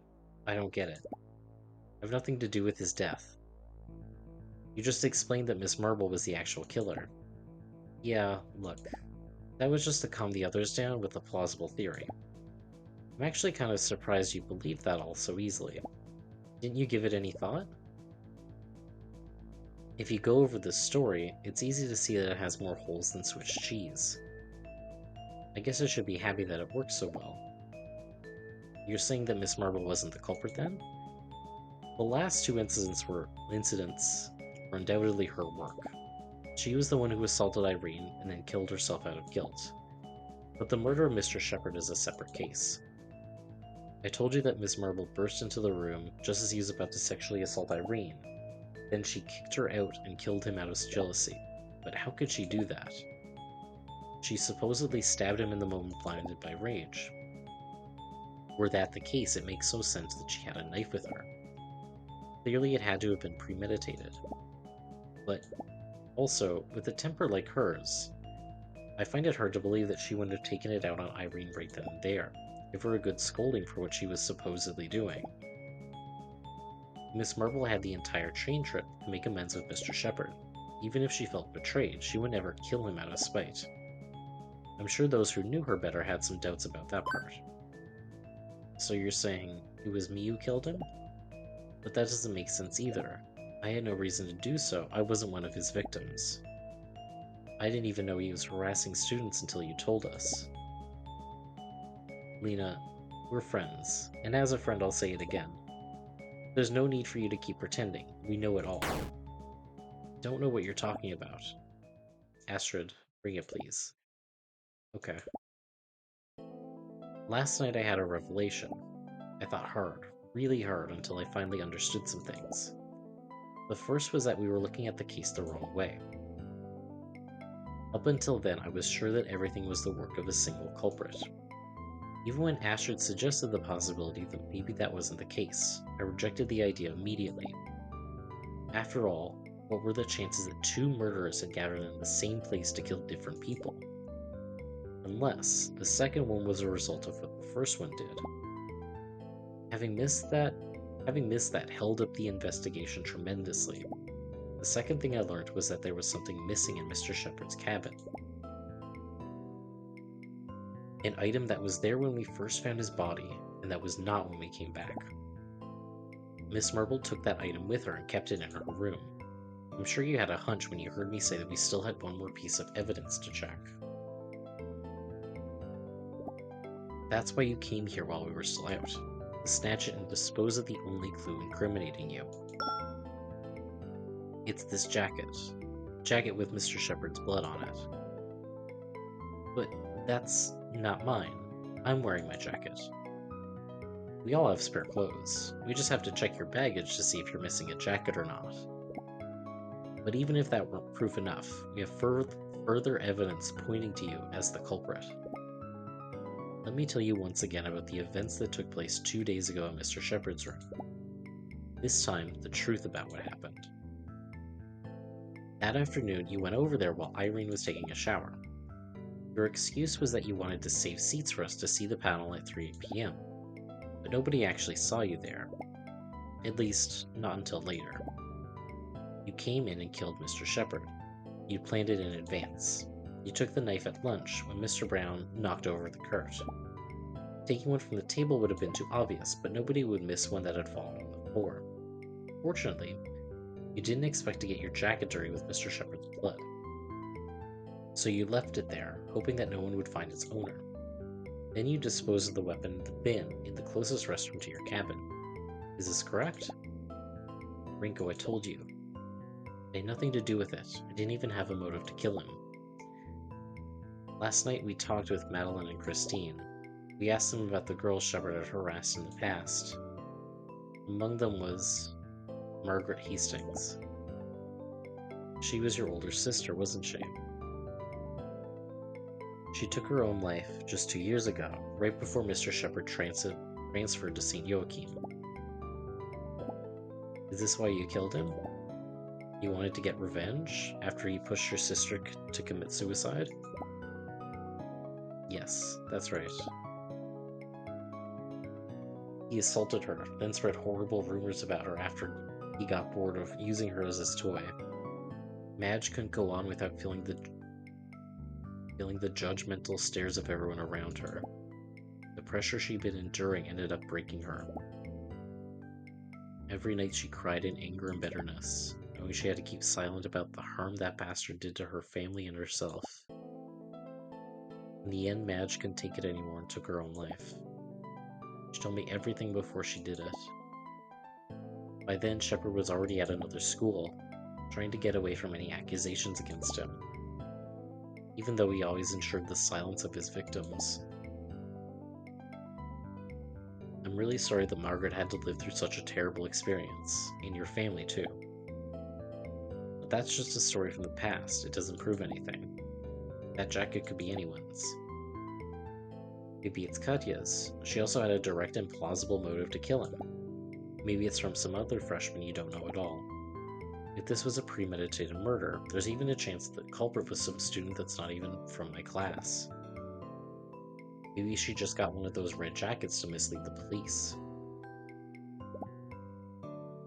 I don't get it. I have nothing to do with his death. You just explained that Miss Marble was the actual killer. Yeah, look. That was just to calm the others down with a plausible theory. I'm actually kind of surprised you believed that all so easily. Didn't you give it any thought? If you go over the story, it's easy to see that it has more holes than Swiss cheese. I guess I should be happy that it worked so well. You're saying that Miss Marble wasn't the culprit then? The last two incidents were undoubtedly her work. She was the one who assaulted Irene and then killed herself out of guilt. But the murder of Mr. Shepard is a separate case. I told you that Miss Marble burst into the room just as he was about to sexually assault Irene. Then she kicked her out and killed him out of jealousy. But how could she do that? She supposedly stabbed him in the moment blinded by rage. Were that the case, it makes no sense that she had a knife with her. Clearly it had to have been premeditated. But also, with a temper like hers, I find it hard to believe that she wouldn't have taken it out on Irene right then and there, give her a good scolding for what she was supposedly doing. Miss Marble had the entire train trip to make amends with Mr. Shepard. Even if she felt betrayed, she would never kill him out of spite. I'm sure those who knew her better had some doubts about that part. So you're saying it was me who killed him? But that doesn't make sense either. I had no reason to do so. I wasn't one of his victims. I didn't even know he was harassing students until you told us. Lena, we're friends, and as a friend I'll say it again. There's no need for you to keep pretending. We know it all. Don't know what you're talking about. Astrid, bring it please. Okay. Last night I had a revelation. I thought hard, really hard, until I finally understood some things. The first was that we were looking at the case the wrong way. Up until then, I was sure that everything was the work of a single culprit. Even when Astrid suggested the possibility that maybe that wasn't the case, I rejected the idea immediately. After all, what were the chances that two murderers had gathered in the same place to kill different people? Unless the second one was a result of what the first one did. Having missed that held up the investigation tremendously. The second thing I learned was that there was something missing in Mr. Shepard's cabin. An item that was there when we first found his body, and that was not when we came back. Miss Marble took that item with her and kept it in her room. I'm sure you had a hunch when you heard me say that we still had one more piece of evidence to check. That's why you came here while we were still out, to snatch it and dispose of the only clue incriminating you. It's this jacket with Mr. Shepard's blood on it. But that's not mine. I'm wearing my jacket. We all have spare clothes. We just have to check your baggage to see if you're missing a jacket or not. But even if that weren't proof enough, we have further evidence pointing to you as the culprit. Let me tell you once again about the events that took place 2 days ago in Mr. Shepard's room. This time, the truth about what happened. That afternoon, you went over there while Irene was taking a shower. Your excuse was that you wanted to save seats for us to see the panel at 3 p.m. But nobody actually saw you there. At least, not until later. You came in and killed Mr. Shepard. You'd planned it in advance. You took the knife at lunch when Mr. Brown knocked over the cart. Taking one from the table would have been too obvious, but nobody would miss one that had fallen on the floor. Fortunately, you didn't expect to get your jacket dirty with Mr. Shepard's blood. So you left it there, hoping that no one would find its owner. Then you disposed of the weapon in the bin in the closest restroom to your cabin. Is this correct? Rinko, I told you. I had nothing to do with it. I didn't even have a motive to kill him. Last night we talked with Madeline and Christine. We asked them about the girls Shepard had harassed in the past. Among them was Margaret Hastings. She was your older sister, wasn't she? She took her own life just 2 years ago, right before Mr. Shepard transferred to St. Joachim. Is this why you killed him? You wanted to get revenge after he pushed your sister to commit suicide? Yes, that's right. He assaulted her, then spread horrible rumors about her after he got bored of using her as his toy. Madge couldn't go on without feeling the judgmental stares of everyone around her. The pressure she'd been enduring ended up breaking her. Every night she cried in anger and bitterness, knowing she had to keep silent about the harm that bastard did to her family and herself. In the end, Madge couldn't take it anymore and took her own life. She told me everything before she did it. By then, Shepard was already at another school, trying to get away from any accusations against him, even though he always ensured the silence of his victims. I'm really sorry that Margaret had to live through such a terrible experience, and your family too. But that's just a story from the past, it doesn't prove anything. That jacket could be anyone's. Maybe it's Katya's. She also had a direct and plausible motive to kill him. Maybe it's from some other freshman you don't know at all. If this was a premeditated murder, there's even a chance that the culprit was some student that's not even from my class. Maybe she just got one of those red jackets to mislead the police.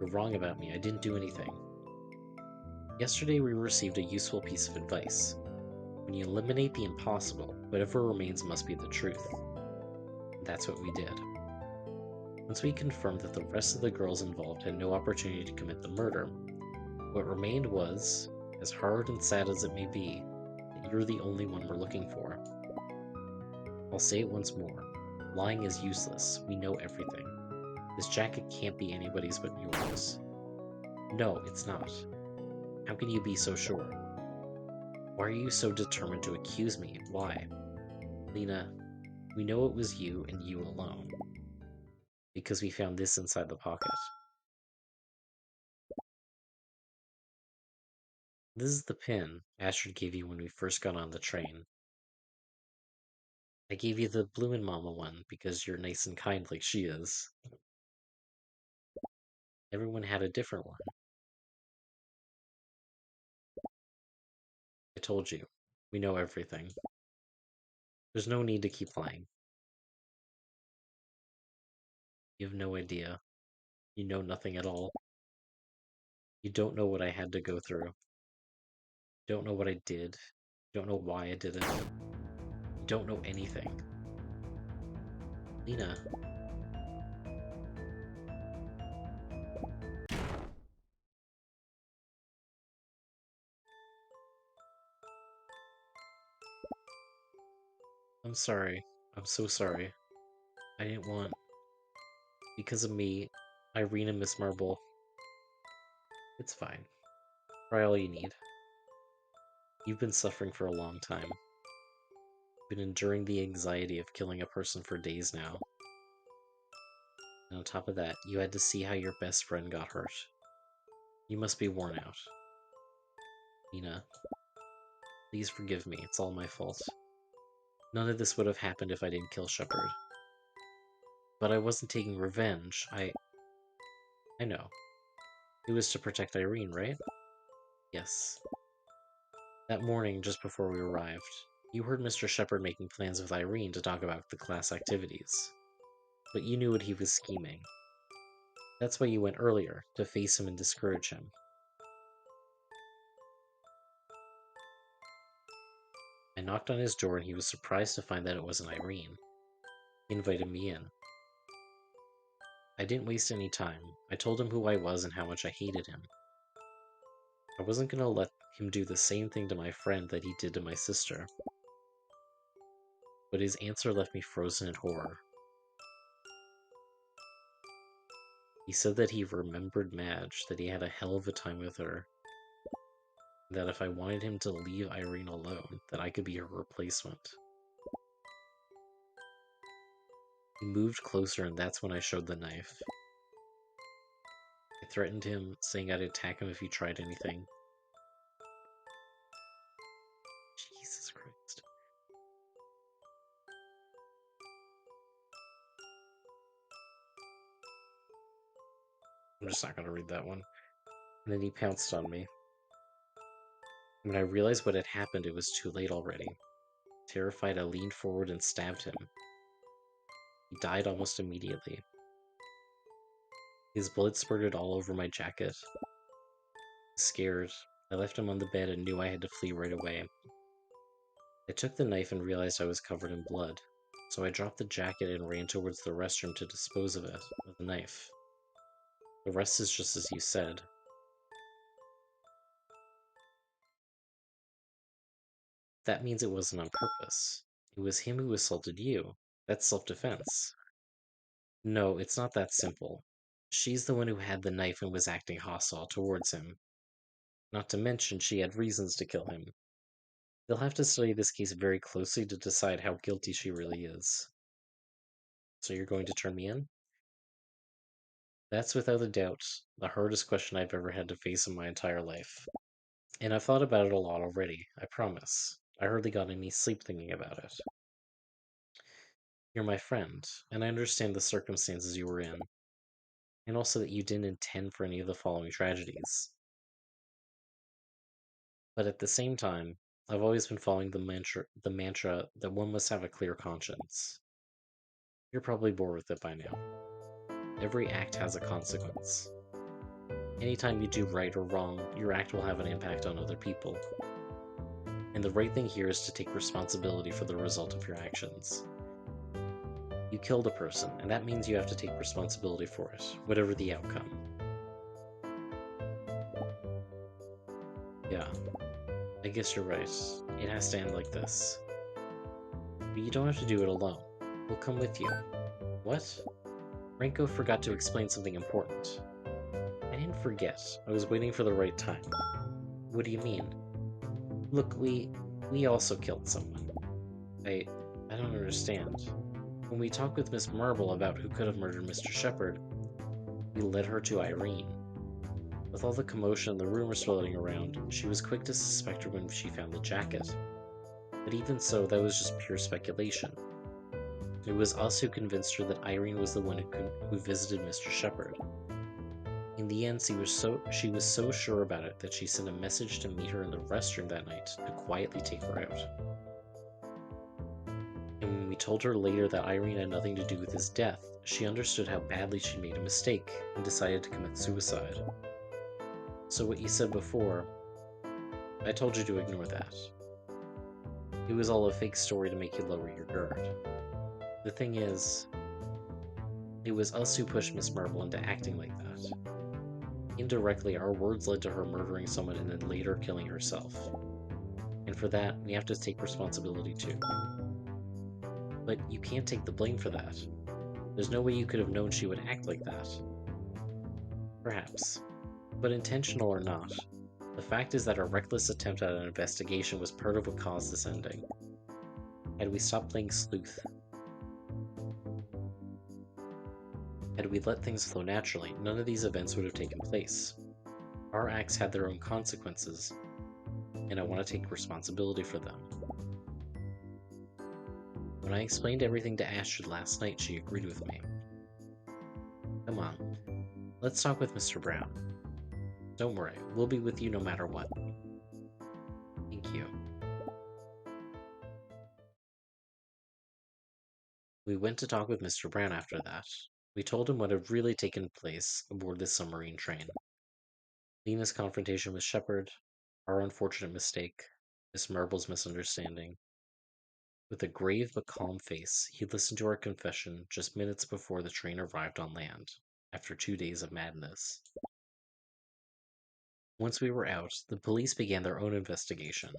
You're wrong about me, I didn't do anything. Yesterday we received a useful piece of advice. When you eliminate the impossible, whatever remains must be the truth. That's what we did. Once we confirmed that the rest of the girls involved had no opportunity to commit the murder, what remained was, as hard and sad as it may be, that you're the only one we're looking for. I'll say it once more. Lying is useless. We know everything. This jacket can't be anybody's but yours. No, it's not. How can you be so sure? Why are you so determined to accuse me? Why? Lena, we know it was you and you alone. Because we found this inside the pocket. This is the pin Astrid gave you when we first got on the train. I gave you the Bloomin' Mama one because you're nice and kind like she is. Everyone had a different one. I told you. We know everything. There's no need to keep lying. You have no idea. You know nothing at all. You don't know what I had to go through. You don't know what I did. You don't know why I did it. You don't know anything. Lena. I'm sorry. I'm so sorry. I didn't want... Because of me, Irene and Miss Marble... It's fine. Try all you need. You've been suffering for a long time. You've been enduring the anxiety of killing a person for days now. And on top of that, you had to see how your best friend got hurt. You must be worn out. Nina, please forgive me, it's all my fault. None of this would have happened if I didn't kill Shepard. But I wasn't taking revenge, I know. It was to protect Irene, right? Yes. That morning, just before we arrived, you heard Mr. Shepard making plans with Irene to talk about the class activities. But you knew what he was scheming. That's why you went earlier, to face him and discourage him. I knocked on his door and he was surprised to find that it wasn't Irene. He invited me in. I didn't waste any time. I told him who I was and how much I hated him. I wasn't gonna let him do the same thing to my friend that he did to my sister. But his answer left me frozen in horror. He said that he remembered Madge, that he had a hell of a time with her, that if I wanted him to leave Irene alone, that I could be her replacement. He moved closer and that's when I showed the knife. I threatened him, saying I'd attack him if he tried anything. Jesus Christ. I'm just not going to read that one. And then he pounced on me. When I realized what had happened, it was too late already. Terrified, I leaned forward and stabbed him. He died almost immediately. His blood spurted all over my jacket. Scared, I left him on the bed and knew I had to flee right away. I took the knife and realized I was covered in blood, so I dropped the jacket and ran towards the restroom to dispose of it with a knife. The rest is just as you said. That means it wasn't on purpose. It was him who assaulted you. That's self-defense. No, it's not that simple. She's the one who had the knife and was acting hostile towards him. Not to mention, she had reasons to kill him. They'll have to study this case very closely to decide how guilty she really is. So you're going to turn me in? That's without a doubt the hardest question I've ever had to face in my entire life. And I've thought about it a lot already, I promise. I hardly got any sleep thinking about it. You're my friend, and I understand the circumstances you were in, and also that you didn't intend for any of the following tragedies. But at the same time, I've always been following the mantra that one must have a clear conscience. You're probably bored with it by now. Every act has a consequence. Anytime you do right or wrong, your act will have an impact on other people. And the right thing here is to take responsibility for the result of your actions. You killed a person, and that means you have to take responsibility for it, whatever the outcome. Yeah, I guess you're right. It has to end like this. But you don't have to do it alone. We'll come with you. What? Renko forgot to explain something important. I didn't forget. I was waiting for the right time. What do you mean? Look, we also killed someone. I don't understand. When we talked with Miss Marble about who could have murdered Mr. Shepard, we led her to Irene. With all the commotion and the rumors floating around, she was quick to suspect her when she found the jacket. But even so, that was just pure speculation. It was us who convinced her that Irene was the one who visited Mr. Shepard. In the end, she was so sure about it that she sent a message to meet her in the restroom that night to quietly take her out. And when we told her later that Irene had nothing to do with his death, she understood how badly she made a mistake and decided to commit suicide. So what you said before, I told you to ignore that. It was all a fake story to make you lower your guard. The thing is, it was us who pushed Miss Marble into acting like that. Indirectly, our words led to her murdering someone and then later killing herself. And for that, we have to take responsibility too. But you can't take the blame for that. There's no way you could have known she would act like that. Perhaps. But intentional or not, the fact is that our reckless attempt at an investigation was part of what caused this ending. Had we stopped playing sleuth, had we let things flow naturally, none of these events would have taken place. Our acts had their own consequences, and I want to take responsibility for them. When I explained everything to Astrid last night, she agreed with me. Come on, let's talk with Mr. Brown. Don't worry, we'll be with you no matter what. Thank you. We went to talk with Mr. Brown after that. We told him what had really taken place aboard this submarine train. Lena's confrontation with Shepard, our unfortunate mistake, Miss Marble's misunderstanding. With a grave but calm face, he listened to our confession just minutes before the train arrived on land, after 2 days of madness. Once we were out, the police began their own investigation,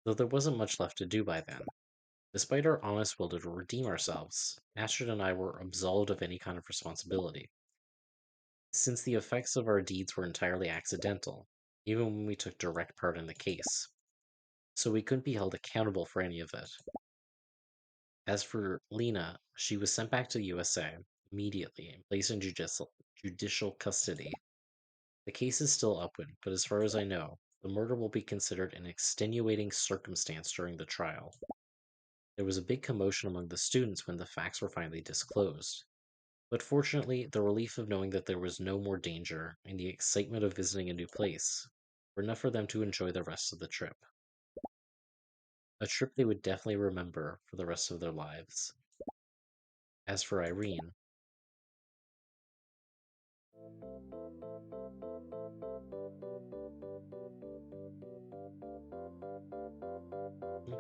though there wasn't much left to do by then. Despite our honest will to redeem ourselves, Astrid and I were absolved of any kind of responsibility, since the effects of our deeds were entirely accidental, even when we took direct part in the case, so we couldn't be held accountable for any of it. As for Lena, she was sent back to the USA immediately and placed in judicial custody. The case is still open, but as far as I know, the murder will be considered an extenuating circumstance during the trial. There was a big commotion among the students when the facts were finally disclosed, But fortunately, the relief of knowing that there was no more danger and the excitement of visiting a new place were enough for them to enjoy the rest of the trip. A trip they would definitely remember for the rest of their lives. As for Irene,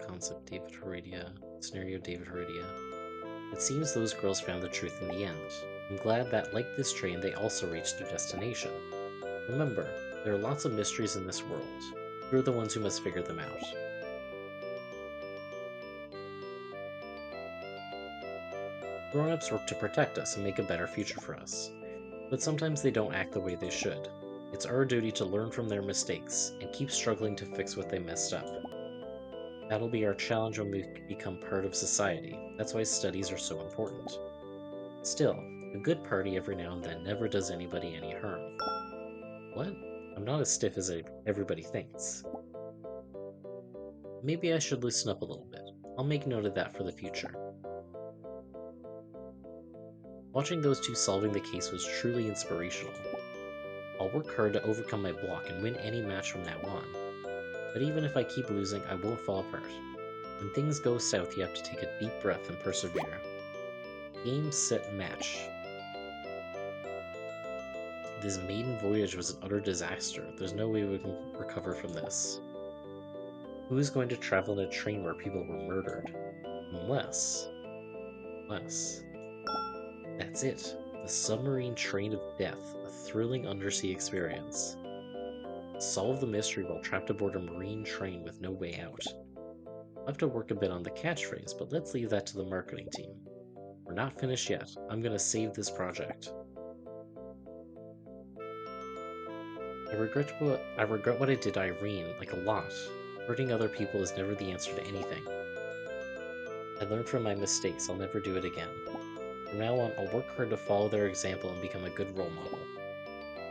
concept David Heredia, scenario David Heredia. It seems those girls found the truth in the end. I'm glad that, like this train, they also reached their destination. Remember, there are lots of mysteries in this world. You're the ones who must figure them out. Grown-ups work to protect us and make a better future for us. But sometimes they don't act the way they should. It's our duty to learn from their mistakes and keep struggling to fix what they messed up. That'll be our challenge when we become part of society. That's why studies are so important. Still, a good party every now and then never does anybody any harm. What? I'm not as stiff as everybody thinks. Maybe I should loosen up a little bit. I'll make note of that for the future. Watching those two solving the case was truly inspirational. I'll work hard to overcome my block and win any match from now on. But even if I keep losing, I won't fall apart. When things go south, you have to take a deep breath and persevere. Game, set, match. This maiden voyage was an utter disaster. There's no way we can recover from this. Who is going to travel in a train where people were murdered? Unless... That's it. The Submarine Train of Death, a thrilling undersea experience. Solve the mystery while trapped aboard a marine train with no way out. I'll have to work a bit on the catchphrase, but let's leave that to the marketing team. We're not finished yet. I'm gonna save this project. I regret what I did to Irene, like a lot. Hurting other people is never the answer to anything. I learned from my mistakes. I'll never do it again. From now on, I'll work hard to follow their example and become a good role model.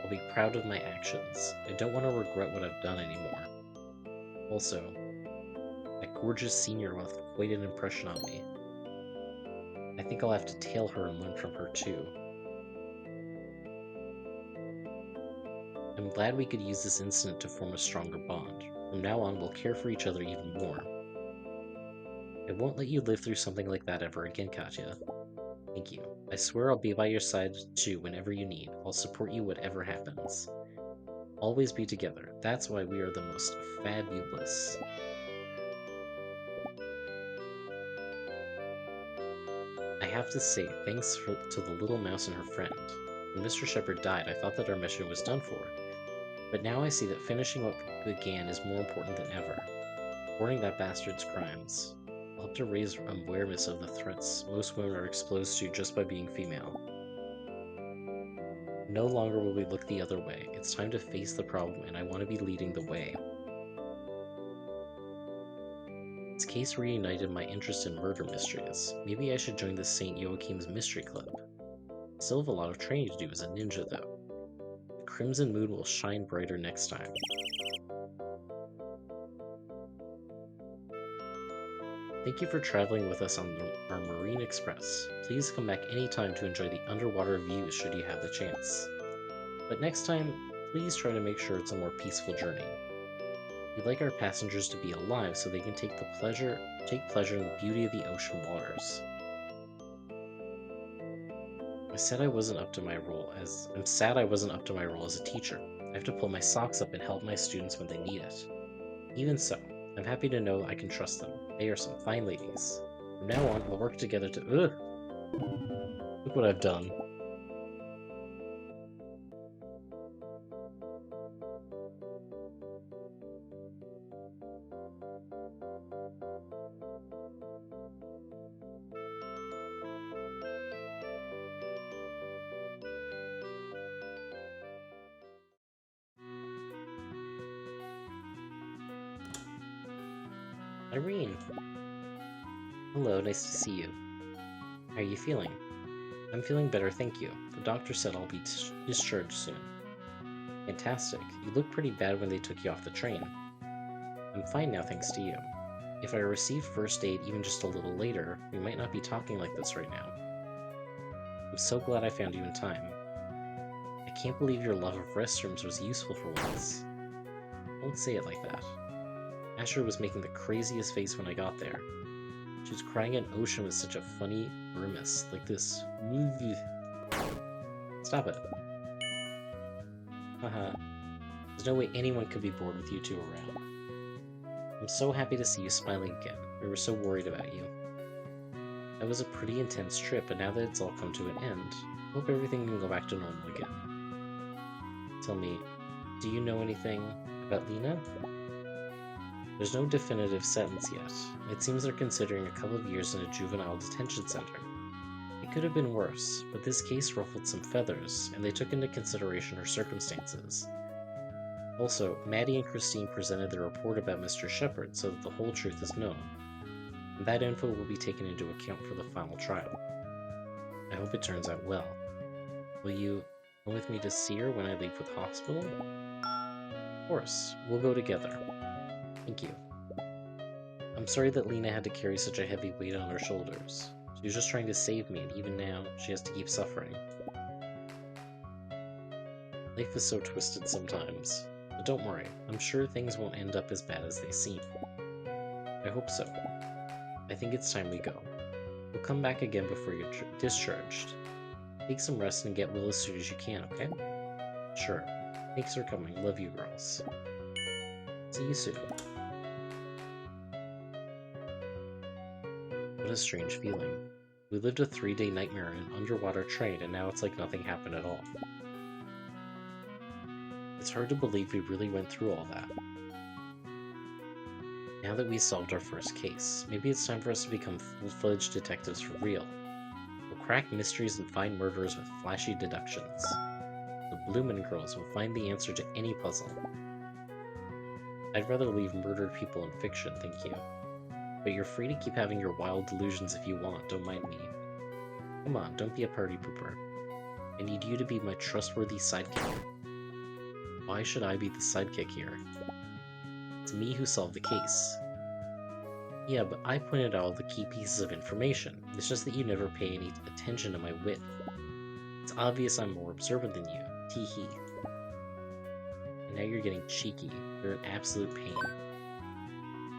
I'll be proud of my actions. I don't want to regret what I've done anymore. Also, that gorgeous senior left quite an impression on me. I think I'll have to tail her and learn from her too. I'm glad we could use this incident to form a stronger bond. From now on, we'll care for each other even more. I won't let you live through something like that ever again, Katya. Thank you. I swear I'll be by your side too whenever you need. I'll support you whatever happens. Always be together. That's why we are the most fabulous. I have to say, thanks to the little mouse and her friend. When Mr. Shepard died, I thought that our mission was done for. But now I see that finishing what began is more important than ever. Warning that bastard's crimes. I'll have to raise awareness of the threats most women are exposed to just by being female. No longer will we look the other way. It's time to face the problem, and I want to be leading the way. This case reunited my interest in murder mysteries. Maybe I should join the St. Joachim's Mystery Club. I still have a lot of training to do as a ninja, though. The Crimson Moon will shine brighter next time. Thank you for traveling with us on our Marine Express. Please come back anytime to enjoy the underwater views should you have the chance. But next time, please try to make sure it's a more peaceful journey. We'd like our passengers to be alive so they can take pleasure in the beauty of the ocean waters. I'm sad I wasn't up to my role as a teacher. I have to pull my socks up and help my students when they need it. Even so, I'm happy to know I can trust them. They are some fine ladies. From now on, we'll work together to— Ugh! Look what I've done. Irene! Hello, nice to see you. How are you feeling? I'm feeling better, thank you. The doctor said I'll be discharged soon. Fantastic. You looked pretty bad when they took you off the train. I'm fine now, thanks to you. If I received first aid even just a little later, we might not be talking like this right now. I'm so glad I found you in time. I can't believe your love of restrooms was useful for once. Don't say it like that. Asher was making the craziest face when I got there. She was crying at Ocean with such a funny grimace, like this. Stop it. Haha. There's no way anyone could be bored with you two around. I'm so happy to see you smiling again. We were so worried about you. That was a pretty intense trip, but now that it's all come to an end, I hope everything can go back to normal again. Tell me, do you know anything about Lena? There's no definitive sentence yet. It seems they're considering a couple of years in a juvenile detention center. It could have been worse, but this case ruffled some feathers, and they took into consideration her circumstances. Also, Maddie and Christine presented their report about Mr. Shepard so that the whole truth is known. And that info will be taken into account for the final trial. I hope it turns out well. Will you come with me to see her when I leave for the hospital? Of course, we'll go together. Thank you. I'm sorry that Lena had to carry such a heavy weight on her shoulders. She was just trying to save me, and even now, she has to keep suffering. Life is so twisted sometimes. But don't worry, I'm sure things won't end up as bad as they seem. I hope so. I think it's time we go. We'll come back again before you're discharged. Take some rest and get well as soon as you can, okay? Sure. Thanks for coming. Love you, girls. See you soon. What a strange feeling. We lived a 3-day nightmare in an underwater train, and now it's like nothing happened at all. It's hard to believe we really went through all that. Now that we solved our first case, maybe it's time for us to become full-fledged detectives for real. We'll crack mysteries and find murderers with flashy deductions. The Bloomin' Girls will find the answer to any puzzle. I'd rather leave murdered people in fiction, thank you. But you're free to keep having your wild delusions if you want, don't mind me. Come on, don't be a party pooper. I need you to be my trustworthy sidekick. Why should I be the sidekick here? It's me who solved the case. Yeah, but I pointed out all the key pieces of information. It's just that you never pay any attention to my wit. It's obvious I'm more observant than you. Tee-hee. And now you're getting cheeky. You're an absolute pain.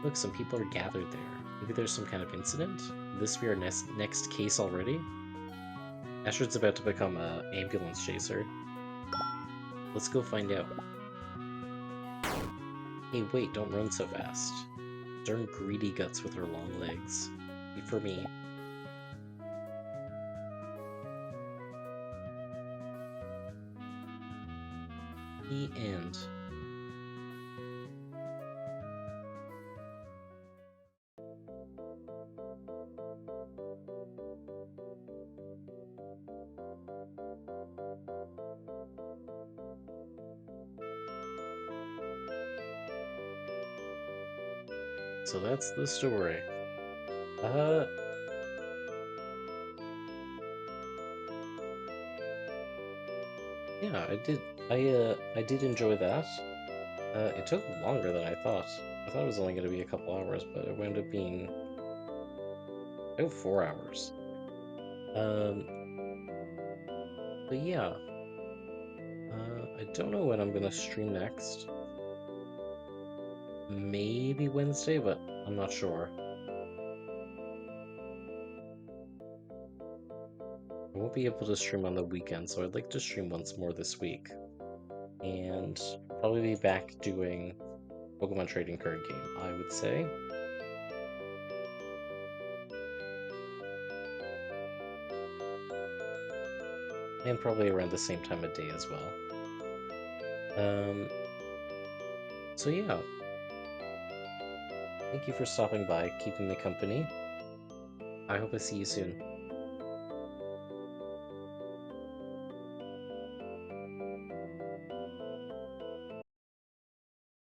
Look, some people are gathered there. Maybe there's some kind of incident? Will this be our next case already? Ashford's about to become an ambulance chaser. Let's go find out. Hey, wait, don't run so fast. Darn greedy guts with her long legs. Wait for me. The end. So that's the story. Yeah, I did enjoy that. It took longer than I thought. I thought it was only going to be a couple hours, but it wound up being about 4 hours. But yeah. I don't know when I'm going to stream next. Maybe Wednesday, but I'm not sure. I won't be able to stream on the weekend, so I'd like to stream once more this week. And probably be back doing Pokemon Trading Card Game, I would say. And probably around the same time of day as well. So yeah. Thank you for stopping by, keeping me company. I hope I see you soon.